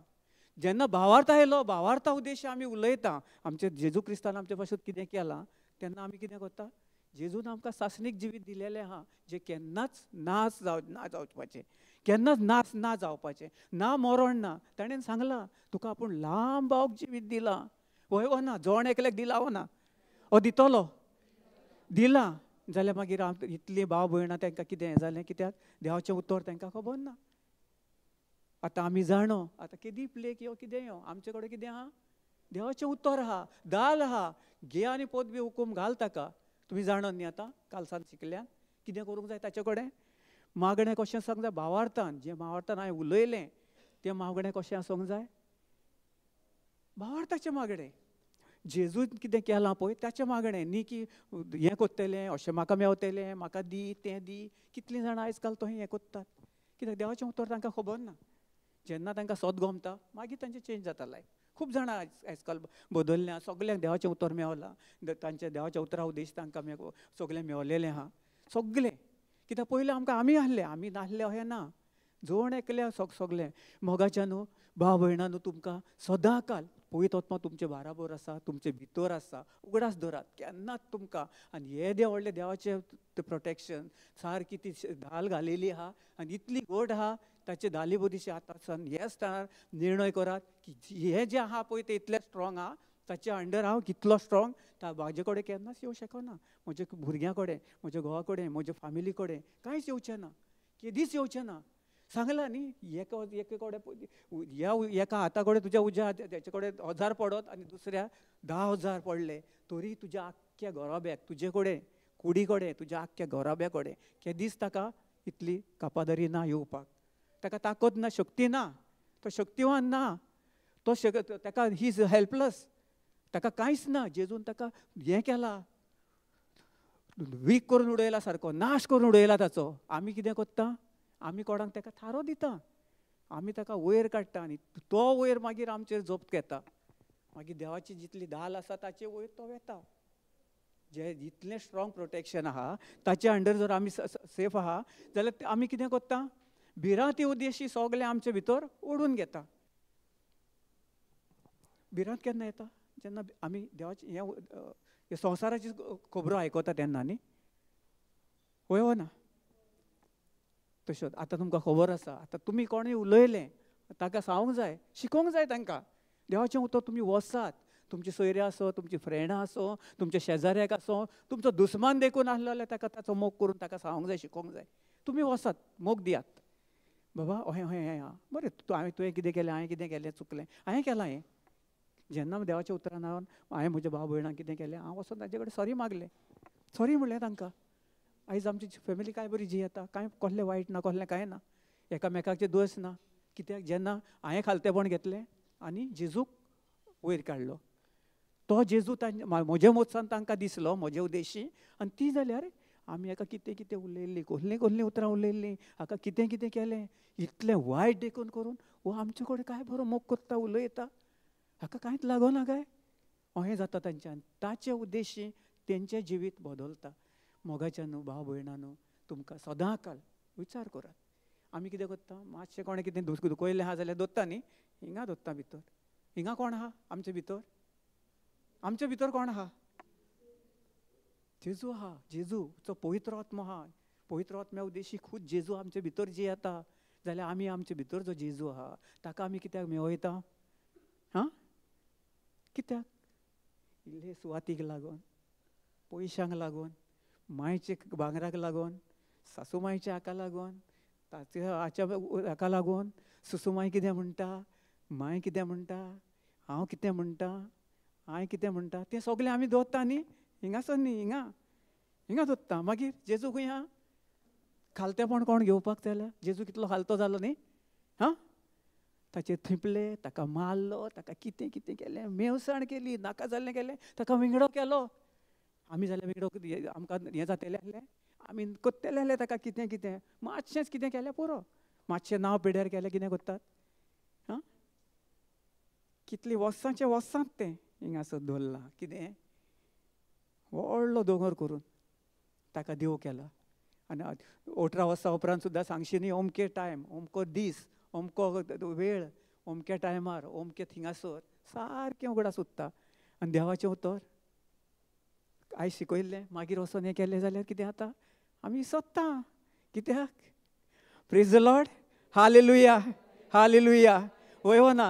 जेन्ना भावार्थ आयलो, भावार्था उद्देशी आमी उलयता, आमचे जेजू क्रिस्तान आमचे पासून कितें केलां, तेन्ना आमी कितें करता? जेजून आमकां सासणीक जिवीत दिलेलें आहा, जे केन्नाच नाश जावपाचें, केन्नाच नाश ना जावपाचें, ना मरण ना. ताणें सांगलां तुका आपूण लांबावक जिवीत दिलां. वय ना? जोण एकल्याक दिला हो ना? दितलो दिला जाल्यार मागीर इतलीं भाव भयणां तांकां कितें हें जालें? कित्याक? देवाचें उतर तांकां खबर ना. आतां आमी जाणो, आतां केदी प्लेग यो कितें यो, आमचे कडेन कितें आहा? देवाचें उतर आहा, दाल आहा. घे आनी पोत बी हुकूम घाल ताका. तुमी जाणत न्ही आतां कालसान शिकल्यान कितें करूंक जाय ताचे कडेन? मागणें कशें आसूंक जाय? भावार्थान जें भावार्थान हांवें उलयलें तें मागणें कशें आसूंक जाय? भावार्थाचें मागणें. जेजून कितें केलां पळय ताचें मागणें न्ही, की हें करतलें, अशें म्हाका मेवतलें, म्हाका दी, तें दी. कितलीं जाणां आयज काल तशें हें करतात. कित्याक? देवाचें उतर तांकां खबर ना. जेन्ना तांकां सत गमता मागीर तांचें चेंज जाता लायफ. खूब जाणां आयज काल बदलल्या, सगल्यांक देवाचें उतर मेवलां. तांच्या देवाच्या उतरा उद्देश तांकां सगळें मेवलेलें आहा. सगळें कित्याक पयलीं आमी आहले, आमी नासले अशें ना. जोण एकल्या सगळें मोगाच्या न्हू भाव भयणां न्हू, तुमकां सदां काल पवित्र आत्मा तुमचे बाराबर आसा, तुमचे भितर आसा. उगडास धरात केन्नाच तुमकां. आनी हे व्हडले देवाचें प्रोटेक्शन, सारकी ती धाल घालेली आहा आनी इतली घट आहा. ताचे धाली बोदीशी आतां हे स्टार निर्णय करात की हे जें आहा पळय तें इतलें स्ट्रॉंग आहा, ताच्या अंडर हांव कितलो स्ट्रॉंग म्हाजे कडेन केन्नाच येवं शकना. म्हज्या भुरग्यां कडेन, म्हज्या घोवा कडेन, म्हज्या फॅमिली कडेन कांयच येवचें ना, केदीच येवचें ना. सांगलां न्ही, एके कडेन एका हाता कडेन तुज्या उज्या तेचे कडेन 1000 पडत आनी दुसऱ्या 10,000 पडले, तरी तुज्या आख्ख्या घराब्याक तुजे कडेन कुडी कडेन तुज्या आख्ख्या घराब्या कडेन केदीच ताका इतली कापादरी ना येवपाक. ताका ताकद ना, शक्ती ना, तो शक्तिवान ना, तो ताका ही इज हेल्पलेस. ताका कांयच ना. जेजून ताका हें केलां, वीक करून उडयला सारको, नाश करून उडयला ताचो. आमी कितें करता? आमी कोणाक ताका थारो दिता, आमी ताका वयर काडटा आनी तो वयर मागीर आमचेर जप्त घेता. मागीर देवाची जितली धाल आसा ताचे वयर तो वेता. जे जितलें स्ट्रॉंग प्रोटेक्शन आहा ताचे अंडर जर आमी सेफ आहा जाल्यार आमी कितें करता? भिरांती उद्देशी सगळें आमचे भितर ओडून घेता. भिरांत केन्ना येता? जेन्ना आमी देवाची हे संवसाराची खबरो आयकता तेन्ना न्ही? वय ना? तश्योच आतां तुमकां खबर आसा, आतां तुमी कोणें उलयलें ताका सांगूंक जाय, शिकोवंक जाय तांकां. देवाचें उतर तुमी वसात, तुमचे सोयरे आसो, तुमची फ्रेंडां आसो, तुमच्या शेजाऱ्याक आसो, तुमचो दुस्मान देखून आसलो जाल्यार ताका ताचो मोग करून ताका सांगूंक जाय, शिकोवंक जाय. तुमी वसात, मोग दियात. बाबा अहें हें आहा, बरें तुवें कितें केलें, हांवें कितें केलें, चुकलें, हांवें केलां हें. जेन्ना देवाच्या उतरान हांवें म्हज्या भाव भयणांक कितें केलें, हांव वचून ताचे कडेन सॉरी मागलें. सॉरी म्हणलें तांकां. आयज आमची फॅमिली काय बरी जियेता, कांय कसलें वायट ना, कसलें कांय ना, एकामेकाचें दोश ना. कित्याक? जेन्ना हांवें खालतेपण घेतलें आनी जेजूक वयर काडलो, तो जेजू म्हज्या मोदसान तांकां दिसलो, म्हजे उद्देशी. आनी ती जाल्यार आमी हाका कितें कितें उलयल्लीं, कसलीं उतरां उलयल्लीं, हाका कितें कितें केलें, इतलें वायट देखून करून वो आमचे कडेन काय बरो मोग करता, उलयता, हाका कांयच लागना काय? अहें जाता तांच्यान. ताचे उद्देशी तेंचें जिवीत बदलता. मोगाच्या न्हू भाव भयणां न्हू, तुमकां सदांकाल विचार करात. आमी कितें करता, मातशें कोणें कितें दुखयलें आहा जाल्यार दोत्ता न्ही, हिंगा दोत्ता भितर. हिंगा कोण आहा आमचे भितर? आमचे भितर कोण आहा? जेजू आहा. जेजूचो पवित्र आत्मो आहा. पवित्र आत्म्या उद्देशी खुद जेजू आमचे भितर जी येता जाल्यार आमी आमचे भितर जो जेजू आहा ताका आमी कित्याक मेवयता? हां, कित्याक? इल्ले सुवातीक लागून, पयशांक लागून, मायचे भांगराक लागून, सासू मायच्या हाका लागून, हाच्या हाका लागून सुसूमाय कितें म्हणटा, माय कितें म्हणटा, हांव कितें म्हणटा, हांव कितें म्हणटा, तें सगळें आमी दवरता न्ही. हिंगासर न्ही, हिंगा दवरता. मागीर जेजू खंय आहा? खालतेपण कोण घेवपाक जाल्यार जेजू कितलो खालतो जालो न्ही. हां, ताचेर थिंपले, ताका मारलो, ताका कितें कितें केलें, मेवसाण केली, नाका जाल्लें केलें, ताका विंगडो केलो. आमी जाल्यार विंगडो आमकां हें जातलें आहलें, आमी करतले आहले ताका कितें कितें, मातशेंच कितें केलें पुरो. मातशें नांव पिड्यार केलें कितें करतात? हां, कितलीं वर्सांचे वर्सांत तें हिंगासर दवरलां. कितें व्हडलो दोंगर करून ताका देव केला. आनी 18 वर्सां उपरांत सुद्दां सांगशी न्ही, अमके टायम, अमको दीस, अमको वेळ, अमक्या टायमार, अमके थिंगासर सारकें उगडास उत्ता. आनी देवाचें उतर आयज शिकयल्लें मागीर वचोन हें केलें जाल्यार कितें जाता? आमी विसरता. कित्याक? Praise the Lord. Hallelujah, hallelujah. वय हो ना?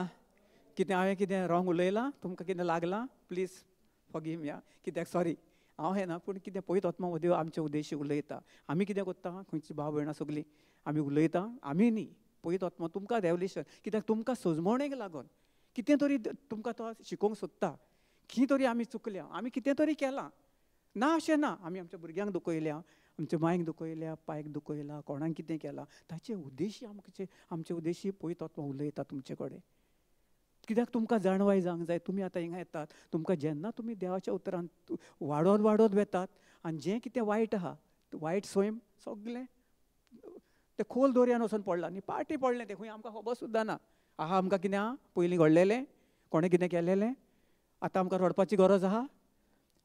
कितें हांवें कितें रॉंग उलयलां? तुमकां कितें लागलां? Please forgive me. कित्याक? सॉरी, हांव हें ना, पूण कितें पळयत वता देव आमचे उद्देशी उलयता. आमी कितें करता, खंयची भाव भयणां सगळीं आमी उलयता. आमी न्ही, पळयत वता तुमकां रेवलेशन. कित्याक? तुमकां सजमणेक लागून कितें तरी तुमकां तो शिकोवंक सोदता. खंय तरी आमी चुकल्या, आमी कितें तरी केलां. ना अशें ना, आमी आमच्या भुरग्यांक दुखयल्या, आमच्या मांयक दुखयल्या, पायक दुखयला, कोणाक कितें केलां, ताचे उद्देशी आमचे उद्देशी पळयत वता उलयता तुमचे कडेन. कित्याक? तुमकां जाणवाय जावंक जाय. तुमी आतां हिंगा येतात, तुमकां जेन्ना तुमी देवाच्या उतरांत वाडत वाडत वेतात आनी जें कितें वायट आहा, वायट सोयम सगळें तें खोल दर्यान वचून पडलां न्ही. पाटी पडलें तें खंय आमकां खबर सुद्दां ना. आहा आमकां कितें आहा पयलीं घडलेलें, कोणें कितें केलेलें. आतां आमकां रडपाची गरज आहा?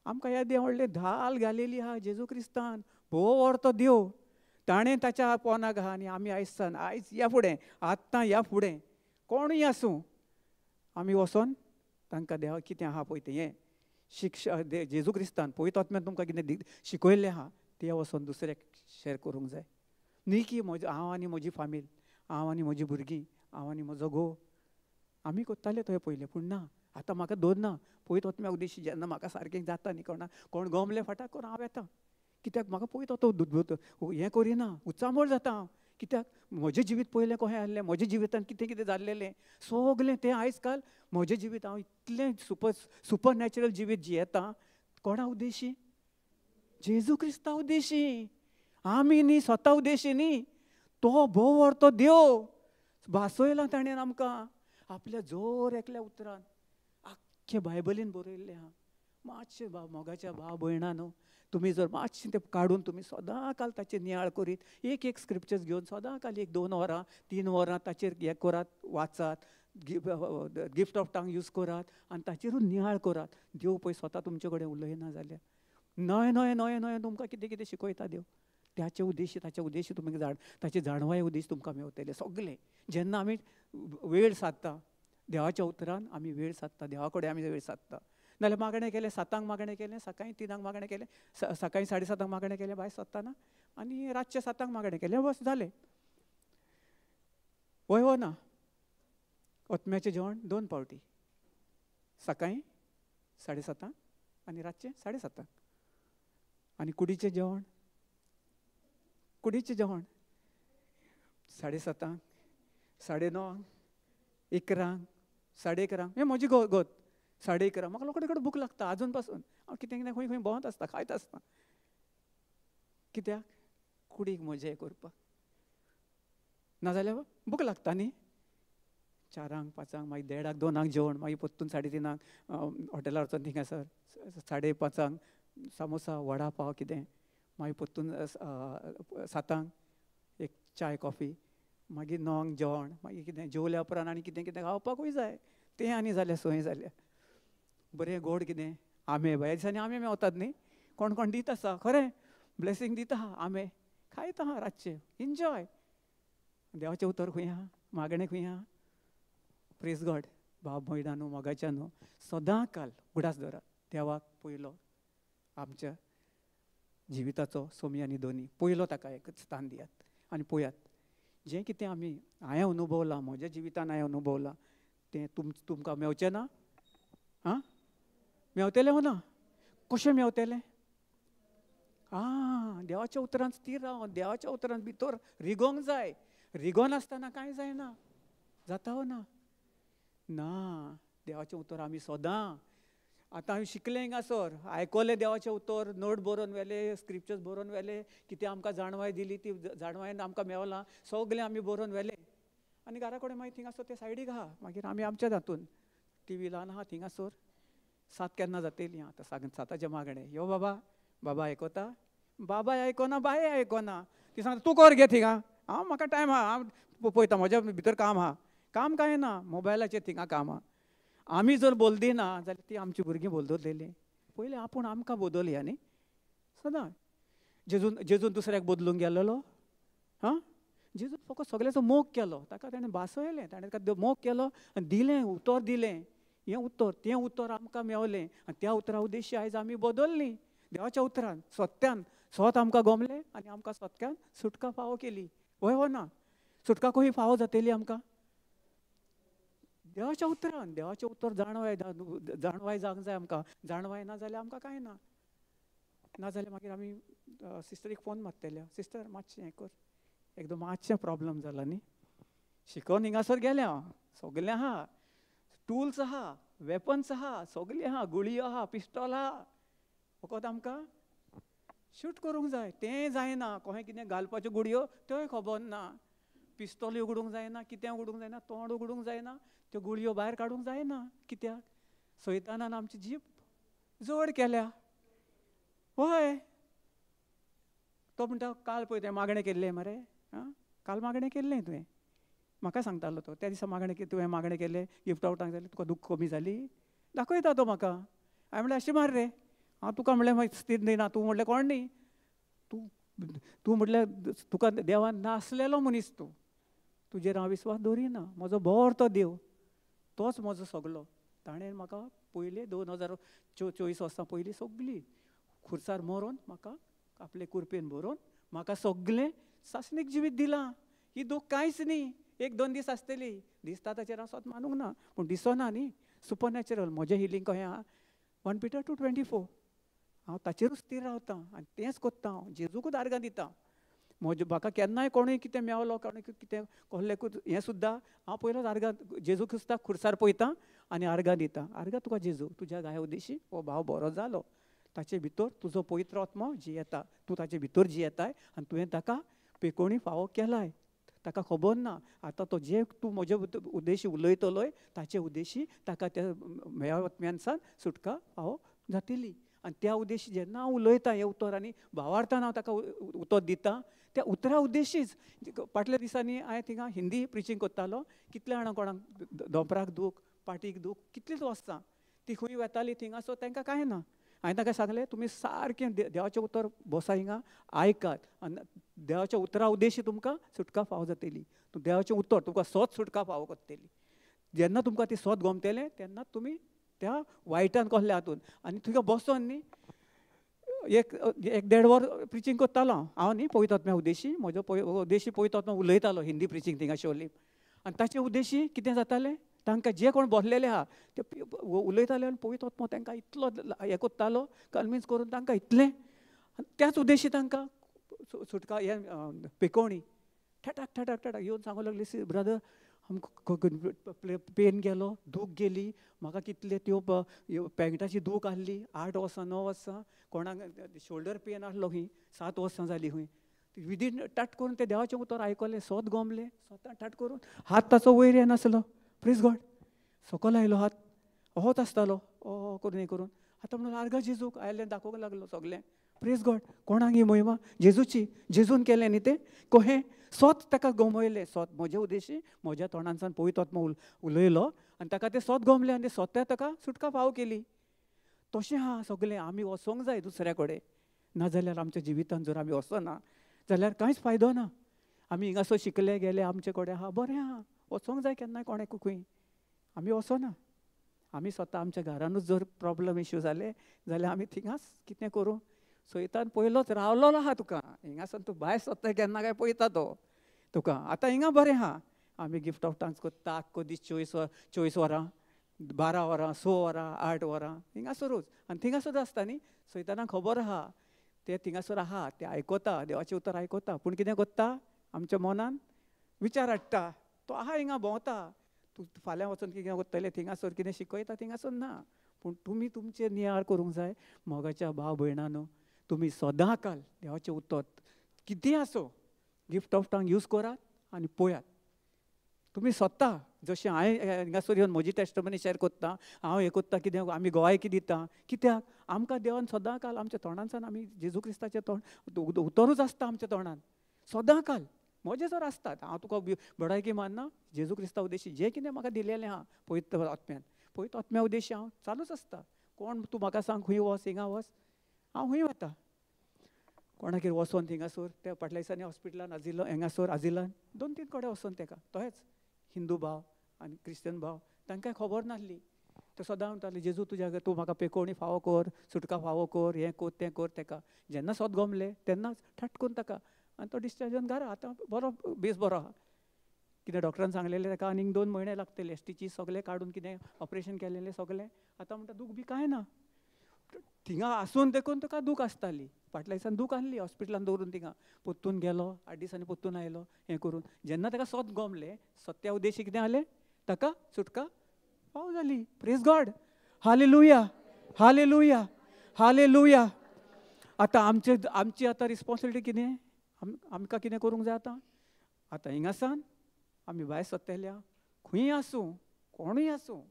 आमकां ह्या देव व्हडलें धाल घालेली आहा जेजू क्रिस्तान. भोव व्हरतो देव, ताणें ताच्या पोनाक आहा. आनी आमी आयज ह्या फुडें, आत्तां ह्या फुडें कोणूय आसूं, आमी वचोन तांकां देवा कितें आहा पळय तें हें शिक्षा जेजू क्रिस्तान पळयत वतना तुमकां कितें शिकयल्लें आहा तें वचोन दुसऱ्याक शेअर करूंक जाय. न्ही की हांव आनी म्हजी फामील, हांव आनी म्हजी भुरगीं, हांव आनी म्हजो घोव आमी करताले थंय पयलें. पूण ना, आतां म्हाका दवरना. पळयत वतना उद्देशी जेन्ना म्हाका सारकें जाता न्ही, कोण गमले फाटाक करून हांव येता. कित्याक? म्हाका पळयत वता हें करिना, उचांबळ जाता हांव. कित्याक? म्हजें जिवीत पयलें कशें आहलें, म्हज्या जिवितांत कितें कितें जाल्लेलें सगळें तें आयज काल म्हजें जिवीत हांव इतलें सुपर नॅचरल जिवीत जियेता. कोणा उद्देशी? जेजू क्रिस्ता उद्देशी. आमी न्ही, स्वता उद्देशी न्ही. तो भोव व्हरतो देव भासयला ताणें आमकां आपल्या जोर एकल्या उतरान. आख्खे बायबलीन बरयल्लें आहा. मातशें मोगाच्या भाव भयणानो, तुमी जर मातशें तें काडून तुमी सदांकाल ताचेर नियाळ करीत, एक स्क्रिप्चर्स घेवन सदांकाल 1-2 वरां 3 वरां ताचेर हें करात, वाचात, गिफ्ट ऑफ टंग यूज करात आनी ताचेरूच नियाळ करात. देव पळय स्वता तुमचे कडेन उलयना जाल्यार नये नये नये नये तुमकां कितें कितें शिकयता देव. ताचे उद्देशी तुमी ताचे जाणवाय उद्देश तुमकां मेवतले सगळें. जेन्ना आमी वेळ सादता देवाच्या उतरान, आमी वेळ सादता देवा कडेन, आमी वेळ सादता. नाल्यार मागणें केलें, 7 मागणें केलें, सकाळीं 3 मागणें केलें, सकाळीं 7:30 मागणें केलें भायर सरताना, आनी रातचें 7 मागणें केलें, बस जालें. वय हो ना? ओतम्याचें जेवण 2 पावटी, सकाळीं 7:30 आनी रातचें 7:30. आनी कुडीचें जेवण 7:30, 9:30, 11, 11:30. हें म्हजी गत 11:30. म्हाका रोखडें भूक लागता आजून पासून. हांव कितें कितें खंय खंय भोंवत आसता, खायत आसता. कित्याक? कुडीक मजा करपाक. नाजाल्यार भूक लागता न्ही. 4, 5 मागीर 1:30, 2 जेवण, मागीर परतून 3:30 हॉटेलार वचून थिंगासर 5:30 सामोसा वडा पाव कितें, मागीर परतून 7 एक चाय कॉफी, मागीर 9 जेवण, मागीर कितें जेवल्या उपरांत आनी कितें कितें खावपाकूय जाय. तें आनी जालें सोय जाल्या. बरें गोड कितें आंबे, ह्या दिसांनी आंबे मेवतात न्ही. कोण कोण दीत आसा खरें, ब्लेसींग दीत आहा आंबे खायत आहा रातचे एन्जॉय. देवाचें उतर खंय आहा, मागणें खंय आहा. Praise God. बाब मोयना न्हू मोगाच्या न्हू, सदां काल उगडास दवरात. देवाक पयलो आमच्या जिविताचो सोमी आनी दोनी पयलो ताका एक स्थान दियात. आनी पळयात जें कितें हांवें अनुभवलां, म्हज्या जिवितान हांवें अनुभवलां तें तुमकां मेवचें ना. आं मेवतलें हो ना? कशें मेवतलें? देवाच्या उतरांत स्थिर रावन देवाच्या उतरांत भितर रिगोंक जाय. रिगोन आसतना कांय जायना. जाता हो ना? ना. देवाचें उतर आमी सदां आतां हांवें शिकलें हिंगासर, आयकलें देवाचें उतर, नोट बरोवन व्हेले, स्क्रिप्चर्स बरोवन व्हेले, कितें आमकां जाणवाय दिली ती जाणवायेन आमकां मेवलां सगलें आमी बरोवन व्हेलें. आनी घरा कडेन मागीर थिंगासर ते सायडीक आहा. मागीर आमी आमच्या हातून टीव्ही ल्हान आहा थिंगासर. 7 केन्ना जातली आतां 7चे मागणें. यो बाबा आयकता. बाबाय आयकोना, बाय आयकोना. ती सांगता तूं कर गे थिंगा, हांव म्हाका टायम आहा, हांव पळयता म्हज्या भितर काम आहा. काम काय ना, मोबायलाचेर थिंगा काम आहा. आमी जर बोलदी ना जाल्यार ती आमची भुरगीं बोलदलेली. पयलीं आपूण आमकां बदलया न्ही सदां. जेजून दुसऱ्याक बदलूंक गेल्लो. जेजून फकत सगळ्याचो मोग केलो. ताका ताणें भासयलें, ताणें ताका मोग केलो आनी दिलें, उतर दिलें. हें उतर तें उतर आमकां मेवलें आनी त्या उतरा उद्देशी आयज आमी बदललीं. देवाच्या उतरान सत्यान स्वत आमकां गमलें आनी आमकां सत्यान सुटका फावो केली. वय हो ना? सुटका खंय फावो जातली आमकां? देवाच्या उतरान. देवाचें उतर जाणवाय जावंक जाय आमकां. जाणवाय ना जाल्यार आमकां कांय ना. नाजाल्यार मागीर आमी सिस्टरीक फोन मारतले, सिस्टर मातशें हें कर, एकदम मातशें प्रॉब्लम जाला न्ही. शिकोन हिंगासर गेलें हांव, सगलें आहा, टूल्स आहा, वेपन्स आहा, सगलीं आहा, गुळयो आहा, पिस्टॉल आहा. फकत आमकां शूट करूंक जाय. तें जायना. कोणें कितें घालपाच्यो गुडयो त्योय खबर ना. पिस्तॉल उगडूंक जायना, कितें उगडूंक जायना, तोंड उगडूंक जायना, त्यो गुळयो भायर काडूंक जायना. कित्याक? सैतानान आमची जीब जड केल्या. हय. तो म्हणटा काल पळय तुवें मागणें केल्लें मरे. काल मागणें केल्लें तुवें. म्हाका सांगतालो तो. त्या दिसा तुवें मागणें केलें, गिफ्ट आउटाक जालें, तुका दूख कमी जाली. दाखयता तो म्हाका. हांवें म्हणलें अशें मार रे, हांव तुका म्हणलें मागीर स्थिर दिना. तूं म्हणलें कोण न्ही, तूं म्हणलें तुका देवान नासलेलो मनीस तूं. तुजेर हांव विस्वास दवरिना. म्हजो भोवतो देव तोच म्हजो सगलो. ताणें म्हाका पयलीं 2024 वर्सां पयलीं सगलीं खुर्सार मरोवन म्हाका आपले कुरपेन भरोवन म्हाका सगलें सासणीक जिवीत दिलां. ही दूख कांयच न्ही. 1-2 दीस आसतली. दिसता ताचेर हांव स्वत मानूंक ना, पूण दिसना न्ही. सुपर नॅचरल म्हजें हिलींग कशें आहा. 1 Peter 2:24 हांव ताचेरूच स्थिर रावतां आनी तेंच कोत्ता. हांव जेजूकूच आर्गां दितां. म्हाका केन्नाय कोणूय कितें मेवलो, कोणूय कितें कहलें हें सुद्दां हांव पयलोच आर्गां जेजू क्रिस्ताक खुर्सार पळयतां आनी आर्गां दितां. आर्गां तुका जेजू, तुज्या गाया उद्देशी हो भाव बरो जालो. ताचे भितर तुजो पवित्र आत्मो जियेता. तूं ताचे भितर जियेताय आनी तुवें ताका पेकोणी फावो केलाय. ताका खबर ना आतां तो जे तूं म्हजे उद्देशी उलयतलोय ताचे उद्देशी ताका त्या मेळाव्यांसान सुटका फावो जातली. आनी त्या उद्देशी जेन्ना हांव उलयतां हे उतर आनी भावार्थान हांव ताका उतर दितां, त्या उतरा उद्देशीच फाटल्या दिसांनी हांवें थिंगा हिंदी प्रिचींग कोत्तालो. कितल्या जाणां कोणाक दोंपराक दूख, पाटीक दूख, कितलींच वस्तां ती खंय वेतालीं थिंगासर तांकां कांय ना. हांवें ताका सांगलें तुमी सारकें देवाचें उतर बसा हिंगा आयकात आनी देवाच्या उतरा उद्देशी तुमकां सुटका फावो जातली. देवाचें उतर तुमकां सोत सुटका फावो करतली. जेन्ना तुमकां ती सोत गमतलें तेन्ना तुमी त्या वायटान कसल्या हातून आनी थंय बसोन न्ही 1-1.5 वर प्रिचींग कोत्तालो हांव न्ही पवित्र आत्म्या उद्देशी. म्हजो उद्देशी पवित्र आत्मा उलयतालो हिंदी प्रिचींग थिंगा शोलीम. आनी ताचे उद्देशी कितें जातालें, तांकां जे कोण बसलेले आहा ते उलयताले आनी पवित्र आत्मा तांकां इतलो हें कोत्तालो, कन्विन्स करून तांकां इतलें. त्याच उद्देशी तांकां सुटका हें पेकोवणी ठटाक ठटाक ठटाक येवन सांगूंक लागली, ब्रदर पेन गेलो, दूख गेली, म्हाका कितले त्यो पेंगटाची दूख आहली 8 वर्सां 9 वर्सां, कोणाक शोल्डर पेन आहलो खंय 7 वर्सां जालीं खंय. विदीन टट करून ते देवाचें उतर आयकलें, सोत गमलें, सोतान टट करून हात ताचो वयर येनासलो. प्लीज गॉड सकयल आयलो हात होच आसतालो करून हें करून. आतां म्हणून आर्गा जेजूक आयलें दाखोवंक लागलो सगलें. Praise God. कोणाक ही महिमा जेजूची. जेजून केलें न्ही तें कहें सोत ताका गमयलें. सोत म्हजे उद्देशी म्हज्या तोंडांसान पवित्र आत्मा उलयलो आनी ताका तें सोत गमलें आनी सोत्या ताका सुटका फावो केली. तशें आहा सगलें. आमी वचोंक जाय दुसऱ्या कडेन. नाजाल्यार आमच्या जिवितान जर आमी वचना जाल्यार कांयच फायदो ना. आमी हिंगासो शिकले गेले, आमचे कडेन आहा, बरें आहा, वचोंक जाय केन्नाय कोणें खंय. आमी वचोना. आमी स्वता आमच्या घरानूच जर प्रॉब्लम इश्यू जाले जाल्यार आमी थिंगाच कितें करूं. सैतान पयलोच रावलोलो आहा तुका. हिंगासून तूं भायर सरता केन्ना काय पळयता तो तुका. आतां हिंगा बरें आहा. आमी गिफ्ट ऑफ टंग्स कोत्ता आख्खो दीस 24 वरां, 12 वरां, 6 वरां, 8 वरां हिंगासरूच. आनी थिंगासरूच आसता न्ही. सैतानाक खबर आहा ते थिंगासर आहा, ते आयकोता, देवाचें उतर आयकोता. पूण कितें कोत्ता, आमच्या मनान विचार हाडटा. तो आहा हिंगा भोंवता, तूं फाल्यां वचून कितें कोत्तलें, थिंगासर कितें शिकयता थिंगासर ना. पूण तुमी तुमचेर नियाळ करूंक जाय. मोगाच्या भाव भयणानो, तुमी सदांकाल देवाचें उतर कितें आसो गिफ्ट ऑफ टंग यूज करात आनी पळयात. तुमी स्वता जशें हांवें हिंगासर येवन म्हजी टेस्टमनी शेअर कोत्ता, हांव हें कोत्ता, कितें आमी गोवायकी दिता. कित्याक आमकां देवान सदांकाल आमच्या तोंडांसान आमी जेजू क्रिस्ताचें तोंड उतरूच आसता आमच्या तोंडान सदांकाल. म्हजें जर आसतात, हांव तुका बडायकी मानना. जेजू क्रिस्ता उद्देशी जें कितें म्हाका दिलेलें आहा पवित्र आत्म्या उद्देशी हांव चालूच आसता. कोण तूं म्हाका सांग खंय वच, हिंगा वच, हांव खंय वता. कोणागेर वचोन थिंगासर त्या फाटल्या दिसांनी हॉस्पिटलान हिंगासर आजिलान 2-3 कडेन वचोन तेका तोहेच हिंदू भाव आनी क्रिश्चन भाव तांकां खबर नासली. ते सदां म्हणटाले जेजू तूं म्हाका पेकोवणी फावो कर, सुटका फावो कर, हें कर तें कर. तेका जेन्ना सोद गमलें तेन्ना ठटकून ताका आनी तो डिस्चार्जान घरा. आतां बरो बेस बरो आहा. कितें डॉक्टरान सांगलेलें ताका आनीक 2 म्हयने लागतले. स्टिचीस सगळे काडून कितें ऑपरेशन केलेलें सगळें. आतां म्हणटा दूख बी कांय ना. थिंगा आसून देखून तुका दूख आसताली. फाटल्या दिसान दूख आहली हॉस्पिटलान दवरून थिंगा. पोत्तून गेलो, 8 दिसांनी पोत्तून आयलो हें करून. जेन्ना ताका सोद गमलें, सत्या उद्देशी कितें जालें, ताका सुटका फावो जाली. Praise God, hallelujah, hallelujah, hallelujah. आतां आमची आतां रिस्पॉन्सिबिलिटी कितें, आमकां कितें करूंक जाय आतां हिंगासान आमी भायर सरतल्या खंय आसूं, कोणूय आसूं,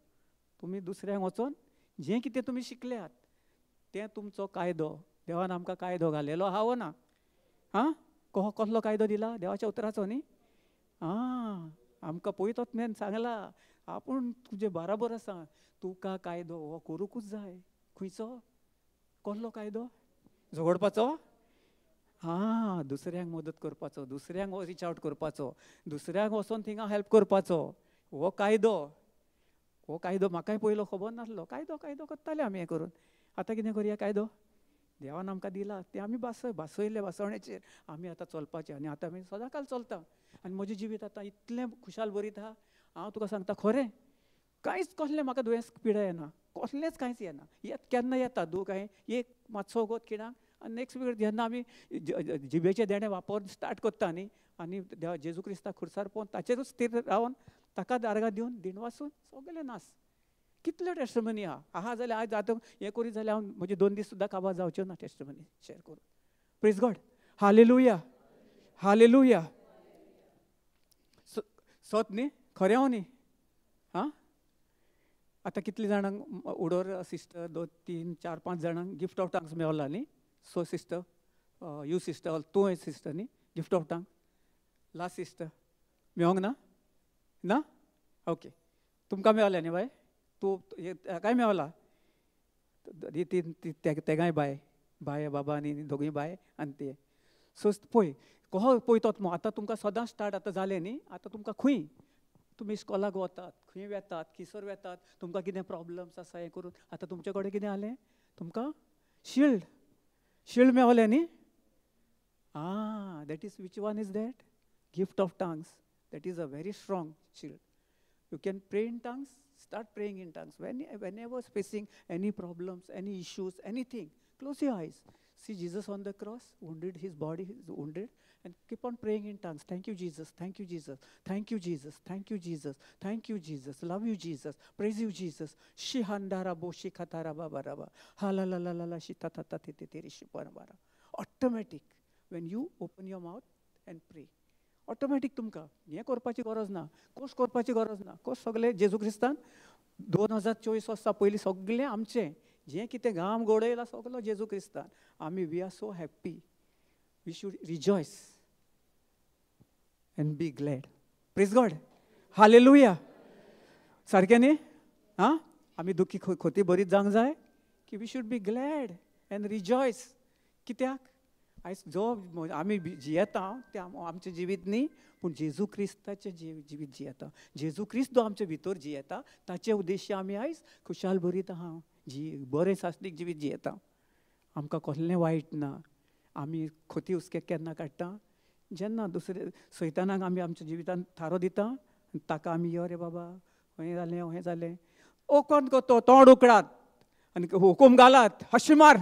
तुमी दुसऱ्यांक वचोन जें कितें तुमी शिकल्यात तें तुमचो कायदो. देवान आमकां कायदो घालेलो आहा वो ना. आं कसलो कायदो दिला देवाच्या उतराचो न्ही. आमकां पळयत आत्म्यान सांगला, आपूण तुजे बराबर आसा, तुका कायदो हो करूंकूच जाय. खंयचो, कसलो कायदो, झगडपाचो. दुसऱ्यांक मदत करपाचो, दुसऱ्यांक रिच आवट करपाचो, दुसऱ्यांक वचोन थिंगा हेल्प करपाचो. हो कायदो म्हाकाय पयलो खबर नासलो. कायदो करताले आमी हें करून. आतां कितें करया, कायदो देवान आमकां दिला तें आमी भासयले भासवणेचेर आमी आतां चलपाचें. आनी आतां आमी सदांकाल चलता. आनी म्हजें जिवीत आतां इतलें खुशाल भरीत आहा. हांव तुका सांगता खरें, कांयच कसलें म्हाका दुयेंस पिडा येना, कसलेंच कांयच येना. केन्ना येता दूख, एक मातसो वगत खिणाक आनी नेक्स्ट वेळ जेन्ना आमी जिबेचे देणे वापर स्टार्ट करता न्ही, आनी जेजू क्रिस्ताक खुर्सार पळोवन ताचेरूच स्थिर रावन ताका आर्गां दिवन दिनवासून सगळें नास. कितल्यो टेस्टमनी आहा जाल्यार आयज आतां हें करीत जाल्यार हांव म्हजे 2 दीस सुद्दां काबार जावच्यो ना टेस्टमनी शेअर करून. Praise God, hallelujah, hallelujah. सत न्ही, खरें न्ही. आतां कितले जाणांक उडोर सिस्टर 2, 3, 4, 5 जाणांक गिफ्ट ऑफ टंग्स मेवला न्ही. सो सिस्टर, यू सिस्टर, तूं सिस्टर न्ही, gift of tongue. Last sister मेवंक ना. ओके, तुमकां मेवलें न्ही बाय. तूं काय मेवला तेगाय बाय बाबा आनी दोगूय बाय आनी ते. सो पळय कहो पळयतो आतां तुमकां सदां स्टार्ट आतां जालें न्ही. आतां तुमकां खंय तुमी इस्कॉलाक वतात, खंय वेतात, खिसर वेतात, तुमकां कितें प्रॉब्लम्स आसा हें करून. आतां तुमचे कडेन कितें जालें, तुमकां शिल्ड मेवलें न्ही. That is which one is that, gift of tongues. That is a very strong shield. You can pray in tongues, start praying in tongues. Whenever facing any problems, any issues, anything, close your eyes. See Jesus on the cross, wounded, his body is wounded, and keep on praying in tongues. Thank you, Jesus. Thank you, Jesus. Thank you, Jesus. Thank you, Jesus. Thank you, Jesus. Love you, Jesus. Praise you, Jesus. Shihandara boshi khatara babaraba. Halalalala shitatata titiri shipanabara. Automatic. When you open your mouth and pray. Automatic तुमकां हें करपाची गरज ना, course करपाची गरज ना. Course सगळें जेजू क्रिस्तान 2024 वर्सां पयलीं सगळें आमचें जें कितें घाम घोडयला सगळो जेजू क्रिस्तान. आमी we are so happy. We should rejoice and be glad. Praise God, hallelujah. सारकें न्ही. आमी दुखी खोती बरीच जावंक जाय की we should be glad and rejoice. कित्याक आयज जो आमी जियेता ते आमचें जिवीत न्ही, पूण जेजू क्रिस्ताचें जिवीत जियेता. जेजू क्रिस्त जो आमचे भितर जियेता ताचे उद्देश्य आमी आयज खुशाल भरीत आहा, बरें सासणीक जिवीत जियेता. आमकां कसलें वायट ना. आमी खोटी हुस्के केन्ना काडटा जेन्ना दुसरे सैतानाक आमी आमच्या जिवितांत थारो दिता, ताका आमी यो रे बाबा हें जालें हें जालें ओकोन कोतो तोंड उकडात आनी हुकूम घालात, हशी मार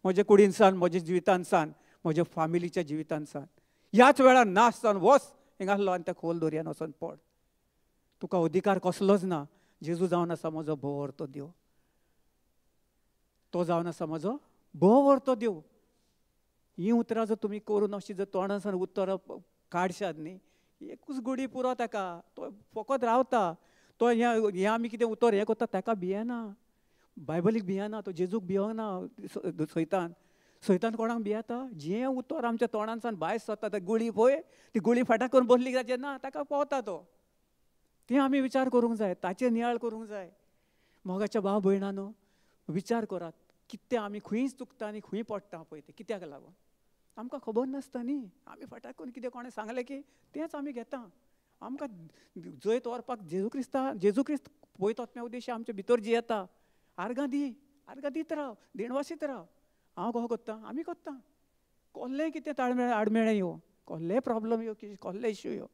म्हज्या कुडीन सान, म्हज्या जिवितान सान, म्हज्या फामिलीच्या जिवितान सान. ह्याच वेळार नाश जावन वच हिंगासलो आनी त्या खोल दर्यान वचून पड. तुका अधिकार कसलोच ना. जेजू जावन आसा म्हजो भोवरतो देव. तो जावन आसा म्हजो भोवरतो देव. ही उतरां जर तुमी करून अशी जर तोंडासान उतर काडशात न्ही, एकूच घडी पुरो ताका. तो फकत रावता. तो हें आमी कितें उतर हें करता ताका भियेना. बायबलीक भियेना. तो जेजूक भियोना. सैतान कोणाक भियेता? जें उतर आमच्या तोंडांसान भायर सरता ती गुळी पळय, ती गुळी फाटां करून बसली काय जेन्ना ताका पावता तो. तें आमी विचार करूंक जाय. ताचेर नियाळ करूंक जाय. मोगाच्या भाव भयणांनो, विचार करात कितें आमी खंय चुकता आनी खंय पडटा पळय तें कित्याक लागून. आमकां खबर नासता न्ही. आमी फाटां करून कितें कोणें सांगलें की तेंच आमी घेता. आमकां जैत व्हरपाक जेजू क्रिस्त पळयता उद्देश आमच्या भितर जियेता. आर्गां दीत राव, दिणवासीत राव. हांव कहो करता, आमी करता. कसलेंय कितें ताळमेळ आडमेळें येवं, कसलेय प्रॉब्लम येवं, कसले इश्यू येवं,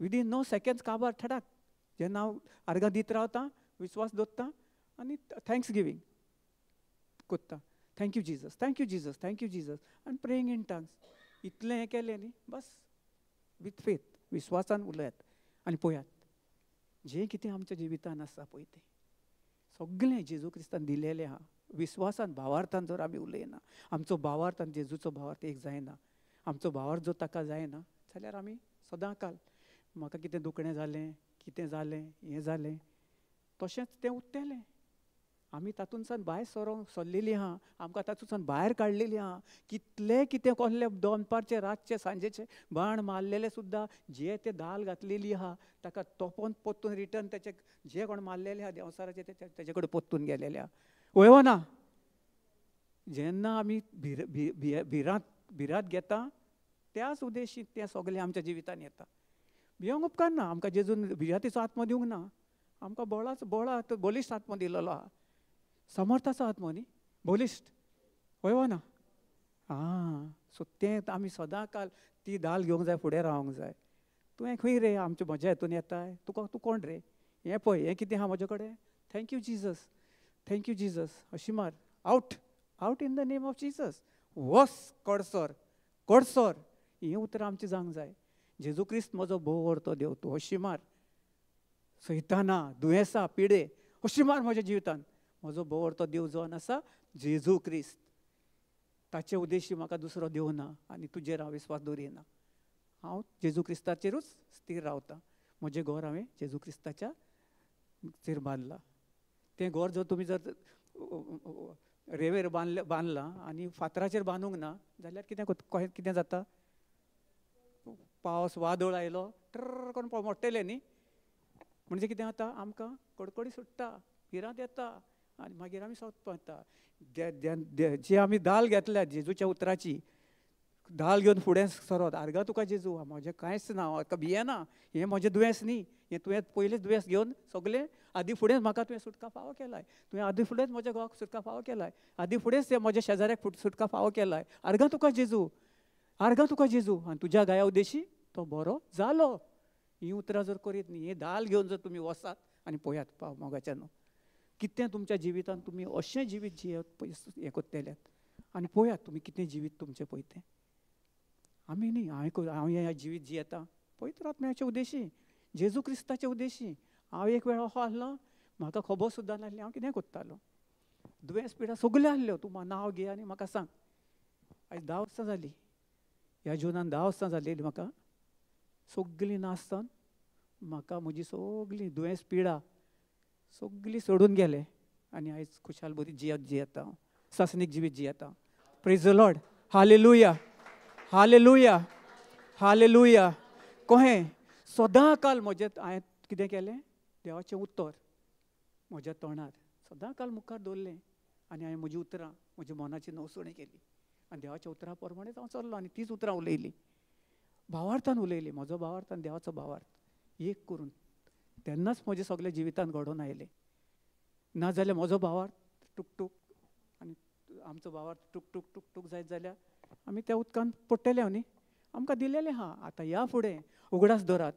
विदीन नो सेकंड्स काबार ठडाक जेन्ना हांव आर्गां दीत रावता, विश्वास दवरता आनी थँक्स गिवींग करता. Thank you Jesus, thank you Jesus, thank you Jesus आनी प्रेयींग इन टंग्स. इतलें हें केलें न्ही, बस विथ फेथ, विश्वासान उलयात आनी पळयात जें कितें आमच्या जिवितान आसा पळय तें सगळें जेजू क्रिस्तान दिलेलें आहा. विश्वासान भावार्थान जर आमी उलयना, आमचो भावार्थ आनी जेजूचो भावार्थ एक जायना, आमचो भावार्थ जर ताका जायना जाल्यार आमी सदांकाल म्हाका कितें दुखणें जालें, कितें जालें, हें जालें तशेंच तें उरतलें. आमी तातूंतसान भायर सरलेलीं आहा. आमकां तातूंतसान भायर काडलेलीं आहा. कितलें कितें कसले दनपारचे रातचे सांजेचे बाण मारलेले सुद्दां जे ते दाल घातलेली आहा ताका तोपोन पोत्तून रिटर्न तेचे जे कोण मारलेले आहा देंवसाराचे तेजे कडेन पोत्तून गेलेले आहा. वळवा ना. जेन्ना आमी भिरांत घेता त्याच उद्देशी तें सगळें आमच्या जिवितान येता. भियोंक उपकारना. आमकां जेजून भिरांतीचो आत्मो दिवंक ना. आमकां बलिश्ट आत्मो दिलेलो आहा. समर्थाचो आत्मो न्ही, बलिश्ट. वळवा ना. सो तें आमी सदांकाल ती दाल घेवंक जाय, फुडें रावंक जाय. तुवें खंय रे आमच्या म्हज्या हितून येताय, तूं कोण रे, हें पळय हें कितें आहा म्हजे कडेन, थँक्यू जिजस, थँक्यू जिजस, अशी मार, out in the name of Jesus. वस कडसर. ही उतरां आमची जावंक जाय. जेजू क्रिस्त म्हजो भोव व्हरतो देव, तूं अशी मार. सैताना, दुयेंसां, पिडे अशी मार म्हज्या जिवितान. म्हजो भोव व्हरतो देव जो आसा जेजू क्रिस्त, ताचे उद्देशी म्हाका दुसरो देव ना आनी तुजेर हांव विस्वास दवरिना. हांव जेजू क्रिस्ताचेरूच स्थिर रावता. म्हजें घर हांवें जेजू क्रिस्ताच्या चेर बांदलां. तें घर जर तुमी जर रेंवेर बांदलां आनी फातराचेर बांदूंक ना जाल्यार कितें जाता, पावस वादळ आयलो ट्र करून मोडटलें न्ही. म्हणजे कितें जाता, आमकां कडकडी सुट्टा, भिरांत येता आनी मागीर आमी सोंपता वता. जी आमी दाल घेतल्या जेजूच्या उतराची दाल घेवन फुडें सरत, आर्गां तुका जेजू, म्हजें कांयच ना, हाका भियेना, हें म्हजें दुयेंस न्ही, हें तुवें पयलेंच दुयेंस घेवन सगळें आदी फुडेंच म्हाका तुवें सुटका फावो केलाय. तुवें आदी फुडेंच म्हज्या घोवाक सुटका फावो केलाय. आदी फुडेंच म्हज्या शेजाऱ्याक सुटका फावो केलाय. आर्गां तुका जेजू, आर्गां तुका जेजू. आनी तुज्या गाया उद्देशी तो बरो जालो. ही उतरां जर करीत न्ही, हें दाल घेवन जर तुमी वसात आनी पळयात पाव मोगाच्यान कितें तुमच्या जिवितान तुमी अशें जिवीत जियेत हें करतल्यात आनी पळयात तुमी कितें जिवीत तुमचें पळय तें. आमी न्ही, हांव हें जिवीत जियेता पवित्र आत्म्याचे उद्देशी, जेजू क्रिस्ताचे उद्देशी. हांव एक वेळ असो आसलो, म्हाका खबर सुद्दां नासली हांव कितें करतालो. दुयेंस पिडा सगल्यो आसल्यो. तूं नांव घे आनी म्हाका सांग. आयज 10 वर्सां जालीं, ह्या जुनान 10 वर्सां जालेलीं म्हाका. सगळीं नासतना म्हाका म्हजी सगळीं दुयेंस पिडा सगळीं सोडून गेले आनी आयज खुशाल बरी जियेता, सासणीक जिवीत जियेता. Praise the Lord. Hallelujah, hallelujah, hallelujah. कहें सदांकाल म्हजें हांवें कितें केलें, देवाचें उतर म्हज्या तोंडार सदांकाल मुखार दवरलें आनी हांवें म्हजी उतरां म्हज्या मनाची नवसणी केली. आनी देवाच्या उतरा प्रमाणेच हांव चल्लो आनी तीच उतरां उलयलीं, भावार्थान उलयलीं. म्हजो भावार्थ आनी देवाचो भावार्थ एक करून तेन्नाच म्हज्या सगळ्या जिवितांत घडोवन आयलें. नाजाल्यार म्हजो भावार्थ टूक टूक आनी आमचो भावार्थ टूक टूक टूक टूक जायत जाल्यार आमी त्या उदकांत पडटले न्ही. आमकां दिलेलें आहा. आतां ह्या फुडें उगडास धरात.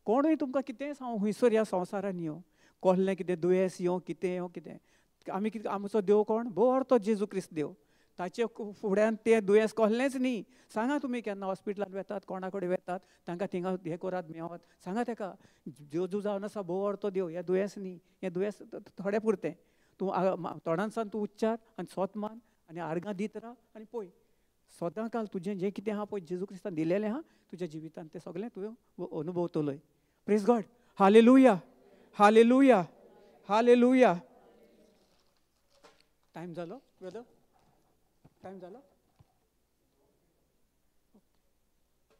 कोणूय तुमकां कितेंय सांगू हुंयसर ह्या संवसारान यो, कसलें कितें दुयेंस यो, कितें यो कितें, आमी कितें आमचो देव कोण? बरो तो जेजू क्रिस्त देव. ताचे फुड्यान तें दुयेंस कसलेंच न्ही. सांगा तुमी केन्ना हॉस्पिटलांत वेतात, कोणा कडेन वेतात, तांकां थिंगा हें करात मेवत, सांगा ताका जेजू जावन आसा बरो तो देव. हें दुयेंस न्ही, हें दुयेंस थोडें पुरतें. तूं तोंडानसान तूं उच्चार आनी सोत मान आनी आर्गां दीत राव आनी पळय सदां काल तुजें जें कितें आहा पळय जेजू क्रिस्तान दिलेलें आहा तुज्या जिवितांत तें सगळें तुवें अनुभवतलोय. Praise God. Hallelujah, hallelujah, hallelujah. Time जालो ब्रदर? टायम जालो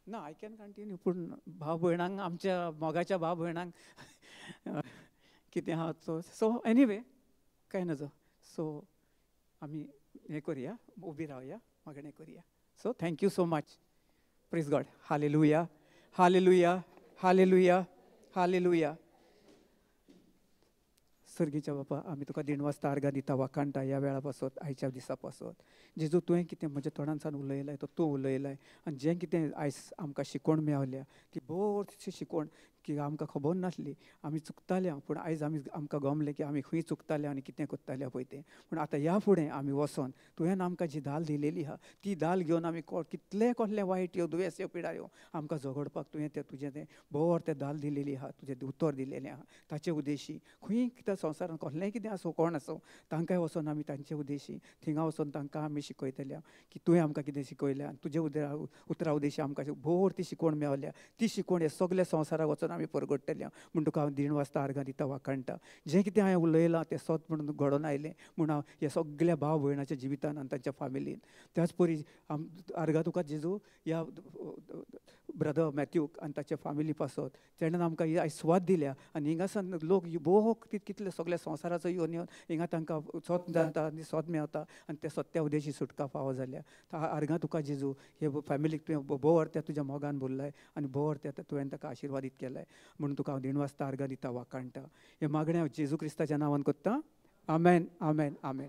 ना? I can continue. पूण भाव भयणांक, आमच्या मोगाच्या भाव भयणांक कितें आहा सो एनीवे कांय नजो. सो आमी हें करया, उबी रावया, मागणें करया. So thank you so much. Praise God. Hallelujah, hallelujah, hallelujah, hallelujah. सर्गीच्या बापा, आमी तुका दिनवासता आर्गां दिता वाकाणटा ह्या वेळा पासत, आयच्या दिसा पासत. जेजू तुवें कितें म्हज्या तोंडानसान उलयलाय तो तूं उलयलाय आनी जें कितें आयज आमकां शिकोवण मेवल्या ती बरीशी शिकोवण की आमकां खबर नासली. आमी चुकताले पूण आयज आमकां गमलें की आमी खंय चुकताले आनी कितें करताले पळय तें. पूण आतां ह्या फुडें आमी वचोन तुवें आमकां जी दाल दिलेली आहा ती दाल घेवन आमी कितलें कसलें वायट यो दुयेंस यो पिडा यो आमकां झगडपाक तुवें तें तुजें तें बरें तें दाल दिलेली आहा, तुजें उतर दिलेलें आहा. ताचे उद्देशी खंय कितें संवसारान कसलेंय कितें आसूं कोण आसूं तांकांय वचोन आमी तांचे उद्देशी थिंगा वचोन तांकां आमी शिकयतल्या की तुवें आमकां कितें शिकयलें आनी तुजे उतरा उद्देशी आमकां बरी ती शिकोवण मेवल्या. ती शिकोवण हे सगळे संवसाराक वचोन आमी परगडटल्या म्हूण तुका हांव दिनवासता आर्गां दिता वाकाणटा. जें कितें हांवें उलयलां तें सत म्हणून घडोवन आयलें म्हूण हांव ह्या सगळ्या भाव भयणाच्या जिवितान आनी तांच्या फॅमिलीन त्याच परी आर्गां तुका जेजू ह्या ब्रदर मॅथ्यूक आनी ताच्या फॅमिली पासत तेणें आमकां ही आयज स्वाद दिल्या आनी हिंगासान लोक भोव कितले सगळ्या संवसाराचो येवन येवन हिंगा तांकां सोत जाता आनी सोत मेवता आनी त्या सत्या उद्देशी सुटका फावो जाल्या. आर्गां तुका जेजू हे फॅमिलीक तुवें बोवर त्या तुज्या मोगान भरलाय आनी बोवर त्या तुवें ताका आशिर्वादीत केलाय म्हणून तुका हांव दिनवासता आर्गां दिता वाकाणटा. हे मागणें हांव जेजू क्रिस्ताच्या नांवान कोत्ता. आमेन, आमेन, आमेन.